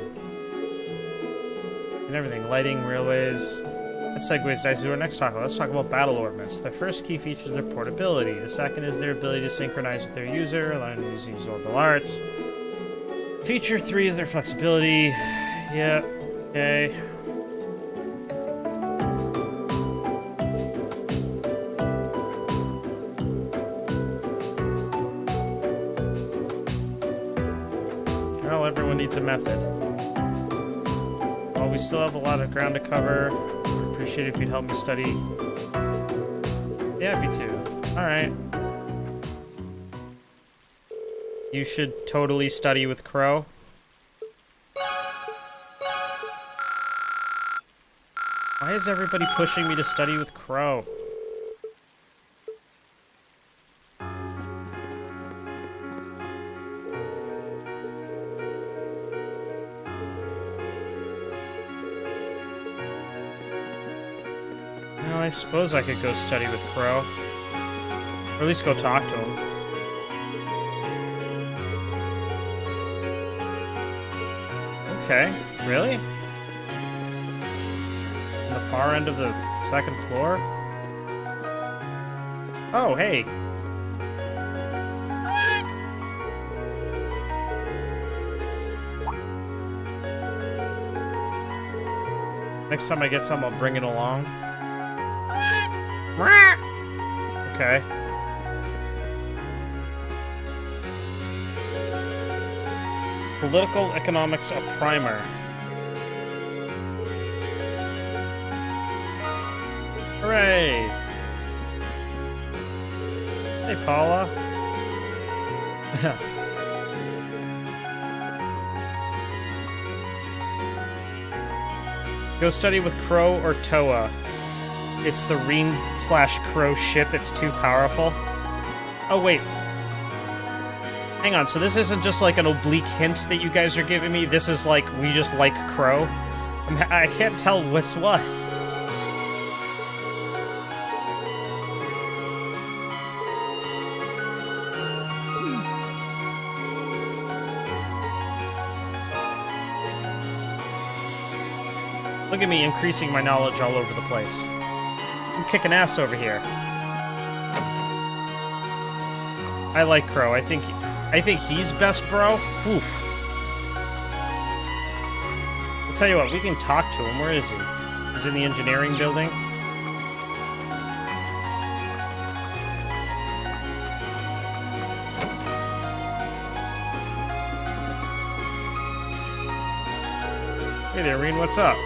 Speaker 1: And everything. Lighting, railways. That segues nicely to our next talk. Let's talk about battle orbits. The first key feature is their portability. The second is their ability to synchronize with their user, allowing them to use orbital arts. Feature 3 is their flexibility. Yeah, okay. Well, everyone needs a method. Well, we still have a lot of ground to cover. Appreciate if you'd help me study. Yeah, me too. Alright. You should totally study with Crow. Why is everybody pushing me to study with Crow? Well, I suppose I could go study with Crow. Or at least go talk to him. Okay, really? On the far end of the second floor? Oh, hey. Next time I get some, I'll bring it along. Okay. Political Economics, a primer. Hooray! Hey, Paula. Go study with Crow or Toa. It's the Rean/Crow ship. It's too powerful. Oh, wait. Hang on, so this isn't just like an oblique hint that you guys are giving me? This is like, we just like Crow? I can't tell what's what. Look at me increasing my knowledge all over the place. kicking ass over here. I like Crow. I think he's best, bro. Oof. I'll tell you what, we can talk to him. Where is he? He's in the engineering building. Hey there, Rean, what's up?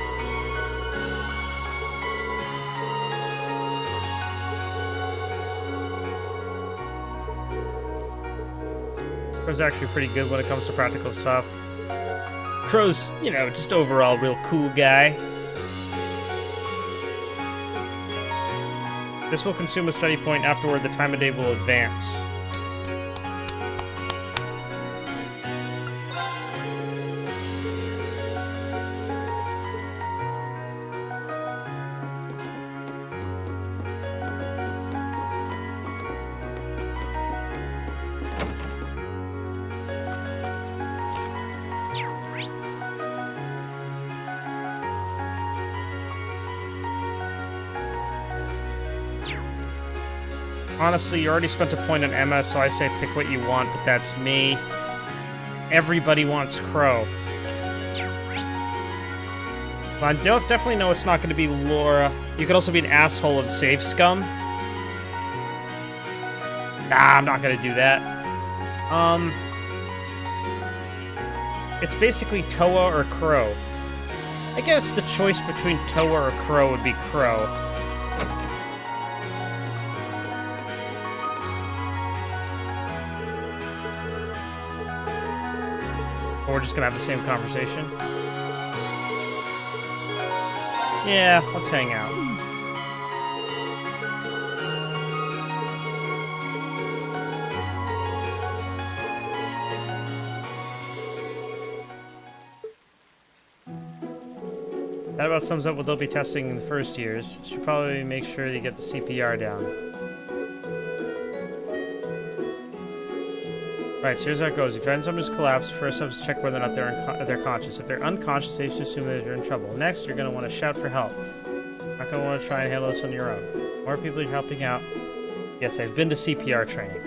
Speaker 1: Crow's actually pretty good when it comes to practical stuff. Crow's, you know, just overall real cool guy. This will consume a study point. Afterward, the time of day will advance. Honestly, you already spent a point on Emma, so I say pick what you want, but that's me. Everybody wants Crow. But I definitely know it's not going to be Laura. You could also be an asshole and save scum. Nah, I'm not going to do that. It's basically Toa or Crow. I guess the choice between Toa or Crow would be Crow. Or we're just gonna have the same conversation. Yeah, let's hang out. That about sums up what they'll be testing in the first years. Should probably make sure you get the CPR down. Right, so here's how it goes. If you find someone who's collapsed, first have to check whether or not they're conscious. If they're unconscious, they should assume that you're in trouble. Next, you're going to want to shout for help. You're not going to want to try and handle this on your own. More people are helping out. Yes, I've been to CPR training.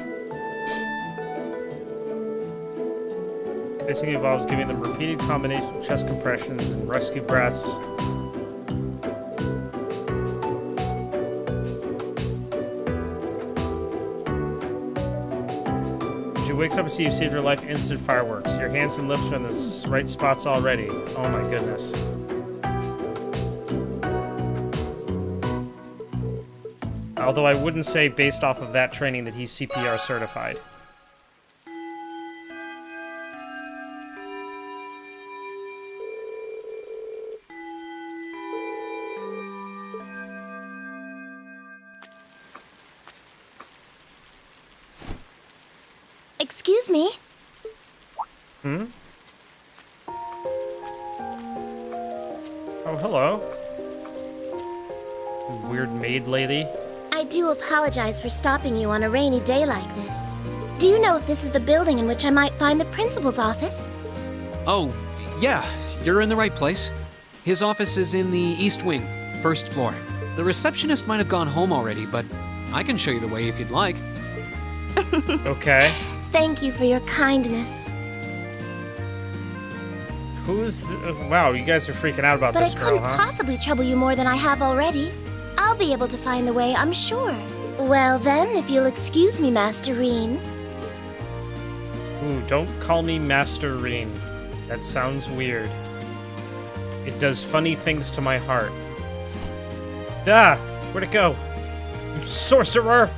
Speaker 1: Basically involves giving them repeated combination of chest compressions and rescue breaths. Wakes up and sees you saved your life, instant fireworks. Your hands and lips are in the right spots already. Oh my goodness. Although I wouldn't say based off of that training that he's CPR certified.
Speaker 12: Excuse me?
Speaker 1: Hmm? Oh, hello. Weird maid lady.
Speaker 12: I do apologize for stopping you on a rainy day like this. Do you know if this is the building in which I might find the principal's office?
Speaker 3: Oh, yeah, you're in the right place. His office is in the East Wing, first floor. The receptionist might have gone home already, but I can show you the way if you'd like.
Speaker 1: Okay.
Speaker 12: Thank you for your kindness.
Speaker 1: Who's wow, you guys are freaking out about
Speaker 12: But
Speaker 1: this
Speaker 12: I
Speaker 1: girl,
Speaker 12: couldn't
Speaker 1: huh?
Speaker 12: possibly trouble you more than I have already. I'll be able to find the way, I'm sure. Well then, if you'll excuse me, Master Rean.
Speaker 1: Ooh, don't call me Master Rean. That sounds weird. It does funny things to my heart. Ah! Where'd it go? You sorcerer!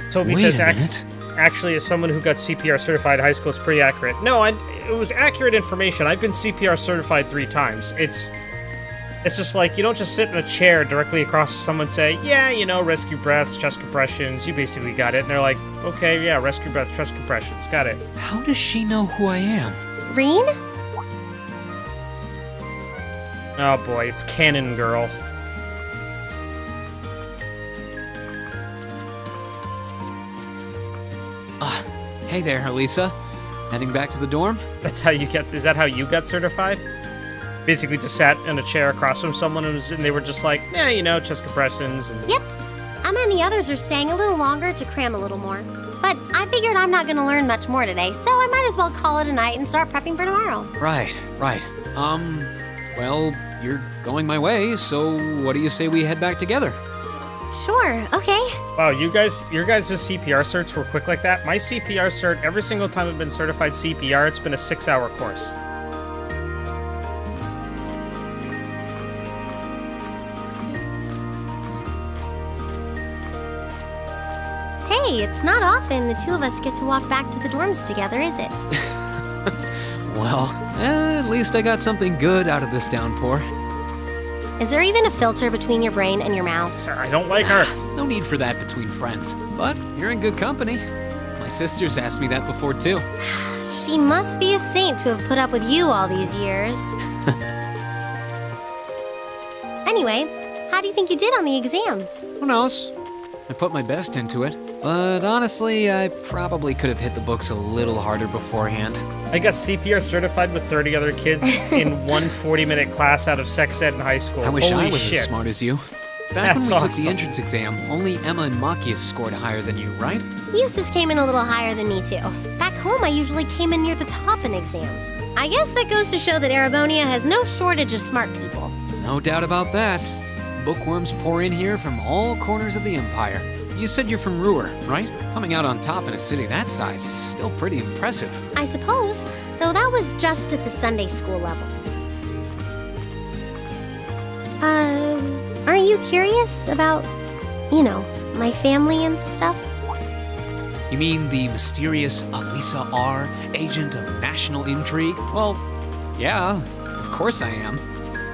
Speaker 1: Toby
Speaker 3: Wait
Speaker 1: says,
Speaker 3: a minute.
Speaker 1: actually, as someone who got CPR certified in high school, it's pretty accurate. No, it was accurate information. I've been CPR certified 3 times. It's just like, you don't just sit in a chair directly across from someone and say, yeah, you know, rescue breaths, chest compressions, you basically got it. And they're like, okay, yeah, rescue breaths, chest compressions, got it.
Speaker 3: How does she know who I am?
Speaker 12: Rean?
Speaker 1: Oh boy, it's Canon Girl.
Speaker 3: Hey there, Elisa.
Speaker 17: Heading back to the dorm?
Speaker 1: Is that how you got certified? Basically just sat in a chair across from someone and they were just like, yeah, you know, chest compressions and...
Speaker 18: Yep. Emma and the others are staying a little longer to cram a little more. But I figured I'm not gonna learn much more today, so I might as well call it a night and start prepping for tomorrow.
Speaker 17: Right. Well, you're going my way, so what do you say we head back together?
Speaker 18: Sure, okay.
Speaker 1: Wow, your guys' CPR certs were quick like that? My CPR cert, every single time I've been certified CPR, it's been a 6-hour course.
Speaker 18: Hey, it's not often the two of us get to walk back to the dorms together, is it?
Speaker 17: Well, at least I got something good out of this downpour.
Speaker 18: Is there even a filter between your brain and your mouth?
Speaker 1: Sir, I don't like her.
Speaker 17: No need for that between friends. But you're in good company. My sister's asked me that before, too.
Speaker 18: She must be a saint to have put up with you all these years. Anyway, how do you think you did on the exams?
Speaker 17: Who knows? I put my best into it. But honestly, I probably could have hit the books a little harder beforehand.
Speaker 1: I got CPR certified with 30 other kids in one 40-minute class out of sex ed in high school.
Speaker 17: I wish
Speaker 1: Holy
Speaker 17: I was
Speaker 1: shit.
Speaker 17: as smart as you. Back when we
Speaker 1: That's
Speaker 17: took the entrance exam, only Emma and Machias scored higher than you, right?
Speaker 18: Eustace came in a little higher than me, too. Back home, I usually came in near the top in exams. I guess that goes to show that Erebonia has no shortage of smart people.
Speaker 17: No doubt about that. Bookworms pour in here from all corners of the Empire. You said you're from Ruhr, right? Coming out on top in a city that size is still pretty impressive.
Speaker 18: I suppose, though that was just at the Sunday school level. Aren't you curious about, you know, my family and stuff?
Speaker 17: You mean the mysterious Elisa R., agent of national intrigue? Well, yeah, of course I am.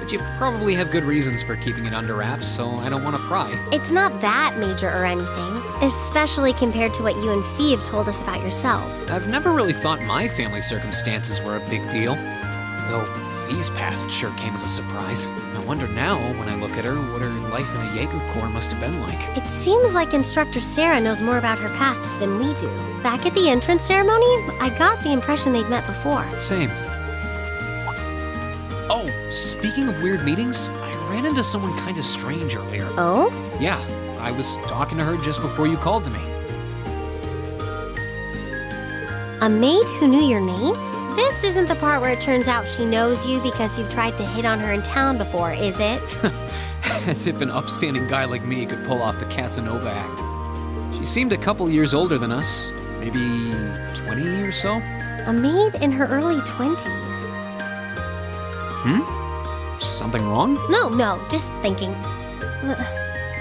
Speaker 17: But you probably have good reasons for keeping it under wraps, so I don't want to pry.
Speaker 18: It's not that major or anything, especially compared to what you and Fee have told us about yourselves.
Speaker 17: I've never really thought my family circumstances were a big deal, though Fee's past sure came as a surprise. I wonder now, when I look at her, what her life in a Jaeger Corps must have been like.
Speaker 18: It seems like Instructor Sarah knows more about her past than we do. Back at the entrance ceremony, I got the impression they'd met before.
Speaker 17: Same. Oh, speaking of weird meetings, I ran into someone kind of strange earlier.
Speaker 18: Oh?
Speaker 17: Yeah, I was talking to her just before you called to me.
Speaker 18: A maid who knew your name? This isn't the part where it turns out she knows you because you've tried to hit on her in town before, is it?
Speaker 17: As if an upstanding guy like me could pull off the Casanova act. She seemed a couple years older than us, maybe 20 or so.
Speaker 18: A maid in her early 20s.
Speaker 17: Something wrong?
Speaker 18: No, just thinking.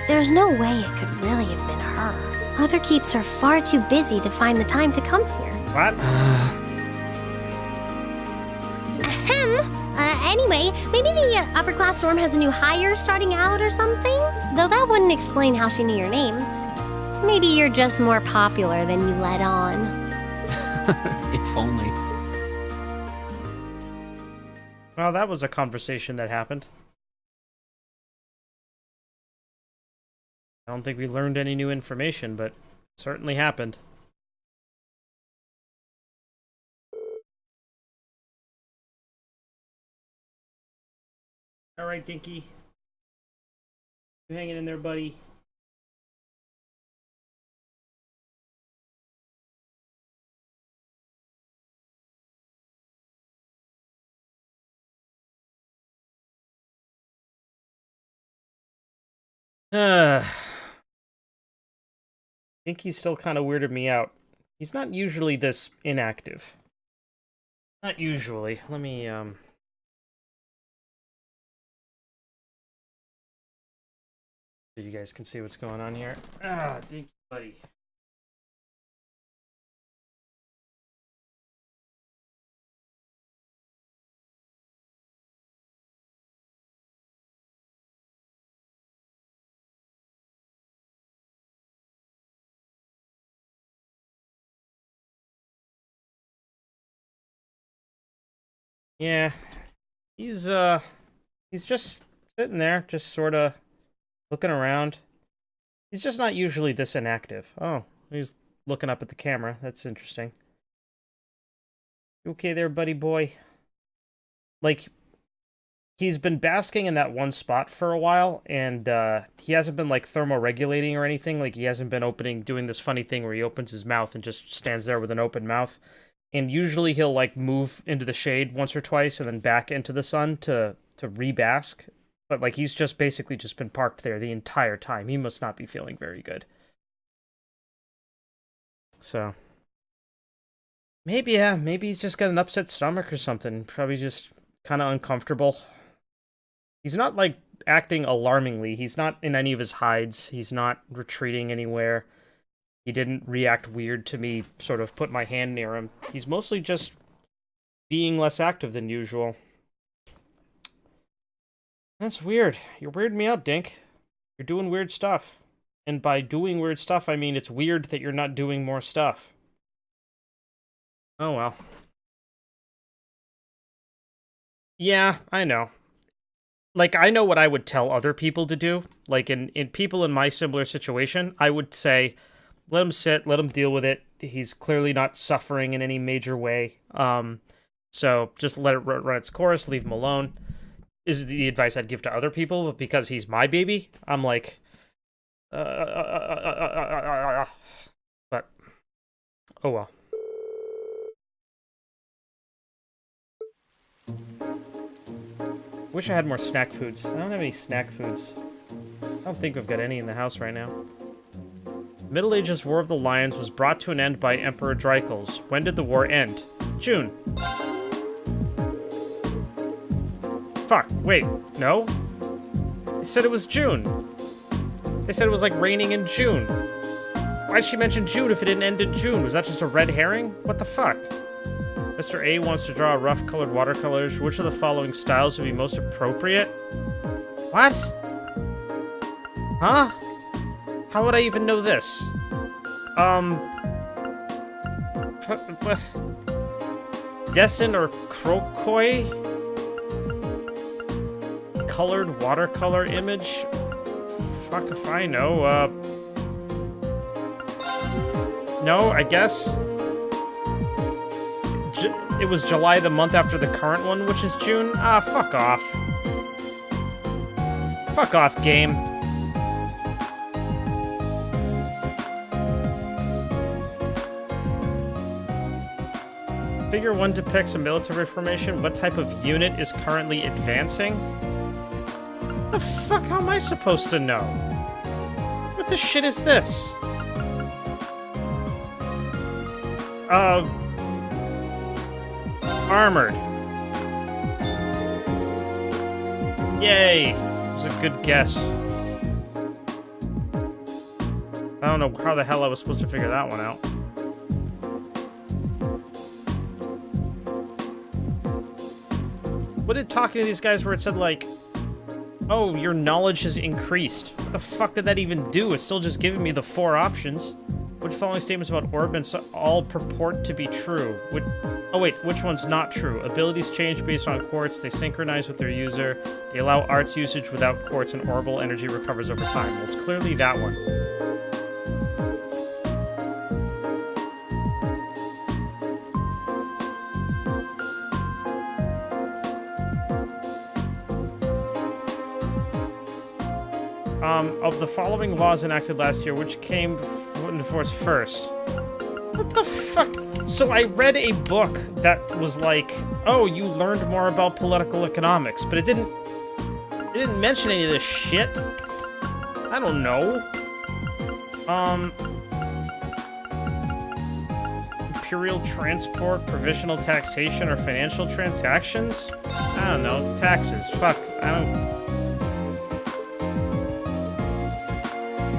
Speaker 18: There's no way it could really have been her. Mother keeps her far too busy to find the time to come here.
Speaker 1: What?
Speaker 18: Anyway, maybe the upper class dorm has a new hire starting out or something? Though that wouldn't explain how she knew your name. Maybe you're just more popular than you let on.
Speaker 17: If only.
Speaker 1: Well, that was a conversation that happened. I don't think we learned any new information, but it certainly happened. All right, Dinky. You hanging in there, buddy? Dinky's still kind of weirded me out. He's not usually this inactive. Not usually. Let me, so you guys can see what's going on here. Ah, Dinky buddy. Yeah, he's just sitting there, just sort of looking around. He's just not usually this inactive. Oh, he's looking up at the camera. That's interesting. You okay there, buddy boy? Like, he's been basking in that one spot for a while, and he hasn't been, like, thermoregulating or anything. Like, he hasn't been doing this funny thing where he opens his mouth and just stands there with an open mouth. And usually he'll, like, move into the shade once or twice and then back into the sun to re-bask. But, like, he's just basically just been parked there the entire time. He must not be feeling very good. So, maybe he's just got an upset stomach or something. Probably just kind of uncomfortable. He's not, like, acting alarmingly. He's not in any of his hides. He's not retreating anywhere. He didn't react weird to me sort of put my hand near him. He's mostly just being less active than usual. That's weird. You're weirding me out, Dink. You're doing weird stuff. And by doing weird stuff, I mean it's weird that you're not doing more stuff. Oh well. Yeah, I know. Like, I know what I would tell other people to do. Like, in people in my similar situation, I would say, let him sit, let him deal with it. He's clearly not suffering in any major way. So just let it run its course, leave him alone. Is the advice I'd give to other people, but because he's my baby, I'm like, but, oh well. Wish I had more snack foods. I don't have any snack foods. I don't think we've got any in the house right now. Middle Ages War of the Lions was brought to an end by Emperor Dracos. When did the war end? June. Fuck, wait, no? They said it was June. They said it was like raining in June. Why'd she mention June if it didn't end in June? Was that just a red herring? What the fuck? Mr. A wants to draw rough-colored watercolors. Which of the following styles would be most appropriate? What? Huh? How would I even know this? Dessin or Crocoy? Colored watercolor image? Fuck if I know, no, I guess? It was July the month after the current one, which is June? Ah, fuck off. Fuck off, game. Figure 1 depicts a military formation. What type of unit is currently advancing? The fuck, how am I supposed to know? What the shit is this? Armored. Yay! It was a good guess. I don't know how the hell I was supposed to figure that one out. What did talking to these guys where it said, like, oh, your knowledge has increased? What the fuck did that even do? It's still just giving me the 4 options. Which following statements about orbits all purport to be true? Oh wait, which one's not true? Abilities change based on quartz, they synchronize with their user, they allow arts usage without quartz, and orbital energy recovers over time. Well, it's clearly that one. Of the following laws enacted last year, which came into force first? What the fuck? So I read a book that was like, oh, you learned more about political economics, but it didn't mention any of this shit. I don't know. Imperial transport, provisional taxation, or financial transactions? I don't know. Taxes. Fuck. I don't...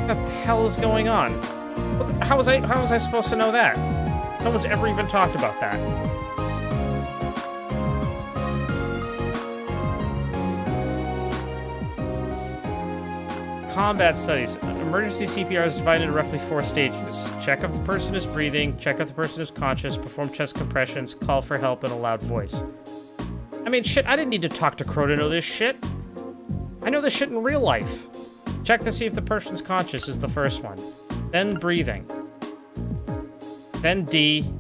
Speaker 1: What the hell is going on? How was I supposed to know that? No one's ever even talked about that. Combat studies. Emergency CPR is divided into roughly 4 stages. Check if the person is breathing, check if the person is conscious, perform chest compressions, call for help in a loud voice. I mean, shit, I didn't need to talk to Crow to know this shit. I know this shit in real life. Check to see if the person's conscious is the first one. Then breathing. Then D.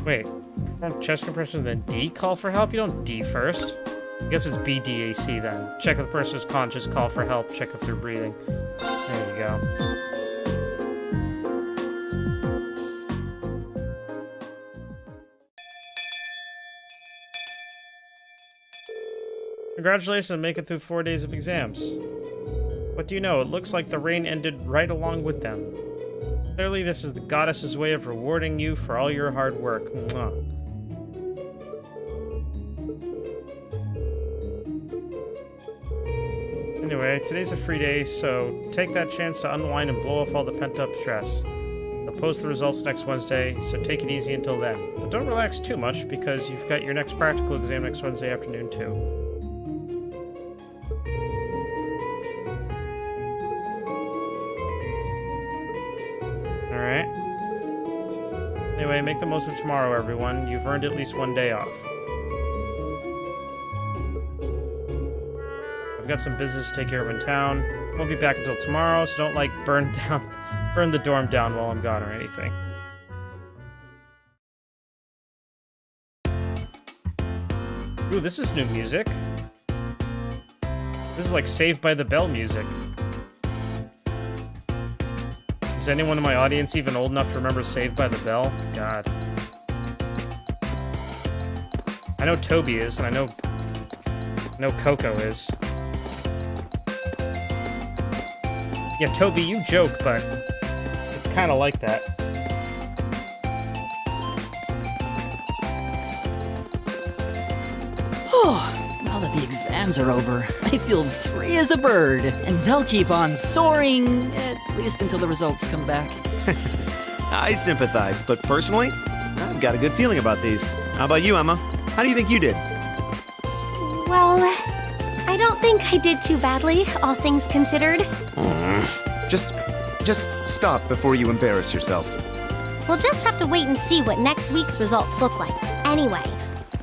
Speaker 1: Wait, perform chest compression, then D, call for help? You don't D first. I guess it's BDAC then. Check if the person is conscious, call for help, check if they're breathing. There you go. Congratulations on making it through 4 days of exams. What do you know? It looks like the rain ended right along with them. Clearly, this is the goddess's way of rewarding you for all your hard work. Mwah. Anyway, today's a free day, so take that chance to unwind and blow off all the pent-up stress. They'll post the results next Wednesday, so take it easy until then. But don't relax too much, because you've got your next practical exam next Wednesday afternoon, too. Alright. Anyway, make the most of tomorrow, everyone. You've earned at least one day off. I've got some business to take care of in town. Won't be back until tomorrow, so don't, like, burn the dorm down while I'm gone or anything. Ooh, this is new music. This is like Saved by the Bell music. Is anyone in my audience even old enough to remember Saved by the Bell? God. I know Toby is, and I know Coco is. Yeah, Toby, you joke, but it's kind of like that.
Speaker 10: Oh, now that the exams are over, I feel free as a bird, and I'll keep on soaring, at least until the results come back.
Speaker 6: I sympathize, but personally, I've got a good feeling about these. How about you, Emma? How do you think you did?
Speaker 11: Well, I don't think I did too badly, all things considered.
Speaker 5: Just stop before you embarrass yourself.
Speaker 18: We'll just have to wait and see what next week's results look like. Anyway,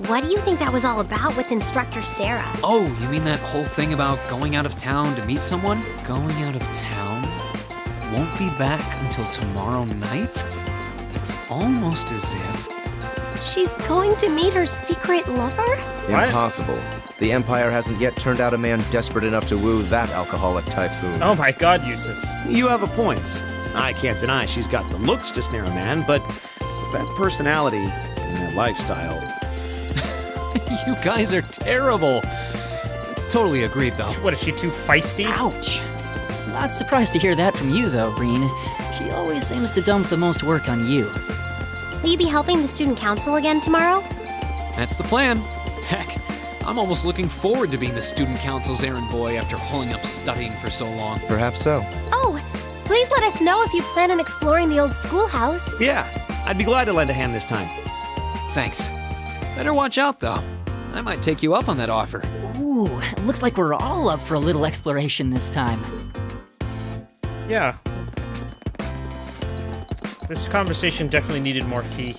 Speaker 18: what do you think that was all about with Instructor Sarah?
Speaker 17: Oh, you mean that whole thing about going out of town to meet someone? Going out of town? Won't be back until tomorrow night? It's almost as if...
Speaker 11: She's going to meet her secret lover?
Speaker 5: Impossible. The Empire hasn't yet turned out a man desperate enough to woo that alcoholic typhoon.
Speaker 1: Oh my god, Eustace.
Speaker 6: You have a point. I can't deny she's got the looks to snare a man, but with that personality and that lifestyle...
Speaker 17: You guys are terrible. Totally agreed, though.
Speaker 1: What, is she too feisty?
Speaker 10: Ouch. Not surprised to hear that from you, though, Breen. She always seems to dump the most work on you.
Speaker 18: Will you be helping the student council again tomorrow?
Speaker 17: That's the plan. Heck, I'm almost looking forward to being the student council's errand boy after holding up studying for so long.
Speaker 5: Perhaps so.
Speaker 11: Oh, please let us know if you plan on exploring the old schoolhouse.
Speaker 6: Yeah, I'd be glad to lend a hand this time.
Speaker 17: Thanks. Better watch out, though. I might take you up on that offer.
Speaker 10: Ooh, it looks like we're all up for a little exploration this time.
Speaker 1: Yeah. This conversation definitely needed more fee.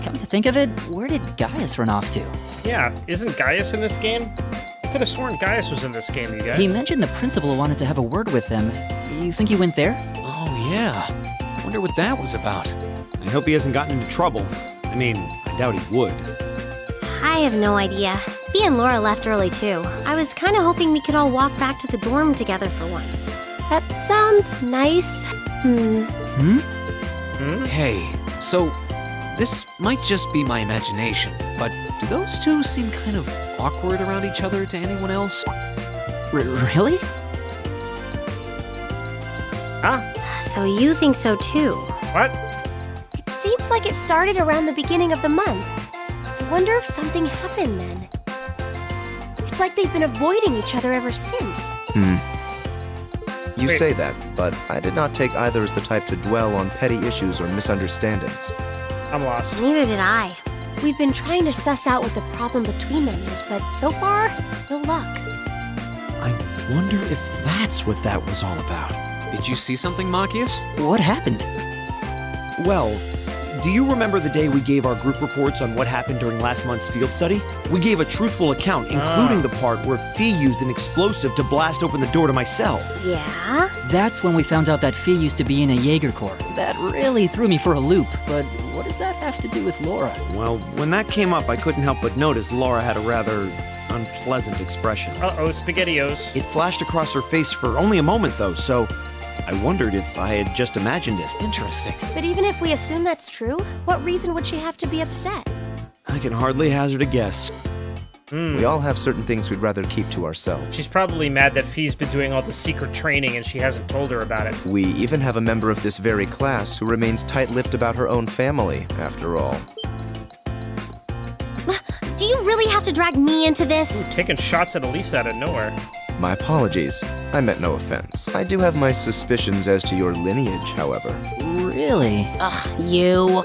Speaker 10: Come to think of it, where did Gaius run off to?
Speaker 1: Yeah, isn't Gaius in this game? I could have sworn Gaius was in this game, you guys.
Speaker 10: He mentioned the principal wanted to have a word with him. You think he went there?
Speaker 17: Oh, yeah. Wonder what that was about.
Speaker 6: I hope he hasn't gotten into trouble. I mean, I doubt he would.
Speaker 18: I have no idea. Fee and Laura left early too. I was kind of hoping we could all walk back to the dorm together for once.
Speaker 11: That sounds nice.
Speaker 17: Hey, so this might just be my imagination, but do those two seem kind of awkward around each other to anyone else?
Speaker 10: Really?
Speaker 1: Huh?
Speaker 11: So you think so too?
Speaker 1: What?
Speaker 11: It seems like it started around the beginning of the month. I wonder if something happened then. It's like they've been avoiding each other ever since.
Speaker 5: You say that, but I did not take either as the type to dwell on petty issues or misunderstandings.
Speaker 1: I'm lost.
Speaker 11: Neither did I. We've been trying to suss out what the problem between them is, but so far, no luck.
Speaker 6: I wonder if that's what that was all about.
Speaker 17: Did you see something, Machias?
Speaker 10: What happened?
Speaker 6: Well, do you remember the day we gave our group reports on what happened during last month's field study? We gave a truthful account, including the part where Fee used an explosive to blast open the door to my cell.
Speaker 18: Yeah?
Speaker 10: That's when we found out that Fee used to be in a Jaeger Corps. That really threw me for a loop, but what does that have to do with Laura?
Speaker 6: Well, when that came up, I couldn't help but notice Laura had a rather unpleasant expression.
Speaker 1: Uh-oh, SpaghettiOs.
Speaker 6: It flashed across her face for only a moment, though, so I wondered if I had just imagined it.
Speaker 17: Interesting.
Speaker 11: But even if we assume that's true, what reason would she have to be upset?
Speaker 6: I can hardly hazard a guess.
Speaker 5: We all have certain things we'd rather keep to ourselves.
Speaker 1: She's probably mad that Fee's been doing all the secret training and she hasn't told her about it.
Speaker 5: We even have a member of this very class who remains tight-lipped about her own family, after all.
Speaker 18: Do you really have to drag me into this?
Speaker 1: Ooh, taking shots at Elisa out of nowhere.
Speaker 5: My apologies. I meant no offense. I do have my suspicions as to your lineage, however.
Speaker 10: Really?
Speaker 18: Ugh, you.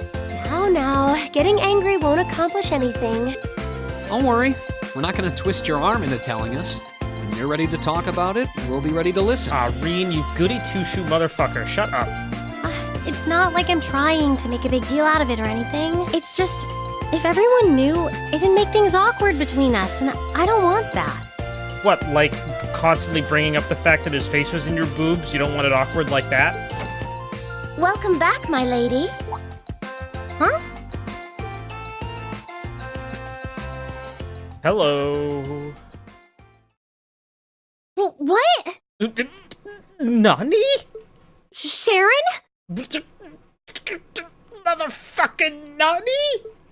Speaker 11: Now, getting angry won't accomplish anything.
Speaker 17: Don't worry. We're not going to twist your arm into telling us. When you're ready to talk about it, we'll be ready to listen.
Speaker 1: Rean, you goody two-shoe motherfucker. Shut up.
Speaker 18: It's not like I'm trying to make a big deal out of it or anything. It's just, if everyone knew, it'd make things awkward between us, and I don't want that.
Speaker 1: What, like constantly bringing up the fact that his face was in your boobs? You don't want it awkward like that?
Speaker 11: Welcome back, my lady.
Speaker 18: Huh?
Speaker 1: Hello.
Speaker 18: What?
Speaker 1: Nani?
Speaker 18: Sharon?
Speaker 1: Motherfucking Nani?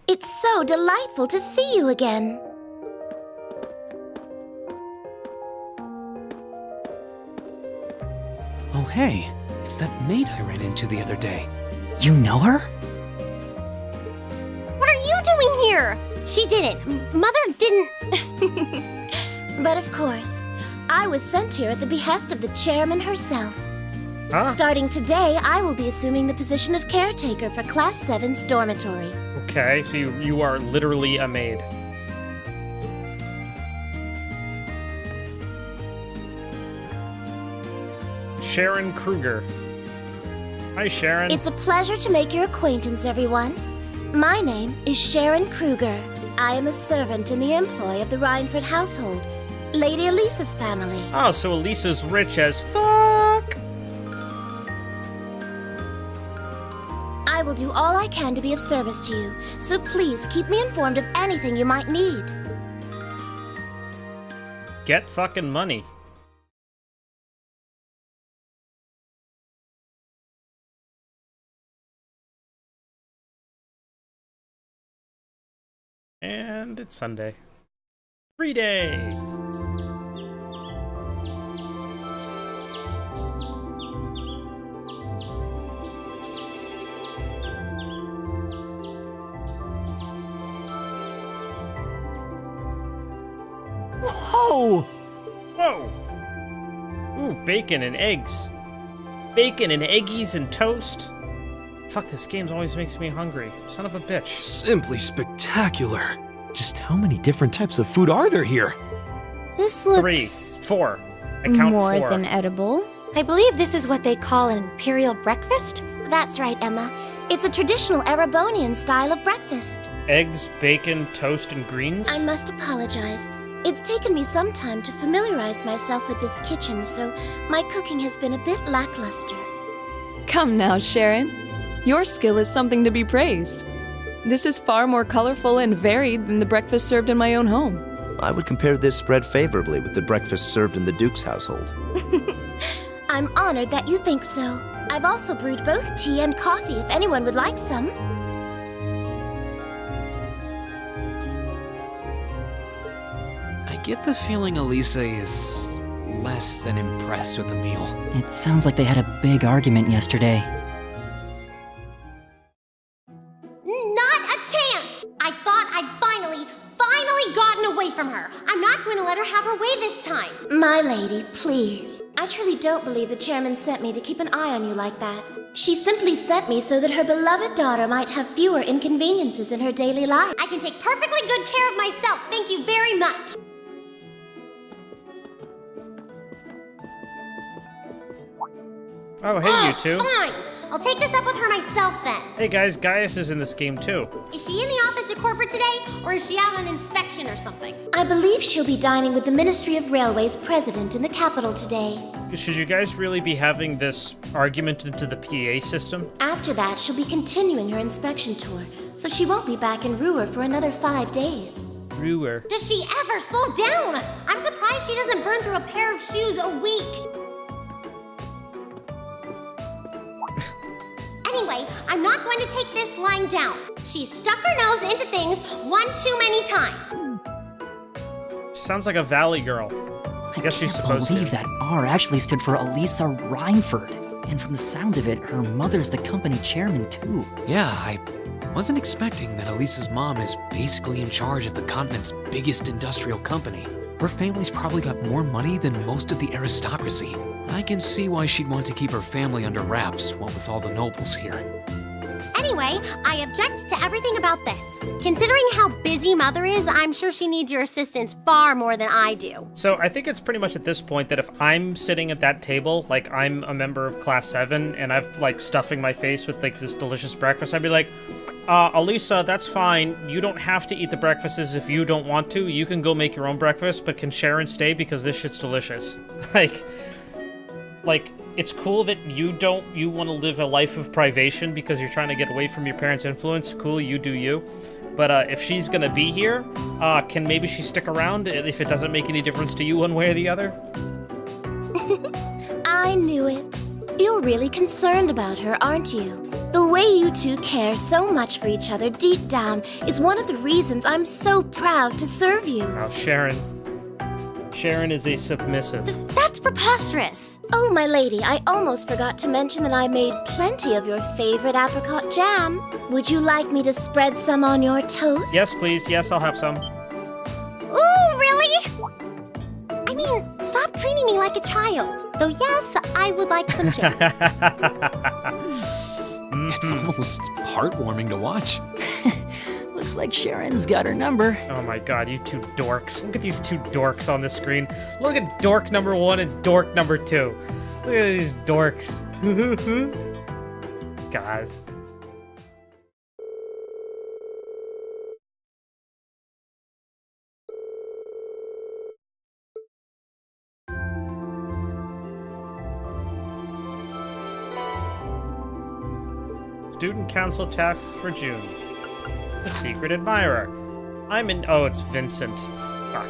Speaker 11: It's so delightful to see you again.
Speaker 17: Oh, hey. It's that maid I ran into the other day.
Speaker 10: You know her?
Speaker 18: What are you doing here? She didn't. Mother didn't.
Speaker 11: But of course, I was sent here at the behest of the chairman herself.
Speaker 1: Huh?
Speaker 11: Starting today, I will be assuming the position of caretaker for Class 7's dormitory.
Speaker 1: Okay, so you are literally a maid. Sharon Kruger. Hi, Sharon.
Speaker 11: It's a pleasure to make your acquaintance, everyone. My name is Sharon Kruger. I am a servant in the employ of the Reinford household, Lady Elisa's family.
Speaker 1: Oh, so Elisa's rich as fuck.
Speaker 11: I will do all I can to be of service to you, so please keep me informed of anything you might need.
Speaker 1: Get fucking money. And it's Sunday. Free day!
Speaker 6: Whoa!
Speaker 1: Whoa! Ooh, bacon and eggs. Bacon and eggies and toast. Fuck, this game always makes me hungry. Son of a bitch.
Speaker 6: Simply spectacular. Just how many different types of food are there here?
Speaker 2: This looks
Speaker 1: 3, 4. I count
Speaker 2: more
Speaker 1: 4.
Speaker 2: than edible.
Speaker 11: I believe this is what they call an imperial breakfast? That's right, Emma. It's a traditional Erebonian style of breakfast.
Speaker 1: Eggs, bacon, toast, and greens?
Speaker 11: I must apologize. It's taken me some time to familiarize myself with this kitchen, so my cooking has been a bit lackluster.
Speaker 13: Come now, Sharon. Your skill is something to be praised. This is far more colorful and varied than the breakfast served in my own home.
Speaker 5: I would compare this spread favorably with the breakfast served in the Duke's household.
Speaker 11: I'm honored that you think so. I've also brewed both tea and coffee if anyone would like some.
Speaker 17: I get the feeling Elisa is less than impressed with the meal.
Speaker 10: It sounds like they had a big argument yesterday.
Speaker 18: Not a chance! I thought I'd finally gotten away from her. I'm not going to let her have her way this time.
Speaker 11: My lady, please. I truly don't believe the chairman sent me to keep an eye on you like that. She simply sent me so that her beloved daughter might have fewer inconveniences in her daily life.
Speaker 18: I can take perfectly good care of myself, thank you very much.
Speaker 1: Oh, hey, you two.
Speaker 18: Fine. I'll take this up with her myself then.
Speaker 1: Hey guys, Gaius is in this game too.
Speaker 18: Is she in the office at corporate today, or is she out on inspection or something?
Speaker 11: I believe she'll be dining with the Ministry of Railways president in the capital today.
Speaker 1: Should you guys really be having this argument into the PA system?
Speaker 11: After that, she'll be continuing her inspection tour, so she won't be back in Ruhr for another 5 days.
Speaker 1: Ruhr.
Speaker 18: Does she ever slow down? I'm surprised she doesn't burn through a pair of shoes a week. Anyway, I'm not going to take this lying down. She's stuck her nose into things one too many times.
Speaker 1: She sounds like a valley girl. I guess she's supposed to.
Speaker 10: I believe that R actually stood for Elisa Reinford. And from the sound of it, her mother's the company chairman too.
Speaker 3: Yeah, I wasn't expecting that Elisa's mom is basically in charge of the continent's biggest industrial company. Her family's probably got more money than most of the aristocracy. I can see why she'd want to keep her family under wraps, what with all the nobles here.
Speaker 18: Anyway, I object to everything about this. Considering how busy Mother is, I'm sure she needs your assistance far more than I do.
Speaker 1: So I think it's pretty much at this point that if I'm sitting at that table, like I'm a member of Class 7, and I've like stuffing my face with like this delicious breakfast, I'd be like, Elisa, that's fine. You don't have to eat the breakfasts if you don't want to. You can go make your own breakfast, but can Sharon stay because this shit's delicious? Like, it's cool that you want to live a life of privation because you're trying to get away from your parents' influence. Cool, you do you. But if she's gonna be here, can maybe she stick around if it doesn't make any difference to you one way or the other?
Speaker 11: I knew it. You're really concerned about her, aren't you? The way you two care so much for each other deep down is one of the reasons I'm so proud to serve you.
Speaker 1: Oh, Sharon. Sharon is a submissive.
Speaker 11: That's preposterous. Oh, my lady, I almost forgot to mention that I made plenty of your favorite apricot jam. Would you like me to spread some on your toast?
Speaker 1: Yes, please. Yes, I'll have some.
Speaker 18: Ooh, really? I mean, stop treating me like a child. Though yes, I would like some jam.
Speaker 3: It's almost heartwarming to watch.
Speaker 10: Looks like Sharon's got her number.
Speaker 1: Oh my god, you two dorks. Look at these two dorks on the screen. Look at dork number 1 and dork number 2. Look at these dorks. God. Student council tasks for June. The secret admirer. I'm in. Oh, it's Vincent. Fuck.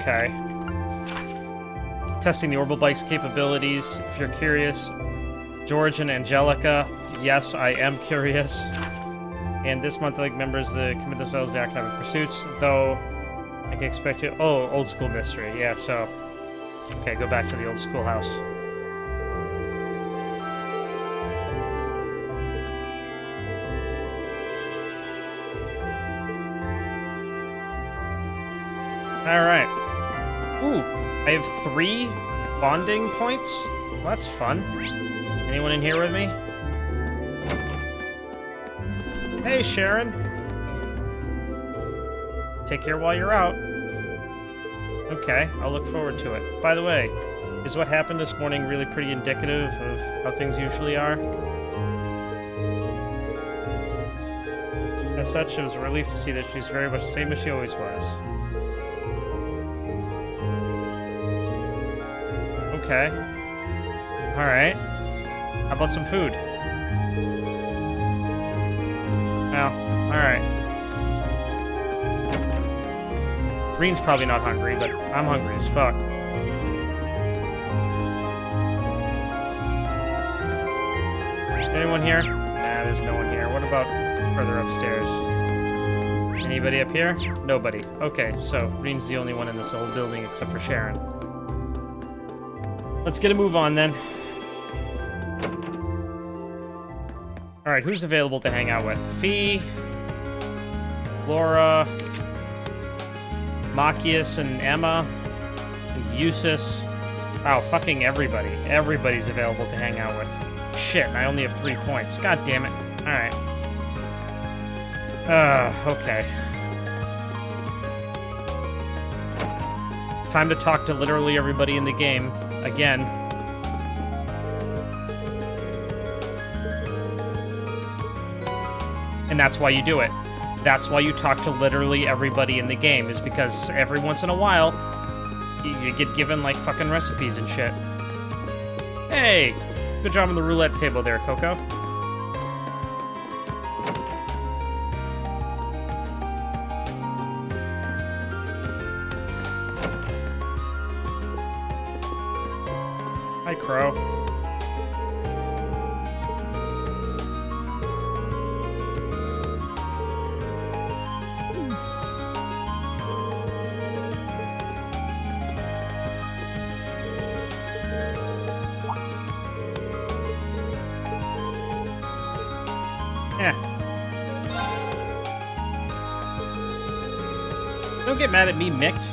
Speaker 1: Okay. Testing the orbital bike's capabilities. If you're curious, George and Angelica. Yes, I am curious. And this month, like members, commit themselves to academic pursuits. Though, I can expect you. Oh, old school mystery. Yeah. So, okay, go back to the old schoolhouse. Alright. Ooh, I have 3 bonding points? Well, that's fun. Anyone in here with me? Hey, Sharon. Take care while you're out. Okay, I'll look forward to it. By the way, is what happened this morning really pretty indicative of how things usually are? As such, it was a relief to see that she's very much the same as she always was. Okay. Alright. How about some food? Oh, alright. Green's probably not hungry, but I'm hungry as fuck. Is anyone here? Nah, there's no one here. What about further upstairs? Anybody up here? Nobody. Okay, so Green's the only one in this whole building except for Sharon. Let's get a move on, then. Alright, who's available to hang out with? Fee, Laura, Machias and Emma, and Eustace. Wow, fucking everybody. Everybody's available to hang out with. Shit, I only have 3 points. God damn it. Alright. Okay. Time to talk to literally everybody in the game. again. And that's why you do it. That's why you talk to literally everybody in the game, is because every once in a while, you get given, like, fucking recipes and shit. Hey! Good job on the roulette table there, Coco. Hi, Crow. Don't get mad at me, Micked.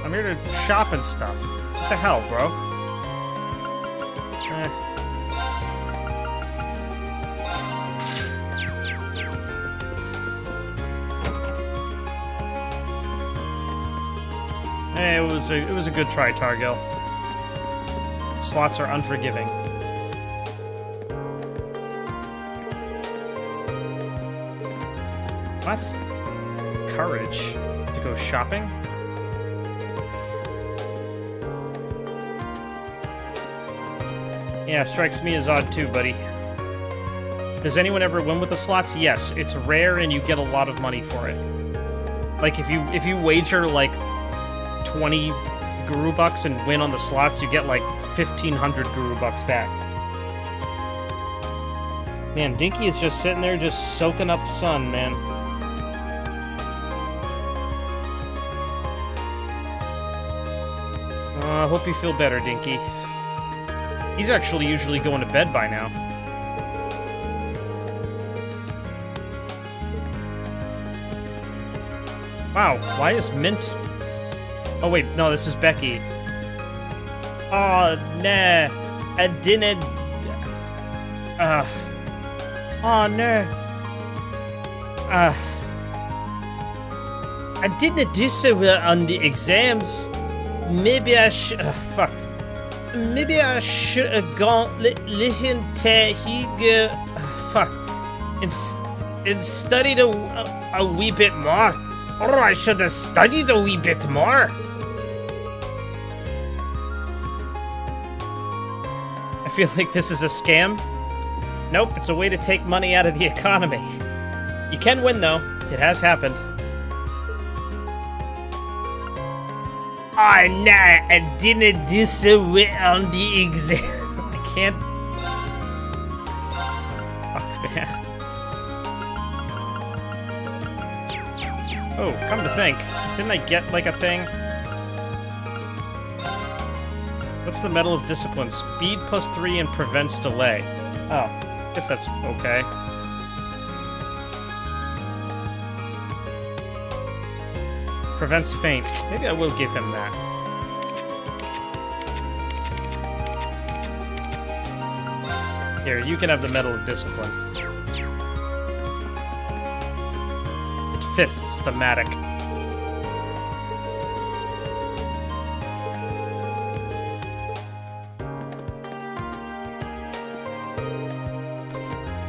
Speaker 1: I'm here to shop and stuff. What the hell, bro? Hey, it was a good try, Targil. Slots are unforgiving. What? Courage to go shopping? Yeah, strikes me as odd too, buddy. Does anyone ever win with the slots? Yes, it's rare and you get a lot of money for it. Like if you wager like 20 guru bucks and win on the slots, you get like 1,500 guru bucks back. Man, Dinky is just sitting there just soaking up sun, man. I hope you feel better, Dinky. He's actually usually going to bed by now. Wow, why is Mint... Oh wait, no, this is Becky. Oh, nah. I didn't... Oh, no. I didn't do so well on the exams. Maybe I should... fuck. Maybe I should have gone... Listen to Hugo... fuck. And studied a wee bit more. Or I should have studied a wee bit more. I feel like this is a scam. Nope, it's a way to take money out of the economy. You can win, though. It has happened. Oh, nah, I didn't do so well on the exam. I can't... Fuck, man. Oh, come to think. Didn't I get, like, a thing? What's the Medal of Discipline? Speed +3 and prevents delay. Oh, guess that's okay. Prevents faint. Maybe I will give him that. Here, you can have the Medal of Discipline. It fits, it's thematic.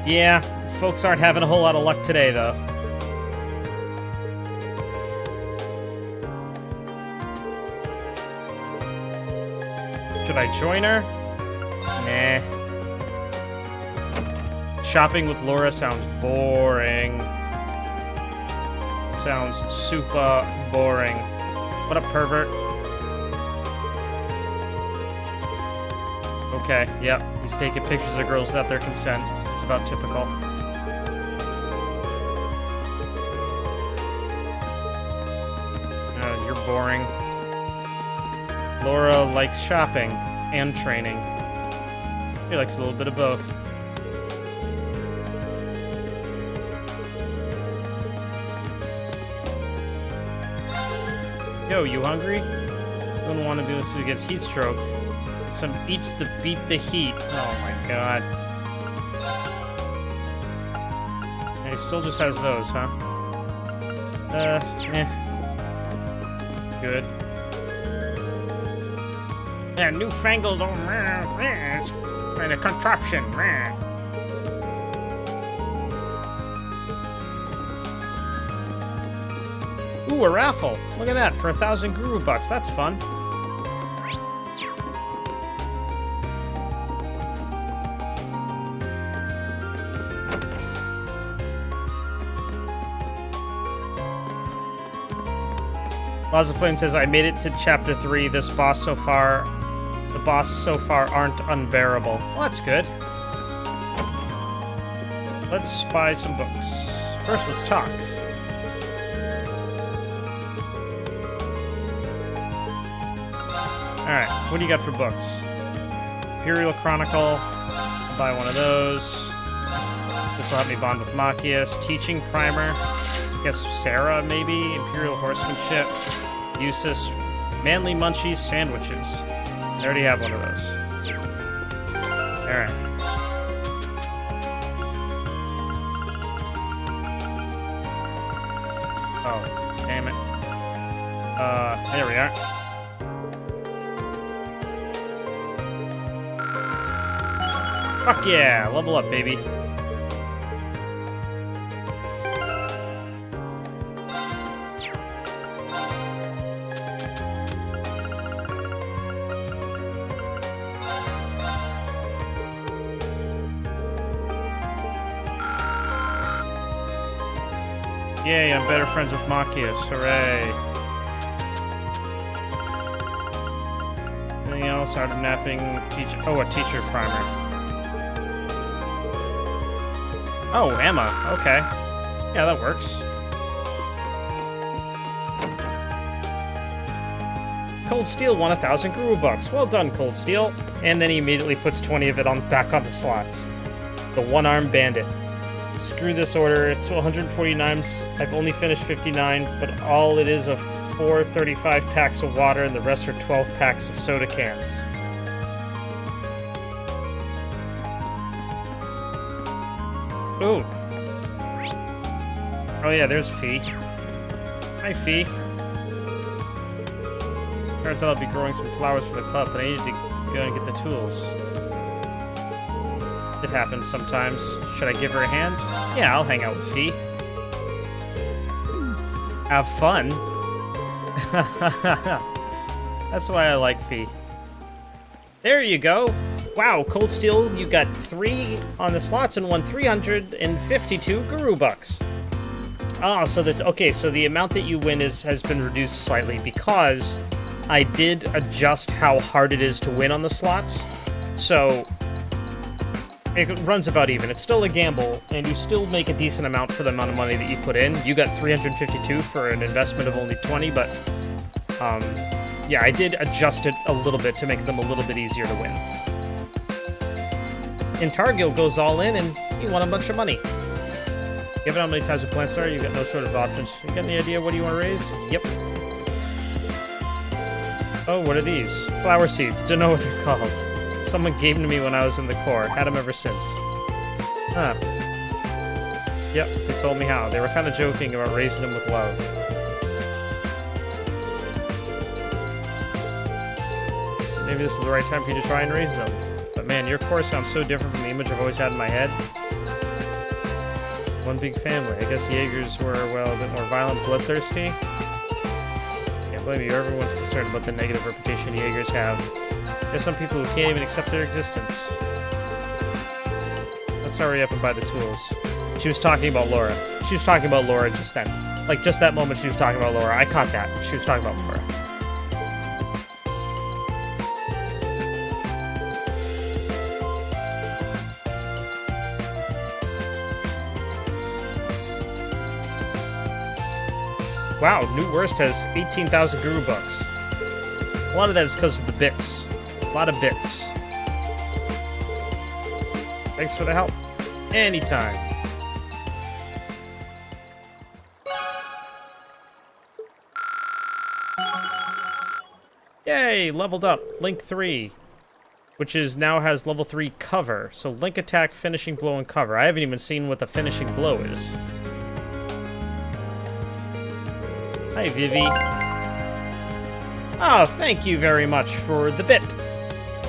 Speaker 1: Yeah, folks aren't having a whole lot of luck today, though. Should I join her? Nah. Shopping with Laura sounds boring. Sounds super boring. What a pervert. Okay, yep. He's taking pictures of girls without their consent. It's about typical. You're boring. Laura likes shopping and training. He likes a little bit of both. Yo, you hungry? Don't want to do this against heat stroke. Some eats the beat the heat. Oh my god. And he still just has those, huh? Good. Yeah, newfangled kind of contraption. Ooh, a raffle. Look at that, for 1,000 guru bucks. That's fun. Laza Flame says, I made it to chapter 3. The boss so far aren't unbearable. Well, that's good. Let's buy some books. First, let's talk. Alright, what do you got for books? Imperial Chronicle. I'll buy one of those. This will help me bond with Machias. Teaching Primer. I guess Sarah, maybe? Imperial Horsemanship. Eustace. Manly Munchies Sandwiches. I already have one of those. Alright. Oh, damn it. There we are. Fuck yeah! Level up, baby. Yay, I'm better friends with Machias. Hooray. Anything else? Art of Napping, teacher. Oh, a teacher primer. Oh, Emma. Okay. Yeah, that works. Cold Steel won 1,000 guru bucks. Well done, Cold Steel. And then he immediately puts 20 of it back on the slots. The one-armed bandit. Screw this order. It's 149. I've only finished 59, but all it is of 4 35 packs of water, and the rest are 12 packs of soda cans. Ooh. Oh yeah, there's Fee. Hi, Fee. Turns out I'll be growing some flowers for the club, but I need to go and get the tools. It happens sometimes. Should I give her a hand? Yeah, I'll hang out with Fee. Have fun. That's why I like Fee. There you go. Wow, Cold Steel, you got 3 on the slots and won 352 guru bucks. Oh, so the amount that you win has been reduced slightly because I did adjust how hard it is to win on the slots. So it runs about even. It's still a gamble, and you still make a decent amount for the amount of money that you put in. You got 352 for an investment of only 20, but yeah, I did adjust it a little bit to make them a little bit easier to win. And Targil goes all in, and he won a bunch of money. Given how many times a plant star, you got no short of options. You got any idea what you want to raise? Yep. Oh, what are these? Flower seeds. Don't know what they're called. Someone gave them to me when I was in the Corps. Had them ever since. Huh. Yep, they told me how. They were kind of joking about raising them with love. Maybe this is the right time for you to try and raise them. But man, your Corps sounds so different from the image I've always had in my head. One big family. I guess Jaegers were, well, a bit more violent, bloodthirsty. Can't blame you. Everyone's concerned about the negative reputation Jaegers have. There's some people who can't even accept their existence. Let's hurry up and buy the tools. She was talking about Laura. She was talking about Laura just then. Like, just that moment she was talking about Laura. I caught that. She was talking about Laura. Wow, New Worst has 18,000 guru bucks. A lot of that is because of the bits. A lot of bits. Thanks for the help. Anytime. Yay, leveled up. Link 3. Which is now has level 3 cover. So Link attack, finishing blow, and cover. I haven't even seen what the finishing blow is. Hi, Vivi. Oh, thank you very much for the bit.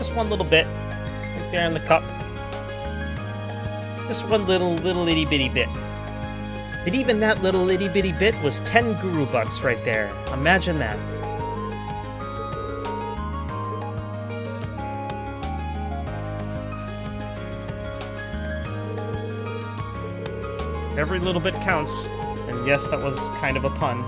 Speaker 1: Just one little bit. Right there in the cup. Just one little itty bitty bit. But even that little itty bitty bit was 10 guru bucks right there. Imagine that. Every little bit counts. And yes, that was kind of a pun.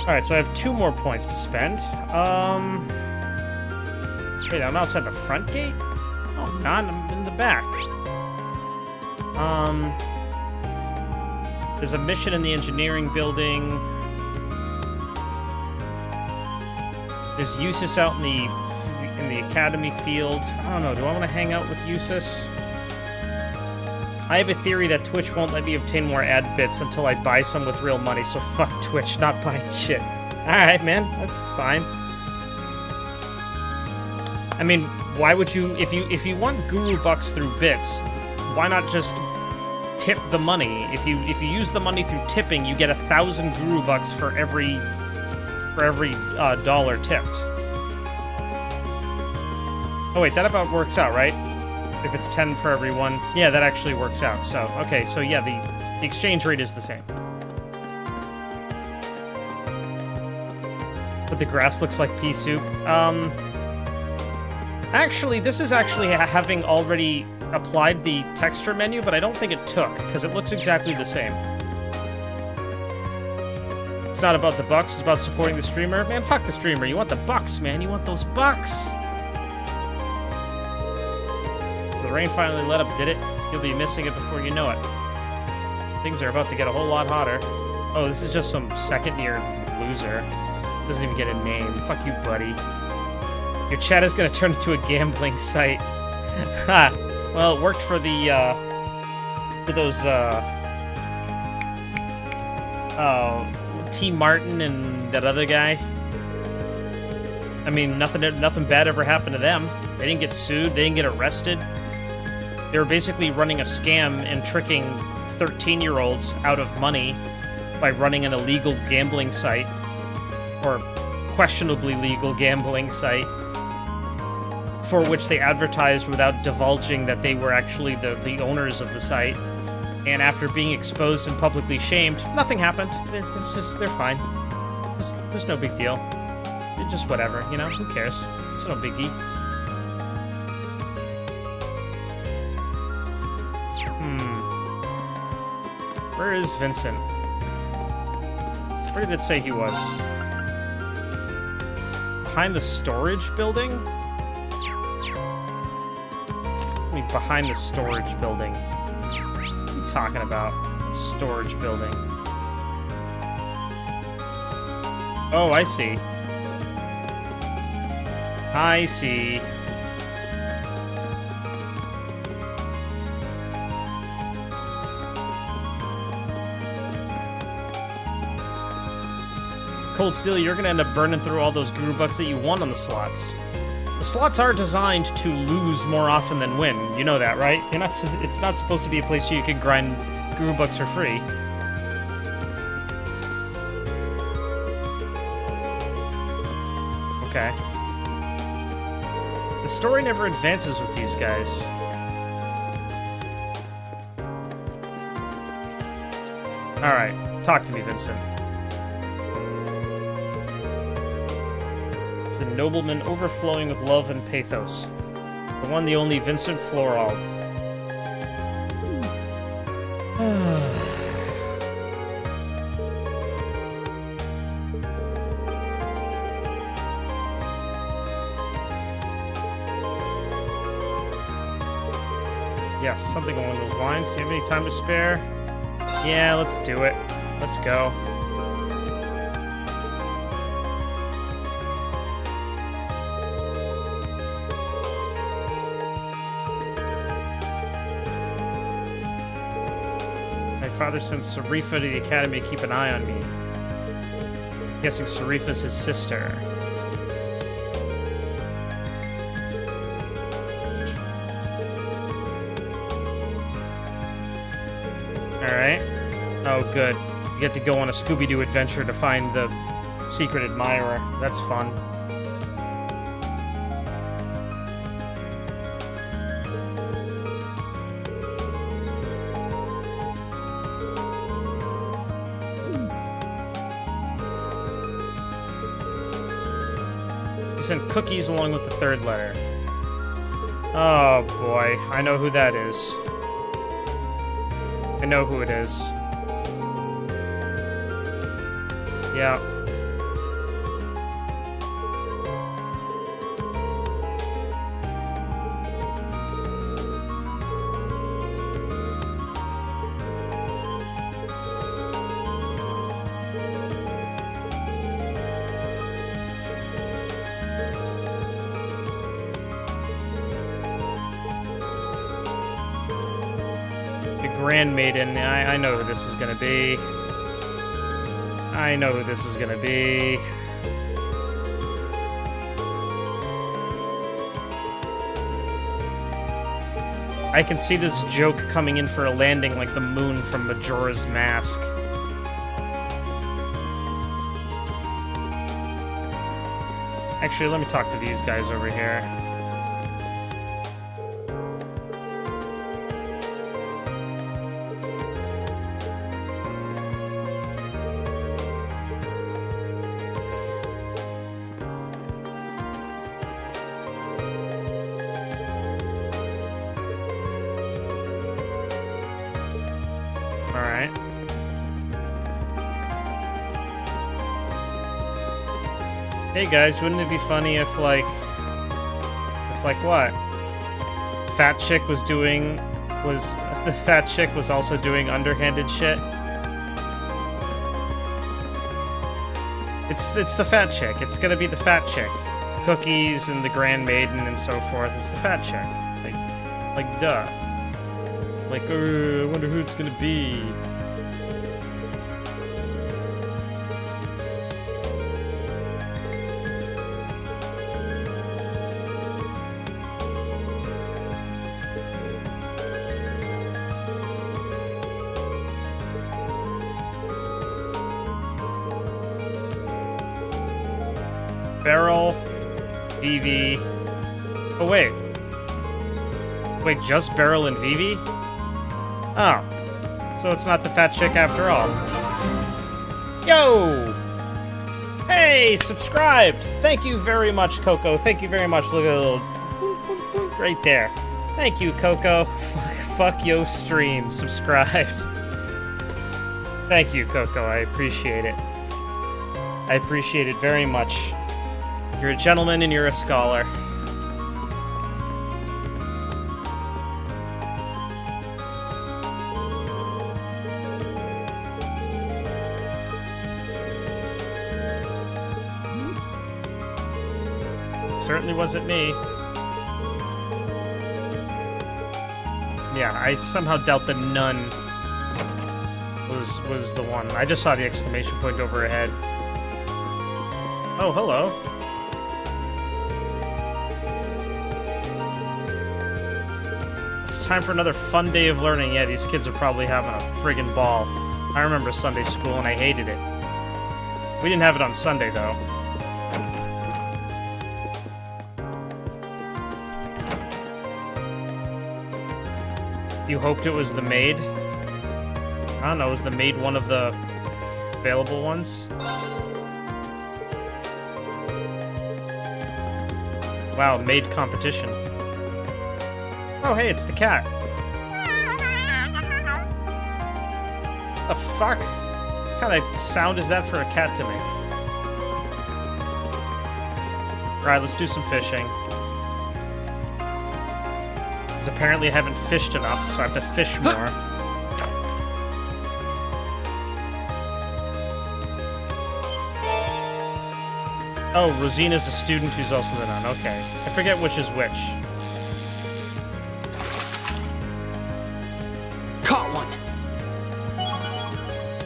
Speaker 1: Alright, so I have 2 more points to spend. Wait, I'm outside the front gate? Oh, not, I'm in the back. There's a mission in the engineering building. There's Eustace out in the academy field. I don't know, do I want to hang out with Eustace? I have a theory that Twitch won't let me obtain more ad bits until I buy some with real money, so fuck Twitch, not buying shit. Alright, man, that's fine. I mean, why would you, if you want guru bucks through bits, why not just tip the money? If you use the money through tipping, you get 1,000 guru bucks for every dollar tipped. Oh wait, that about works out, right? If it's 10 for everyone. Yeah, that actually works out. So, okay, so yeah, the exchange rate is the same. But the grass looks like pea soup. Actually, this is actually having already applied the texture menu, but I don't think it took, because it looks exactly the same. It's not about the bucks, it's about supporting the streamer. Man, fuck the streamer. You want the bucks, man. You want those bucks. So the rain finally let up, did it? You'll be missing it before you know it. Things are about to get a whole lot hotter. Oh, this is just some second-year loser. Doesn't even get a name. Fuck you, buddy. Your chat is gonna turn into a gambling site. Ha! Well, it worked for the, for those, T. Martin and that other guy. I mean, nothing bad ever happened to them. They didn't get sued, they didn't get arrested. They were basically running a scam and tricking 13-year-olds out of money by running an illegal gambling site, or questionably legal gambling site, for which they advertised without divulging that they were actually the owners of the site. And after being exposed and publicly shamed, nothing happened. They're fine. There's no big deal. It's just whatever, you know? Who cares? It's no biggie. Where is Vincent? Where did it say he was? Behind the storage building? I mean, behind the storage building. What are you talking about? Storage building. Oh, I see. I see. Cold Steel, you're gonna end up burning through all those guru bucks that you won on the slots. The slots are designed to lose more often than win. You know that, right? It's not supposed to be a place where you can grind guru bucks for free. Okay. The story never advances with these guys. Alright, talk to me, Vincent. It's a nobleman overflowing with love and pathos. The one, the only Vincent Florald. Yes, something along those lines. Do you have any time to spare? Yeah, let's do it. Let's go. My father sent Sarifa to the academy to keep an eye on me. I'm guessing Sarifa's his sister. Oh, good. You get to go on a Scooby-Doo adventure to find the secret admirer. That's fun. You sent cookies along with the third letter. Oh boy, I know who that is. I know who it is. Yeah. Grand Maiden, I know who this is gonna be. I know who this is gonna be. I can see this joke coming in for a landing like the moon from Majora's Mask. Actually, let me talk to these guys over here. Hey guys, wouldn't it be funny if what? The fat chick was also doing underhanded shit? It's the fat chick. It's gonna be the fat chick. Cookies and the Grand Maiden and so forth. It's the fat chick. Like duh. Like, I wonder who it's gonna be. Beryl, Vivi. Oh, wait. Wait, just Beryl and Vivi? Oh. So it's not the fat chick after all. Yo! Hey, subscribed! Thank you very much, Coco. Thank you very much. Look at the little boop, boop, boop right there. Thank you, Coco. Fuck yo stream. Subscribed. Thank you, Coco. I appreciate it. I appreciate it very much. You're a gentleman and you're a scholar. It certainly wasn't me. Yeah, I somehow doubt the nun was the one. I just saw the exclamation point over her head. Oh, hello. It's time for another fun day of learning. Yeah, these kids are probably having a friggin' ball. I remember Sunday school and I hated it. We didn't have it on Sunday, though. You hoped it was the maid? I don't know, was the maid one of the available ones? Wow, maid competition. Oh, hey, it's the cat. The fuck? What kind of sound is that for a cat to make? Alright, let's do some fishing. Because apparently I haven't fished enough, so I have to fish more. Oh, Rosina's a student who's also the nun. Okay. I forget which is which.
Speaker 17: Caught one!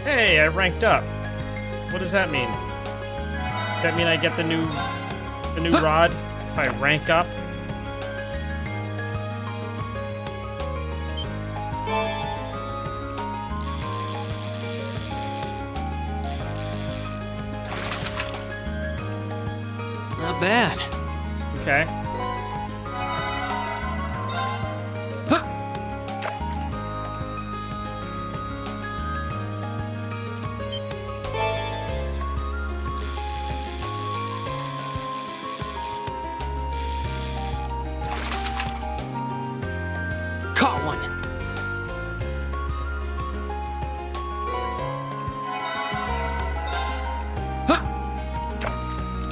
Speaker 1: Hey, I ranked up. What does that mean? Does that mean I get the new rod if I rank up?
Speaker 17: Not bad.
Speaker 1: Okay.
Speaker 17: Caught one.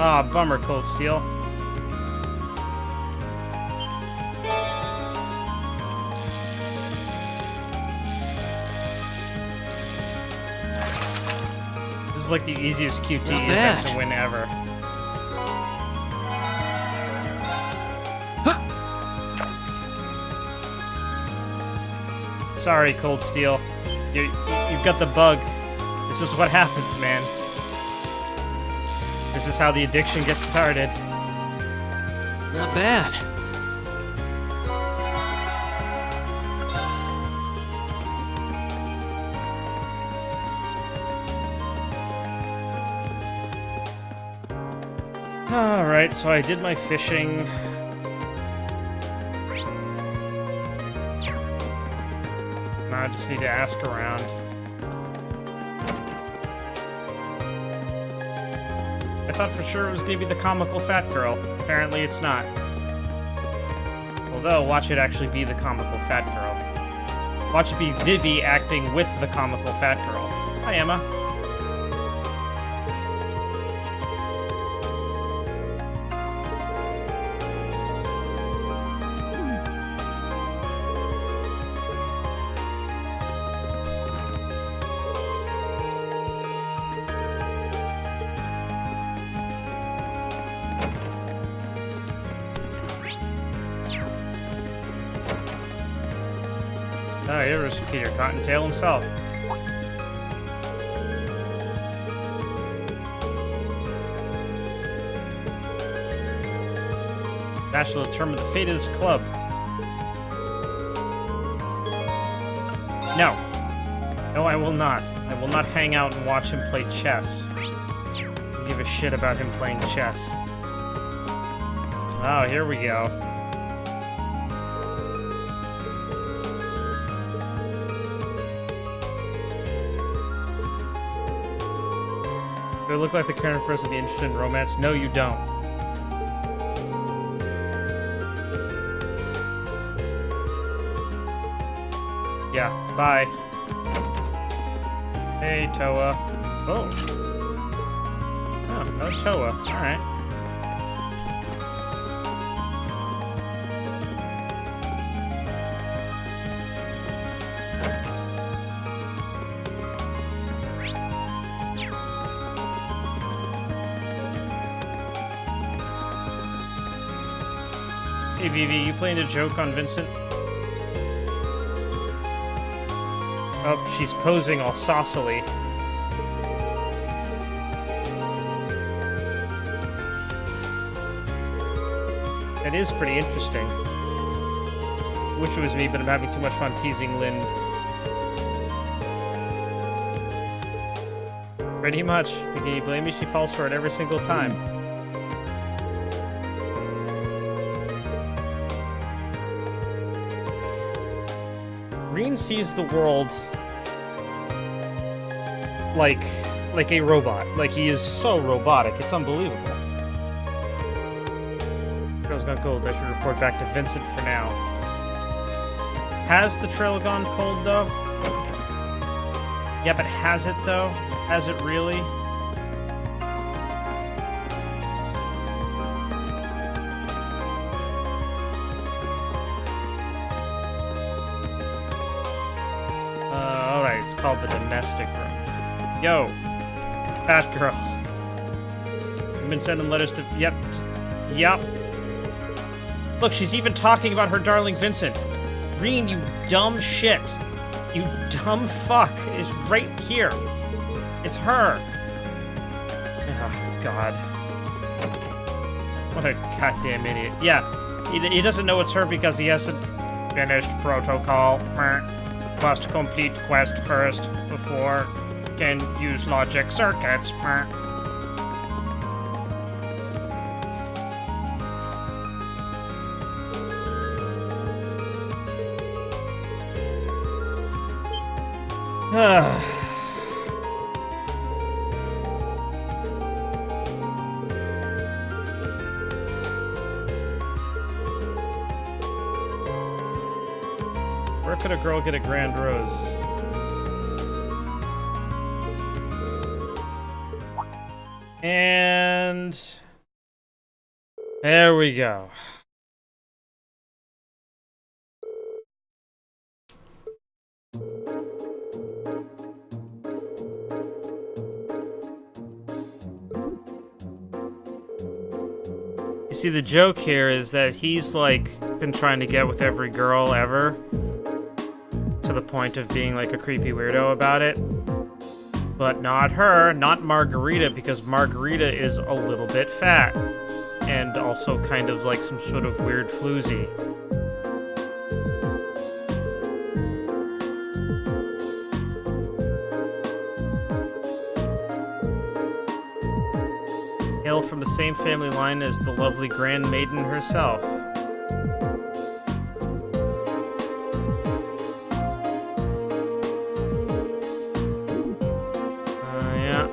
Speaker 1: Ah, bummer, Cold Steel. This is like the easiest QT event to win ever. Sorry, Cold Steel. You've got the bug. This is what happens, man. This is how the addiction gets started.
Speaker 17: Not bad.
Speaker 1: Alright, so I did my fishing. Now I just need to ask around. I thought for sure it was gonna be the comical fat girl. Apparently it's not. Although, watch it actually be the comical fat girl. Watch it be Vivi acting with the comical fat girl. Hi, Emma. Oh, here's Peter Cottontail himself. That shall determine the fate of this club. No. No, I will not. I will not hang out and watch him play chess. I don't give a shit about him playing chess. Oh, here we go. Do I look like the kind of person to be interested in romance? No, you don't. Yeah, bye. Hey, Toa. Oh. Oh, no Toa. Alright. Hey, Vivi, you playing a joke on Vincent? Oh, she's posing all saucily. That is pretty interesting. Wish it was me, but I'm having too much fun teasing Lynn. Pretty much. Can you blame me? She falls for it every single time. Rean sees the world like a robot. Like, he is so robotic. It's unbelievable. Trail's gone cold. I should report back to Vincent for now. Has the trail gone cold, though? Yeah, but has it, though? Has it really? Alright, it's called the domestic room. Yo, fat girl. I've been sending letters to... Yep. Look, she's even talking about her darling Vincent. Rean, you dumb shit. You dumb fuck is right here. It's her. Oh, God. What a goddamn idiot. Yeah, he doesn't know it's her because he hasn't finished protocol. Must complete quest first before can use logic circuits.
Speaker 19: Where could a girl get a grand rose? And there we go. You see, the joke here is that he's like been trying to get with every girl ever, to the point of being like a creepy weirdo about it. But not her, not Margarita, because Margarita is a little bit fat. And also kind of like some sort of weird floozy. Hail from the same family line as the lovely Grand Maiden herself. Yeah.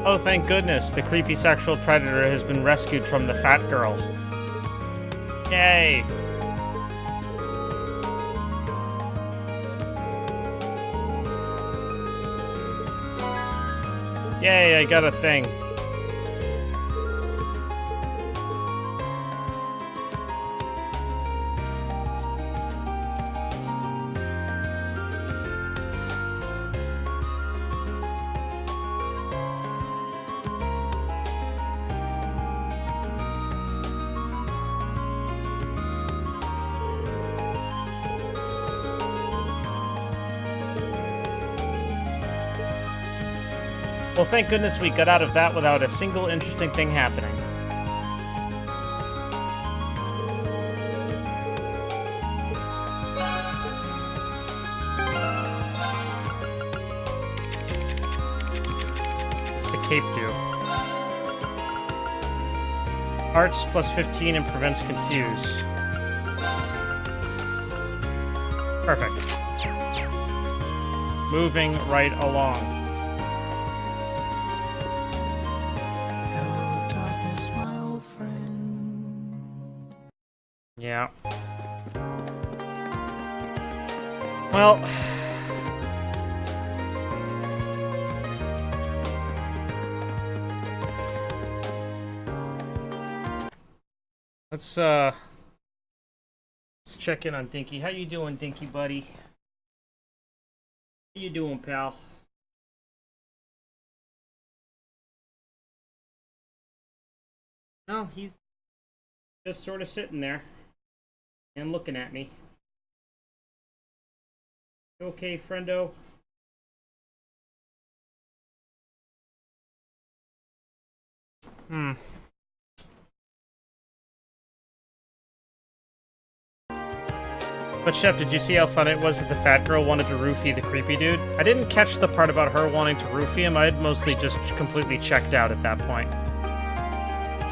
Speaker 19: Oh, thank goodness, the creepy sexual predator has been rescued from the fat girl. Yay! Yay, I got a thing. Well, thank goodness we got out of that without a single interesting thing happening. What's the cape do? Arts plus 15 and prevents confuse. Perfect. Moving right along. Yeah. Well, let's check in on Dinky. How you doing, Dinky buddy? How you doing, pal? Well, he's just sort of sitting there and looking at me. Okay, friendo? But Shep, did you see how fun it was that the fat girl wanted to roofie the creepy dude? I didn't catch the part about her wanting to roofie him. I had mostly just completely checked out at that point.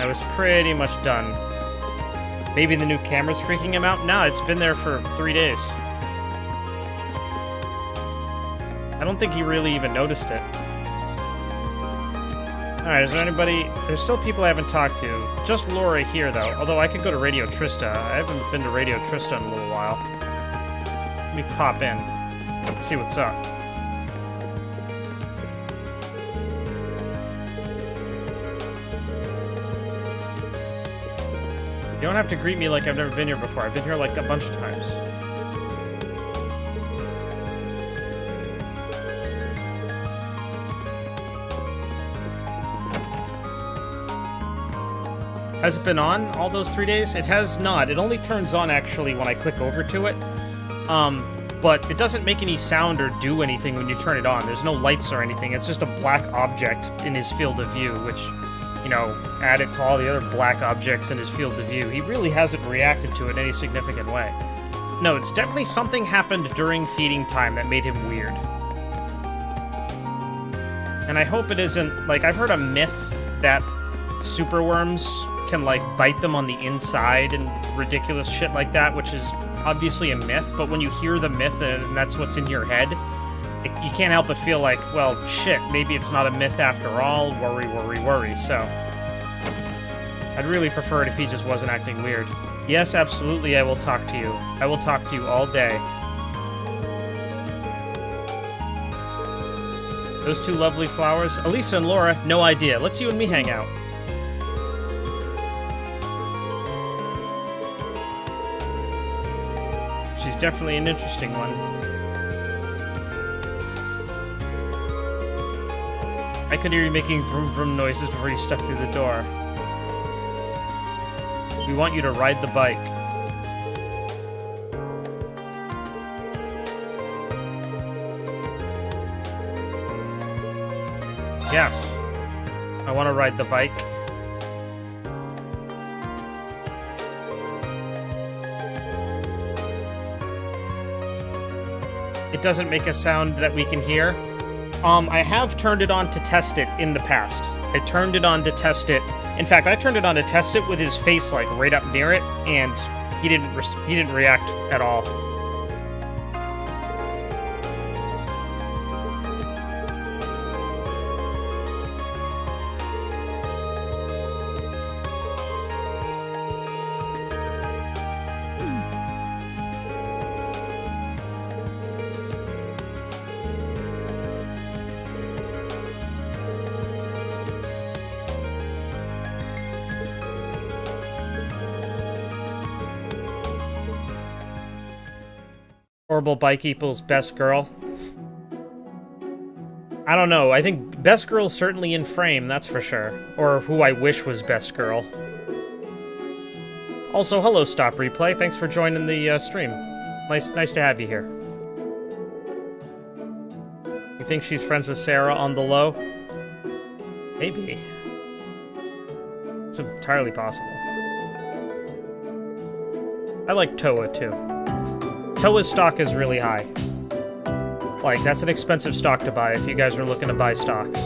Speaker 19: I was pretty much done. Maybe the new camera's freaking him out? Nah, it's been there for 3 days. I don't think he really even noticed it. Alright, is there anybody... There's still people I haven't talked to. Just Laura here, though. Although I could go to Radio Trista. I haven't been to Radio Trista in a little while. Let me pop in. See what's up. You don't have to greet me like I've never been here before. I've been here like a bunch of times. Has it been on all those 3 days? It has not. It only turns on, actually, when I click over to it. But it doesn't make any sound or do anything when you turn it on. There's no lights or anything. It's just a black object in his field of view, which, you know, add it to all the other black objects in his field of view. He really hasn't reacted to it in any significant way. No, it's definitely something happened during feeding time that made him weird. And I hope it isn't... Like, I've heard a myth that superworms can, like, bite them on the inside and ridiculous shit like that, which is obviously a myth, but when you hear the myth and that's what's in your head, you can't help but feel like, well, shit, maybe it's not a myth after all, worry, worry, worry, so... I'd really prefer it if he just wasn't acting weird. Yes, absolutely, I will talk to you. I will talk to you all day. Those two lovely flowers? Elisa and Laura, no idea. Let's you and me hang out. She's definitely an interesting one. I could hear you making vroom vroom noises before you stepped through the door. We want you to ride the bike. Yes. I want to ride the bike. It doesn't make a sound that we can hear. I have turned it on to test it in the past. I turned it on to test it. In fact, I turned it on to test it with his face like right up near it, and he didn't react at all. Horrible bike equals best girl. I don't know. I think best girl's certainly in frame, that's for sure. Or who I wish was best girl. Also, hello, Stop Replay. Thanks for joining the stream. Nice to have you here. You think she's friends with Sarah on the low? Maybe. It's entirely possible. I like Toa, too. Toa's stock is really high. Like, that's an expensive stock to buy if you guys are looking to buy stocks.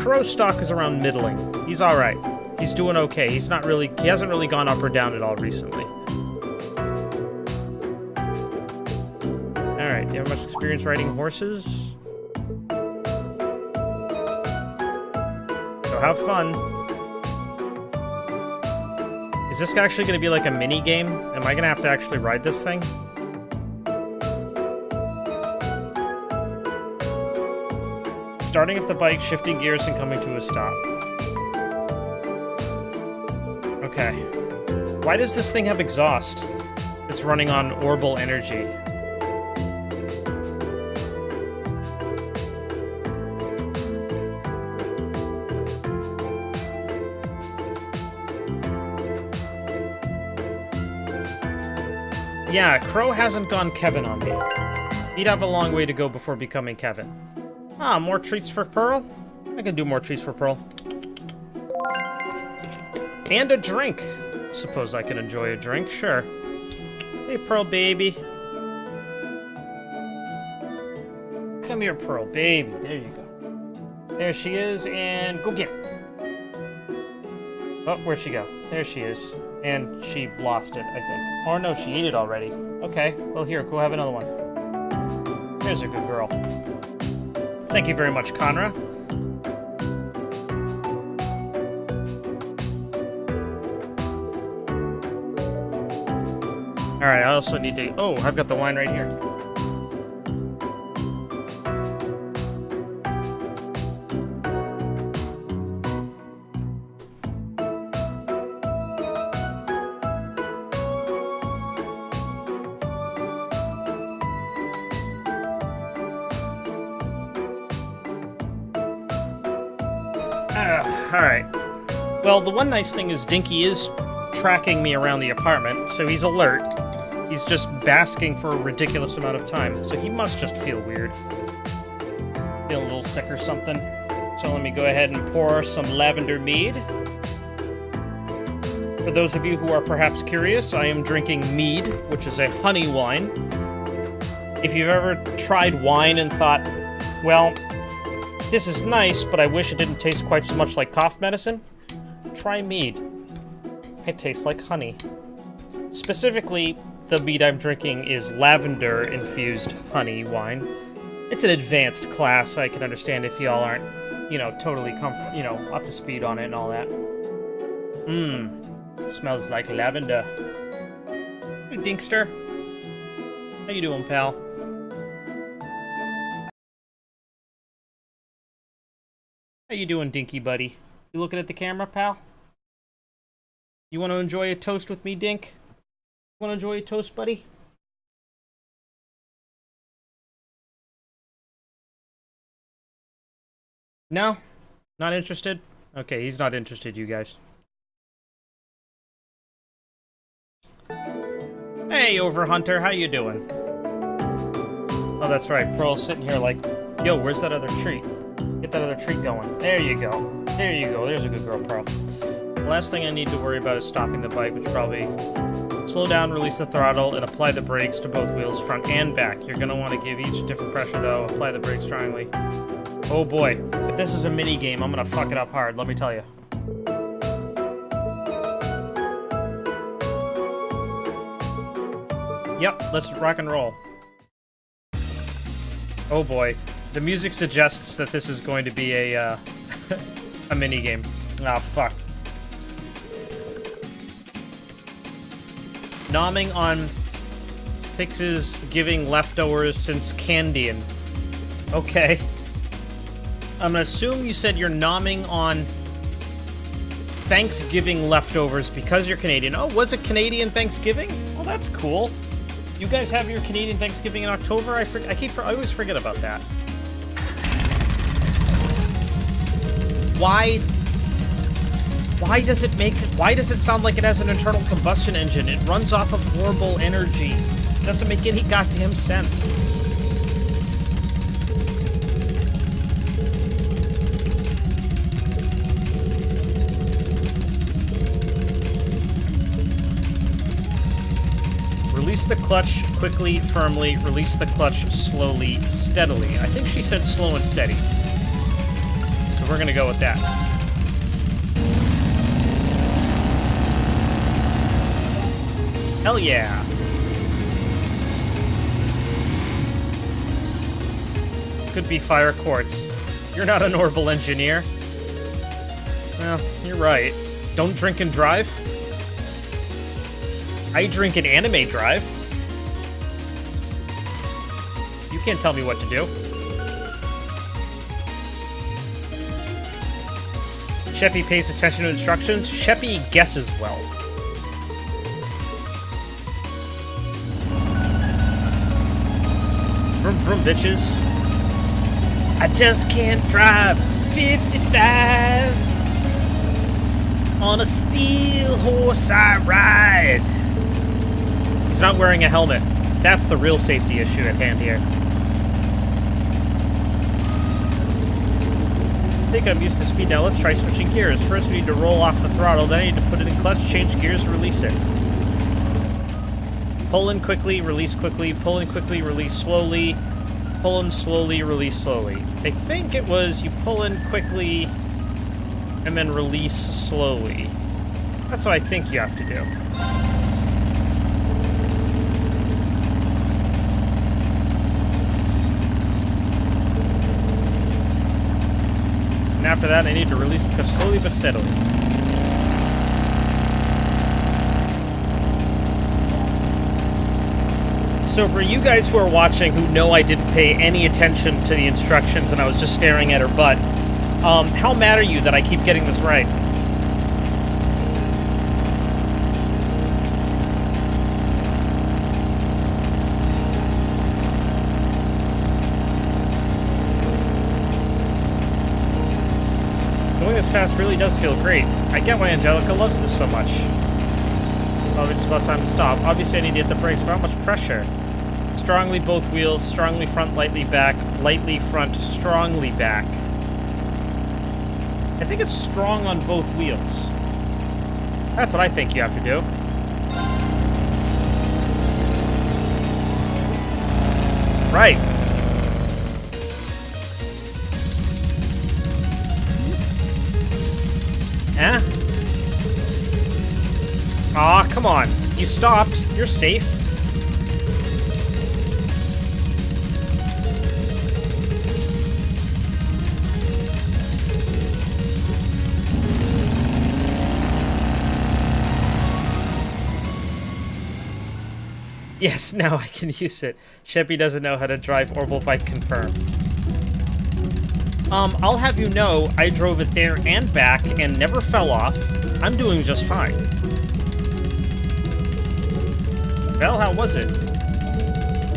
Speaker 19: Crow's stock is around middling. He's alright. He's doing okay. He hasn't really gone up or down at all recently. Alright, do you have much experience riding horses? So have fun. Is this actually going to be like a mini game? Am I going to have to actually ride this thing? Starting up the bike, shifting gears, and coming to a stop. Okay. Why does this thing have exhaust? It's running on orbal energy. Yeah, Crow hasn't gone Kevin on me. He'd have a long way to go before becoming Kevin. Ah, more treats for Pearl? I can do more treats for Pearl. And a drink. Suppose I can enjoy a drink, sure. Hey, Pearl baby. Come here, Pearl baby. There you go. There she is, and go get her. Oh, where'd she go? There she is. And she lost it, I think. Or no, she ate it already. Okay, well here, go have another one. There's a good girl. Thank you very much, Conra. Alright, I also need to... Oh, I've got the wine right here. Alright. Well, the one nice thing is Dinky is tracking me around the apartment, so he's alert. He's just basking for a ridiculous amount of time, so he must just feel weird. Feel a little sick or something. So let me go ahead and pour some lavender mead. For those of you who are perhaps curious, I am drinking mead, which is a honey wine. If you've ever tried wine and thought, well, this is nice, but I wish it didn't taste quite so much like cough medicine, try mead. It tastes like honey. Specifically, the mead I'm drinking is lavender-infused honey wine. It's an advanced class. I can understand if y'all aren't, you know, totally up to speed on it and all that. Smells like lavender. Hey, Dinkster. How you doing, pal? How you doing, Dinky buddy? You looking at the camera, pal? You want to enjoy a toast with me, Dink? Want to enjoy a toast, buddy? No? Not interested? Okay, he's not interested, you guys. Hey, Overhunter, how you doing? Oh, that's right. Pearl's sitting here like, yo, where's that other treat? Get that other treat going. There you go. There you go. There's a good girl, Pearl. The last thing I need to worry about is stopping the bike, which probably... Slow down, release the throttle, and apply the brakes to both wheels, front and back. You're going to want to give each a different pressure, though. Apply the brakes strongly. Oh boy. If this is a mini-game, I'm going to fuck it up hard, let me tell you. Yep, let's rock and roll. Oh boy. The music suggests that this is going to be a mini-game. Ah, fuck. Nomming on fixes giving leftovers since Candian. Okay. I'm gonna assume you said you're nomming on Thanksgiving leftovers because you're Canadian. Oh, was it Canadian Thanksgiving? Well, that's cool. You guys have your Canadian Thanksgiving in October? I always forget about that. Why does it sound like it has an internal combustion engine? It runs off of horrible energy. It doesn't make any goddamn sense. Release the clutch quickly, firmly. Release the clutch slowly, steadily. I think she said slow and steady. So we're gonna go with that. Hell yeah. Could be fire quartz. You're not an orbital engineer. Well, you're right. Don't drink and drive? I drink and anime drive. You can't tell me what to do. Sheppy pays attention to instructions. Sheppy guesses well. Vroom vroom, bitches. I just can't drive 55. On a steel horse I ride. He's not wearing a helmet. That's the real safety issue at hand here. I think I'm used to speed now. Let's try switching gears. First we need to roll off the throttle, then I need to put it in clutch, change gears, release it. Pull in quickly, release quickly, pull in quickly, release slowly, pull in slowly, release slowly. I think it was you pull in quickly and then release slowly. That's what I think you have to do. And after that, I need to release the slowly but steadily. So for you guys who are watching who know I didn't pay any attention to the instructions and I was just staring at her butt, how mad are you that I keep getting this right? Going this fast really does feel great. I get why Angelica loves this so much. Probably just about time to stop. Obviously I need to hit the brakes, but how much pressure? Strongly both wheels, strongly front, lightly back, lightly front, strongly back. I think it's strong on both wheels. That's what I think you have to do. Right. Eh? Aw, come on. You stopped. You're safe. Yes, now I can use it. Sheppy doesn't know how to drive Orbital Bike confirmed. I'll have you know, I drove it there and back and never fell off. I'm doing just fine. Well, how was it?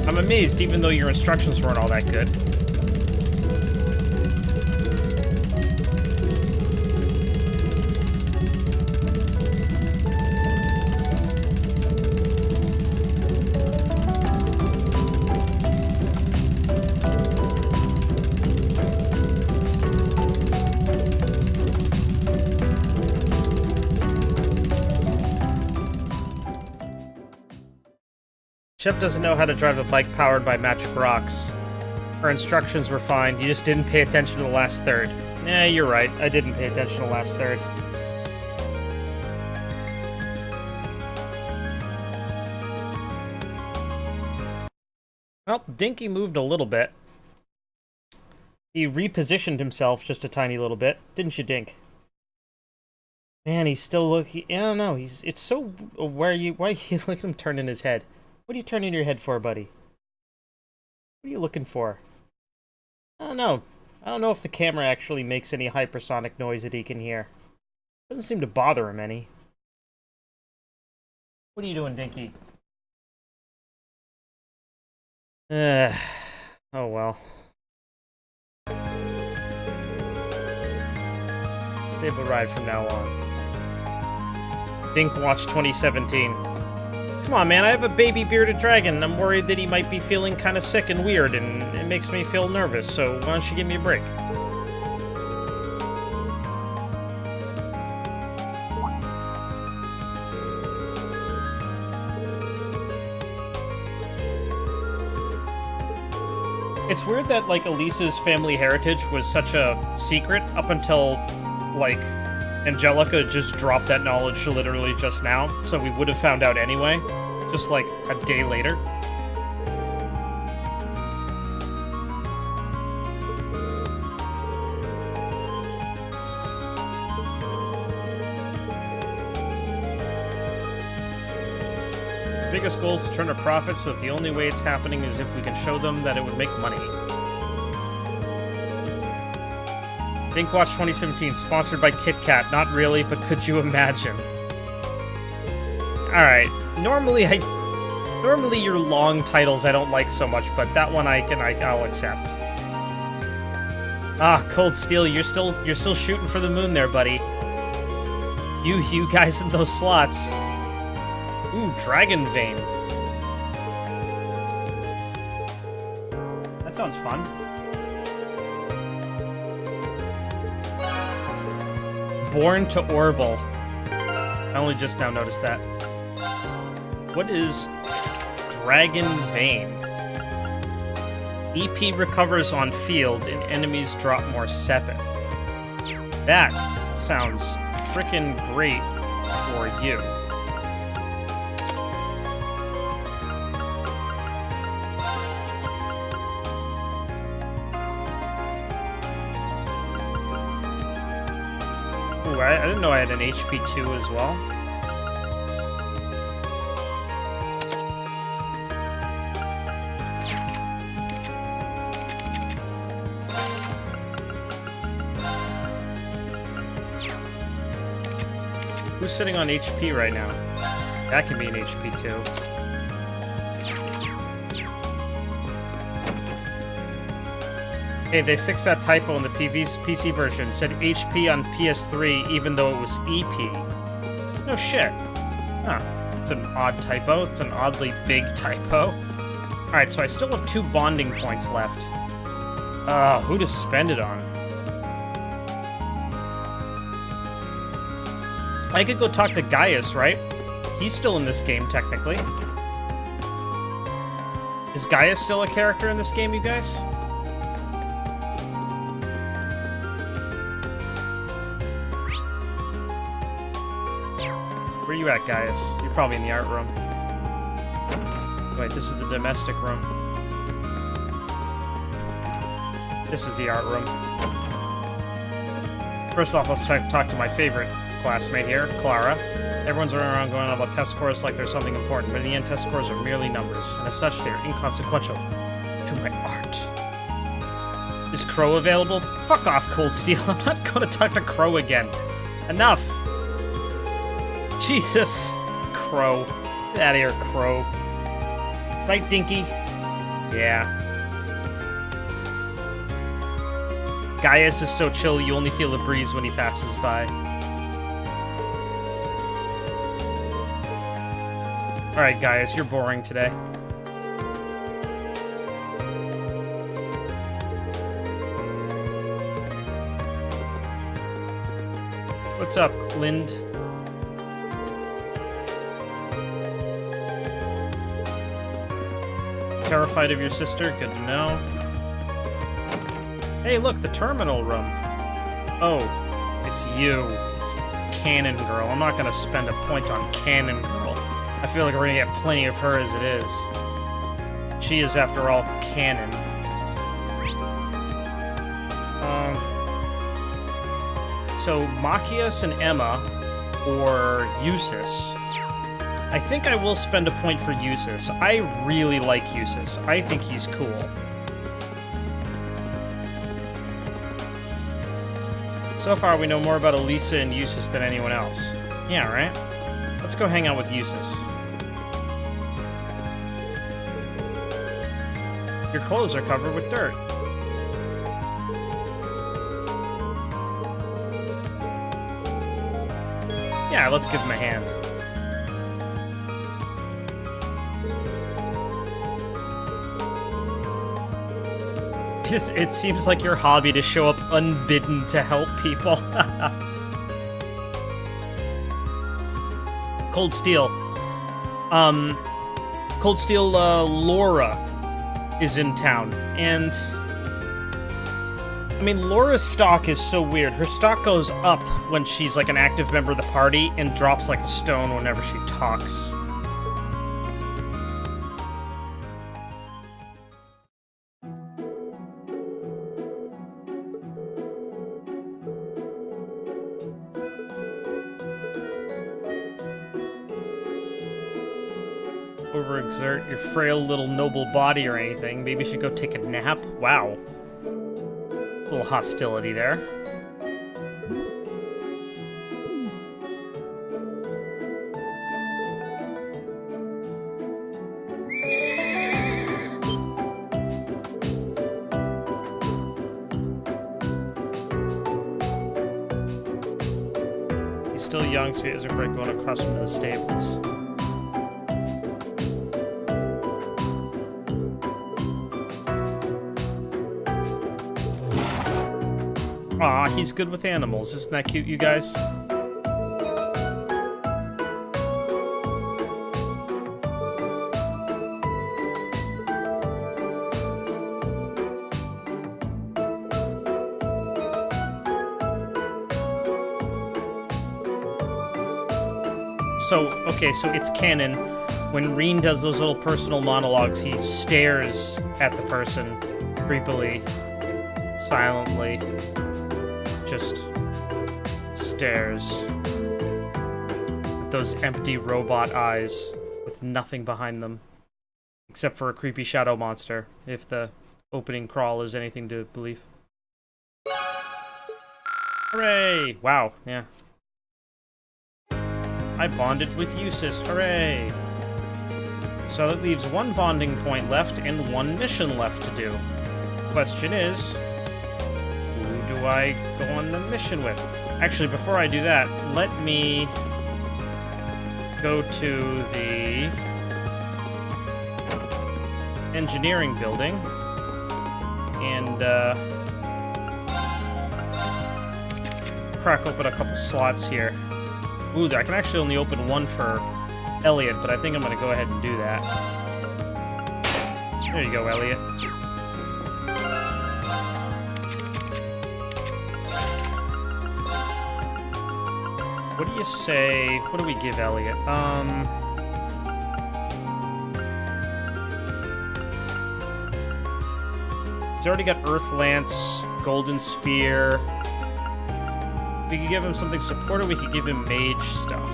Speaker 19: I'm amazed, even though your instructions weren't all that good. Shep doesn't know how to drive a bike powered by magic rocks. Her instructions were fine, you just didn't pay attention to the last third. Yeah, you're right, I didn't pay attention to the last third. Well, Dinky moved a little bit. He repositioned himself just a tiny little bit, didn't you, Dink? Man, he's still looking. I don't know. It's so. Why are you look at him turning his head? What are you turning your head for, buddy? What are you looking for? I don't know. I don't know if the camera actually makes any hypersonic noise that he can hear. Doesn't seem to bother him any. What are you doing, Dinky? Oh well. Stable ride from now on. Dink Watch 2017. Come on, man, I have a baby bearded dragon, and I'm worried that he might be feeling kind of sick and weird, and it makes me feel nervous, so why don't you give me a break? It's weird that, like, Elisa's family heritage was such a secret up until, like, Angelica just dropped that knowledge literally just now, so we would have found out anyway, just like a day later. Biggest goal is to turn a profit, so that the only way it's happening is if we can show them that it would make money. Think Watch 2017, sponsored by Kit Kat. Not really, but could you imagine? Alright, normally your long titles I don't like so much, but that one I'll accept. Ah, Cold Steel, you're still shooting for the moon there, buddy. You guys in those slots. Ooh, Dragon Vein. That sounds fun. Born to Orbital. I only just now noticed that. What is Dragon Vein? EP recovers on field and enemies drop more Sepith. That sounds frickin' great for you. Ooh, I didn't know I had an HP 2 as well. Who's sitting on HP right now? That can be an HP 2. Hey, they fixed that typo in the PC version. It said HP on PS3 even though it was EP. No shit. Huh. It's an odd typo. It's an oddly big typo. Alright, so I still have 2 bonding points left. Who to spend it on? I could go talk to Gaius, right? He's still in this game, technically. Is Gaius still a character in this game, you guys? Where you at, Gaius? You're probably in the art room. Wait, this is the domestic room. This is the art room. First off, let's talk to my favorite classmate here, Clara. Everyone's running around going on about test scores like there's something important, but in the end, test scores are merely numbers, and as such, they're inconsequential to my art. Is Crow available? Fuck off, Cold Steel. I'm not going to talk to Crow again. Enough. Jesus. Crow. Get out of here, Crow. Right, Dinky? Yeah. Gaius is so chill, you only feel the breeze when he passes by. Alright, Gaius, you're boring today. What's up, Lind? Terrified of your sister? Good to know. Hey, look, the terminal room. Oh, it's you. It's Cannon Girl. I'm not gonna spend a point on Cannon Girl. I feel like we're gonna get plenty of her as it is. She is, after all, canon. So, Machias and Emma, or Eustace. I think I will spend a point for Eustace. I really like Eustace. I think he's cool. So far, we know more about Elisa and Eustace than anyone else. Yeah, right? Let's go hang out with Eustace. Your clothes are covered with dirt. Yeah, let's give him a hand. It seems like your hobby to show up unbidden to help people. Cold Steel. Cold Steel, Laura is in town, and I mean, Laura's stock is so weird. Her stock goes up when she's like an active member of the party and drops like a stone whenever she talks. Overexert your frail little noble body or anything. Maybe you should go take a nap. Wow. A little hostility there. He's still young, so he isn't great going across from the stables. Aw, he's good with animals. Isn't that cute, you guys? so, okay, so it's canon. When Rean does those little personal monologues, he stares at the person creepily, silently. Just stares. With those empty robot eyes with nothing behind them. Except for a creepy shadow monster, if the opening crawl is anything to believe. Hooray! Wow, yeah. I bonded with Eustace, hooray! So that leaves one bonding point left and one mission left to do. Question is, who do I go on the mission with? Actually, before I do that, let me go to the engineering building and crack open a couple slots here. Ooh, I can actually only open one for Elliot, but I think I'm gonna go ahead and do that. There you go, Elliot. What do you say? What do we give Elliot? He's already got Earth Lance, Golden Sphere. We could give him something supported, we could give him mage stuff.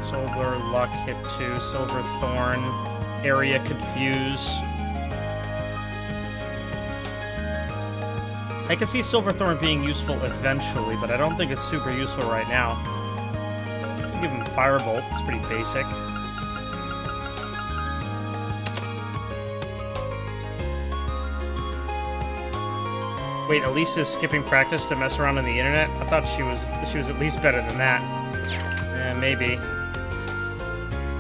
Speaker 19: Solar Luck, hit 2, Silver Thorn, Area Confuse. I can see Silver Thorn being useful eventually, but I don't think it's super useful right now. I can give him Firebolt, it's pretty basic. Wait, Elisa's skipping practice to mess around on the internet? I thought she was at least better than that. Maybe.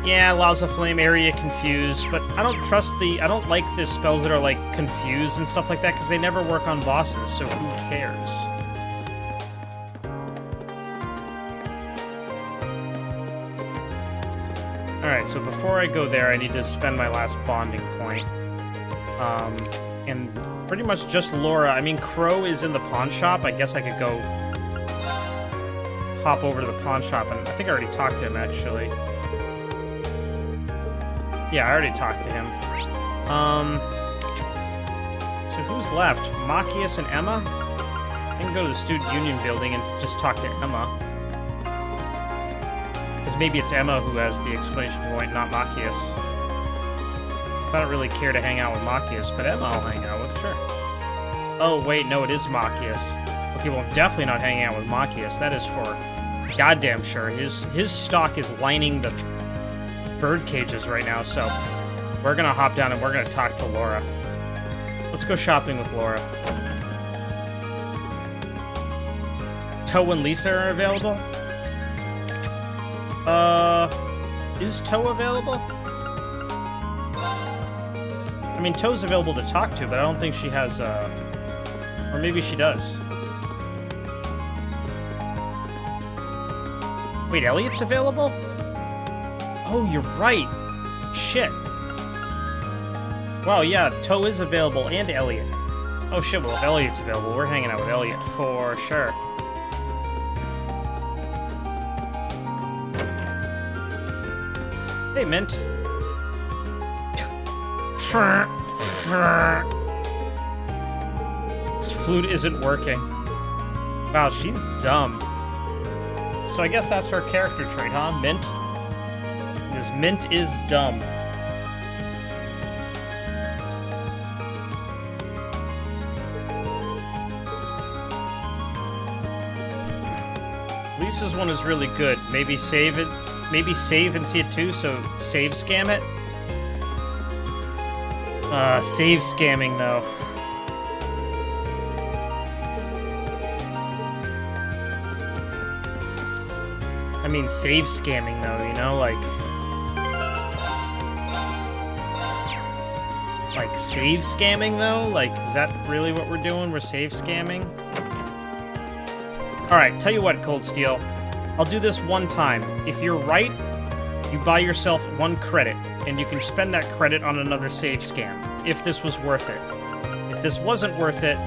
Speaker 19: Yeah, allows a flame, area confuse, but I don't like the spells that are like confuse and stuff like that because they never work on bosses, so who cares? Alright, so before I go there, I need to spend my last bonding point. And pretty much just Laura. I mean, Crow is in the pawn shop. I guess I could go hop over to the pawn shop, and I think I already talked to him, actually. Yeah, I already talked to him. So who's left? Machias and Emma? I can go to the Student Union building and just talk to Emma. Because maybe it's Emma who has the exclamation point, not Machias. So I don't really care to hang out with Machias, but Emma I'll hang out with, sure. Oh, wait, no, it is Machias. Okay, well, I'm definitely not hanging out with Machias. That is for goddamn sure. His stock is lining the bird cages right now, so we're gonna hop down and we're gonna talk to Laura. Let's go shopping with Laura. Toe and Lisa are available? Is Toe available? I mean, Toe's available to talk to, but I don't think she has, or maybe she does. Wait, Elliot's available? Oh, you're right. Shit. Wow, yeah, Toe is available, and Elliot. Oh shit, well, if Elliot's available, we're hanging out with Elliot, for sure. Hey, Mint. This flute isn't working. Wow, she's dumb. So I guess that's her character trait, huh? Mint? This Mint is dumb. Lisa's one is really good. Maybe save it. Maybe save and see it too, so save scam it. Save scamming though. I mean, save scamming though, you know, like save scamming though? Like, is that really what we're doing? We're save scamming? Alright, tell you what, Cold Steel. I'll do this one time. If you're right, you buy yourself 1 credit, and you can spend that credit on another save scam, if this was worth it. If this wasn't worth it,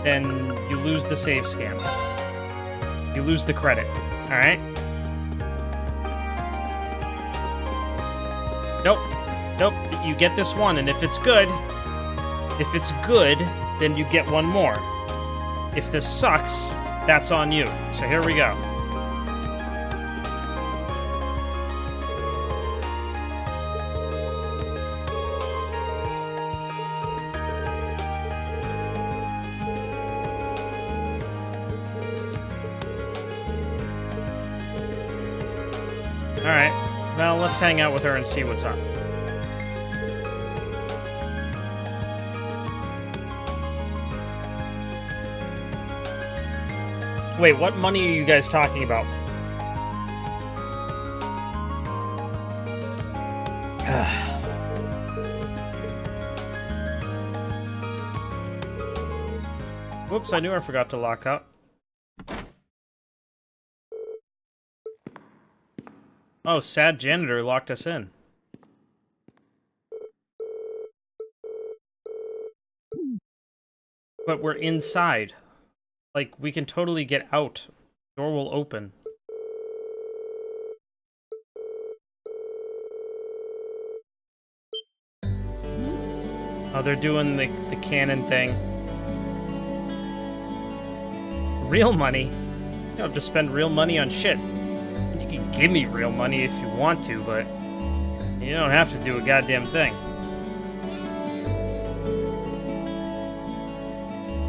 Speaker 19: then you lose the save scam. You lose the credit, alright? Nope. Nope. You get this one, and if it's good, then you get one more. If this sucks, that's on you. So here we go. Alright, well, let's hang out with her and see what's up. Wait, what money are you guys talking about? Whoops, I knew I forgot to lock up. Oh, sad janitor locked us in. But we're inside. Like, we can totally get out. Door will open. Oh, they're doing the cannon thing. Real money? You don't have to spend real money on shit. You can give me real money if you want to, but you don't have to do a goddamn thing.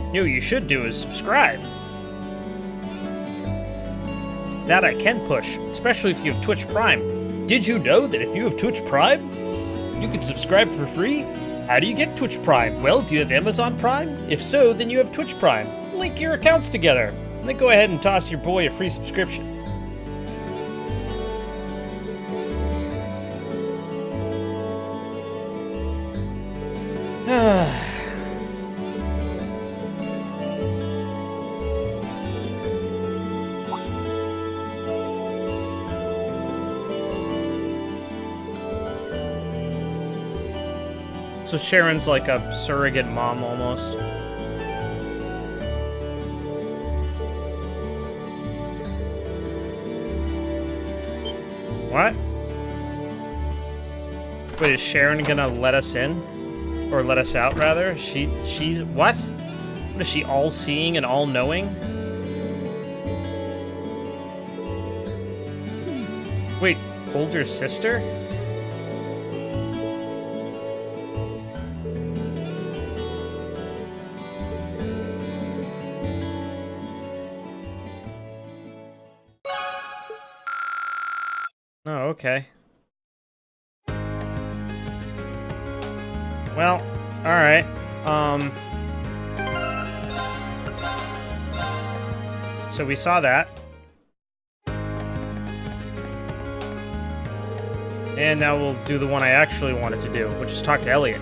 Speaker 19: You know what you should do is subscribe. That I can push, especially if you have Twitch Prime. Did you know that if you have Twitch Prime, you can subscribe for free? How do you get Twitch Prime? Well, do you have Amazon Prime? If so, then you have Twitch Prime. Link your accounts together. And then go ahead and toss your boy a free subscription. So Sharon's like a surrogate mom almost. What? Wait, is Sharon gonna let us in? Or let us out, rather? She's... what? What is she, all-seeing and all-knowing? Wait, older sister? Oh, okay. Well, alright. So we saw that. And now we'll do the one I actually wanted to do, which is talk to Elliot.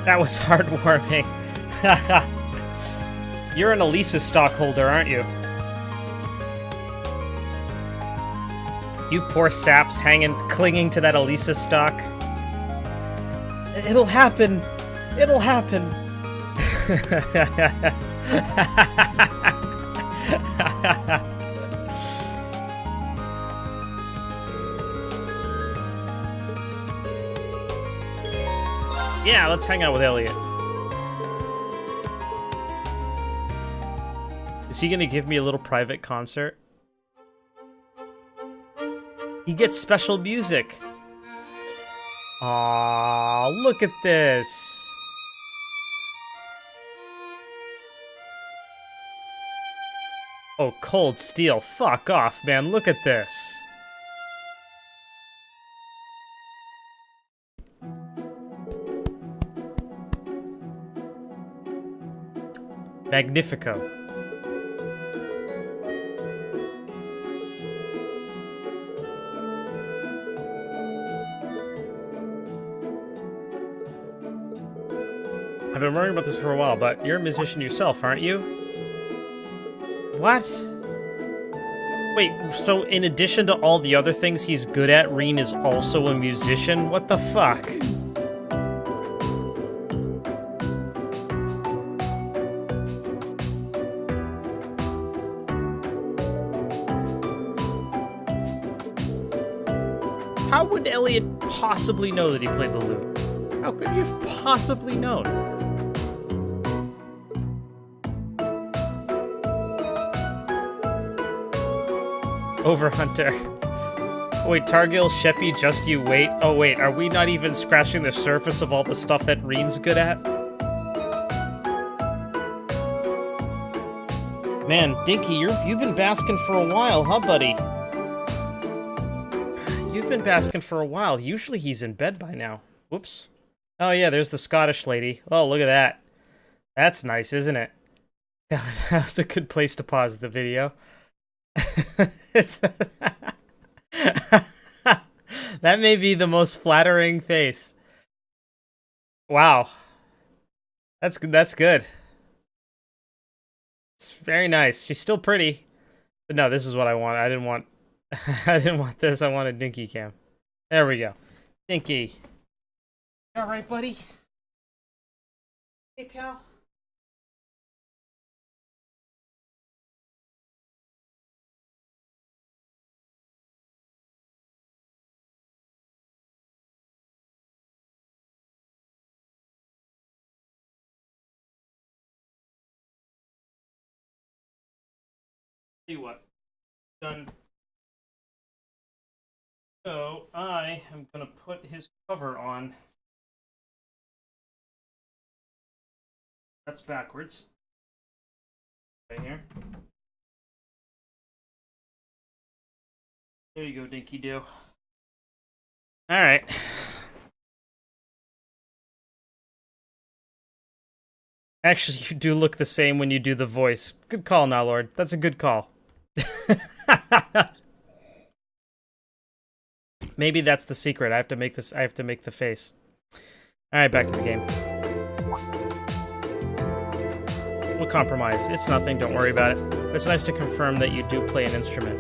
Speaker 19: That was heartwarming. You're an Elisa stockholder, aren't you? You poor saps clinging to that Elisa stock. It'll happen. It'll happen. Yeah, let's hang out with Elliot. Is he gonna give me a little private concert? He gets special music. Aww, look at this. Oh, Cold Steel, fuck off, man, look at this. Magnifico. I've been worrying about this for a while, but you're a musician yourself, aren't you? What? Wait, so in addition to all the other things he's good at, Rean is also a musician? What the fuck? How would Elliot possibly know that he played the lute? How could he have possibly known? Overhunter. Wait, Targil, Sheppy, just you wait. Oh wait, are we not even scratching the surface of all the stuff that Rean's good at? Man, Dinky, you've been basking for a while, huh, buddy? You've been basking for a while. Usually he's in bed by now. Whoops. Oh yeah, there's the Scottish lady. Oh, look at that. That's nice, isn't it? That was a good place to pause the video. It's that may be the most flattering face. Wow. That's good. It's very nice. She's still pretty. But no, this is what I want. I didn't want I didn't want this. I wanted Dinky Cam. There we go. Dinky. You alright, buddy? Hey, pal. Tell you what. Done. So I am gonna put his cover on. That's backwards. Right here. There you go, Dinky Doo. Alright. Actually, you do look the same when you do the voice. Good call, now, Lord. That's a good call. Maybe that's the secret. I have to make this. I have to make the face. All right, back to the game. We'll compromise. It's nothing. Don't worry about it. It's nice to confirm that you do play an instrument.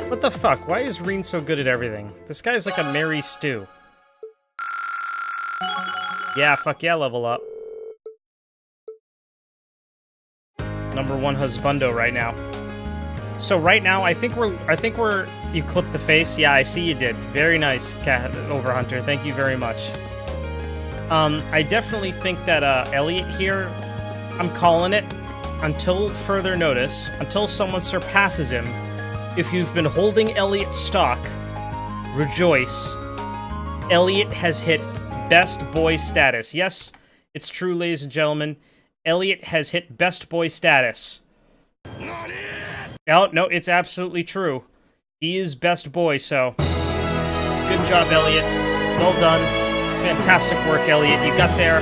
Speaker 19: What the fuck? Why is Rean so good at everything? This guy's like a Mary Stew. Yeah, fuck yeah, level up. #1 husbando right now. So right now, I think we're you clipped the face. Yeah, I see you did. Very nice, Cat Overhunter. Thank you very much. I definitely think that Elliot here, I'm calling it until further notice, until someone surpasses him. If you've been holding Elliot's stock, rejoice. Elliot has hit best boy status. Yes, it's true, ladies and gentlemen. Elliot has hit best boy status. No, it's absolutely true. He is best boy, so good job, Elliot. Well done. Fantastic work, Elliot. You got there.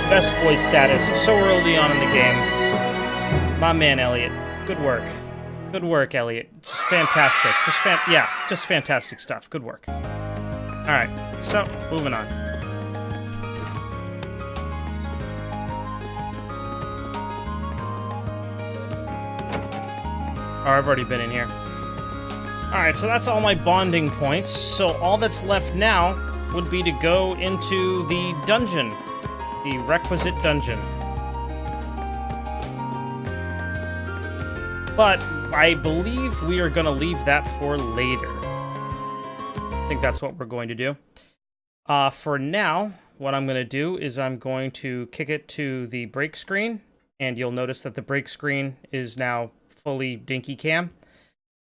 Speaker 19: Best boy status so early on in the game. My man, Elliot. Good work. Good work, Elliot. Just fantastic. Just fantastic stuff. Good work. All right, so moving on. Oh, I've already been in here. Alright, so that's all my bonding points. So all that's left now would be to go into the dungeon. The requisite dungeon. But I believe we are going to leave that for later. I think that's what we're going to do. For now, what I'm going to do is I'm going to kick it to the break screen. And you'll notice that the break screen is now fully Dinky Cam,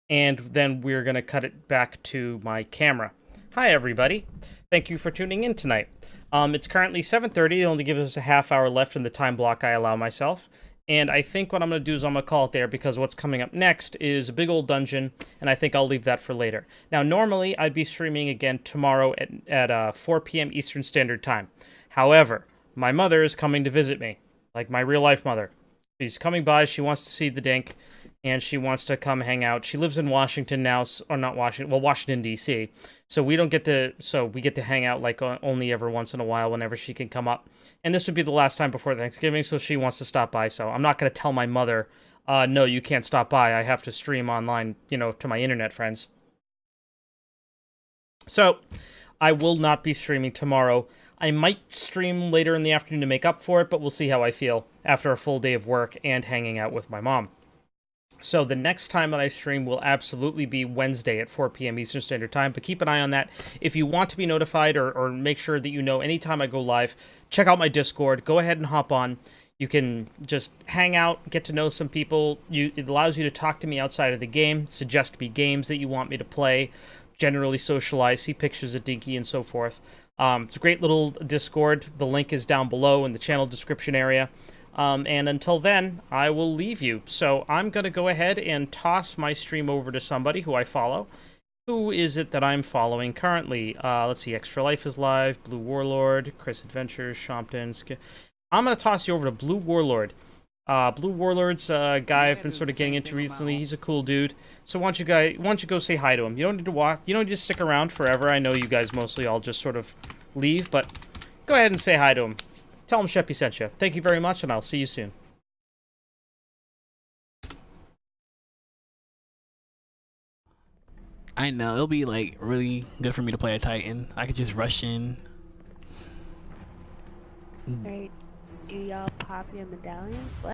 Speaker 19: and then we're going to cut it back to my camera. Hi, everybody. Thank you for tuning in tonight. It's currently 7:30. It only gives us a half hour left in the time block I allow myself, and I think what I'm going to do is I'm going to call it there because what's coming up next is a big old dungeon, and I think I'll leave that for later. Now, normally, I'd be streaming again tomorrow at 4 p.m. Eastern Standard Time. However, my mother is coming to visit me, like my real-life mother. She's coming by. She wants to see the Dink. And she wants to come hang out. She lives in Washington now, or not Washington, well, Washington, D.C. So we get to hang out like only every once in a while whenever she can come up. And this would be the last time before Thanksgiving, so she wants to stop by. So I'm not going to tell my mother, no, you can't stop by. I have to stream online, to my internet friends. So I will not be streaming tomorrow. I might stream later in the afternoon to make up for it, but we'll see how I feel after a full day of work and hanging out with my mom. So the next time that I stream will absolutely be Wednesday at 4 p.m. Eastern Standard Time, but keep an eye on that. If you want to be notified or make sure that you know anytime I go live, check out my Discord. Go ahead and hop on. You can just hang out, get to know some people. It allows you to talk to me outside of the game, suggest me games that you want me to play, generally socialize, see pictures of Dinky and so forth. It's a great little Discord. The link is down below in the channel description area. And until then, I will leave you. So I'm going to go ahead and toss my stream over to somebody who I follow. Who is it that I'm following currently? Let's see, Extra Life is live, Blue Warlord, Chris Adventures, Shompton. I'm going to toss you over to Blue Warlord. Blue Warlord's a guy I've been sort of getting into recently. He's a cool dude. So why don't you go say hi to him? You don't need to walk. You don't need to stick around forever. I know you guys mostly all just sort of leave, but go ahead and say hi to him. Tell him Sheppy sent you. Thank you very much, and I'll see you soon.
Speaker 20: I know, it'll be like really good for me to play a Titan. I could just rush in.
Speaker 21: Alright, do y'all pop your medallions? What?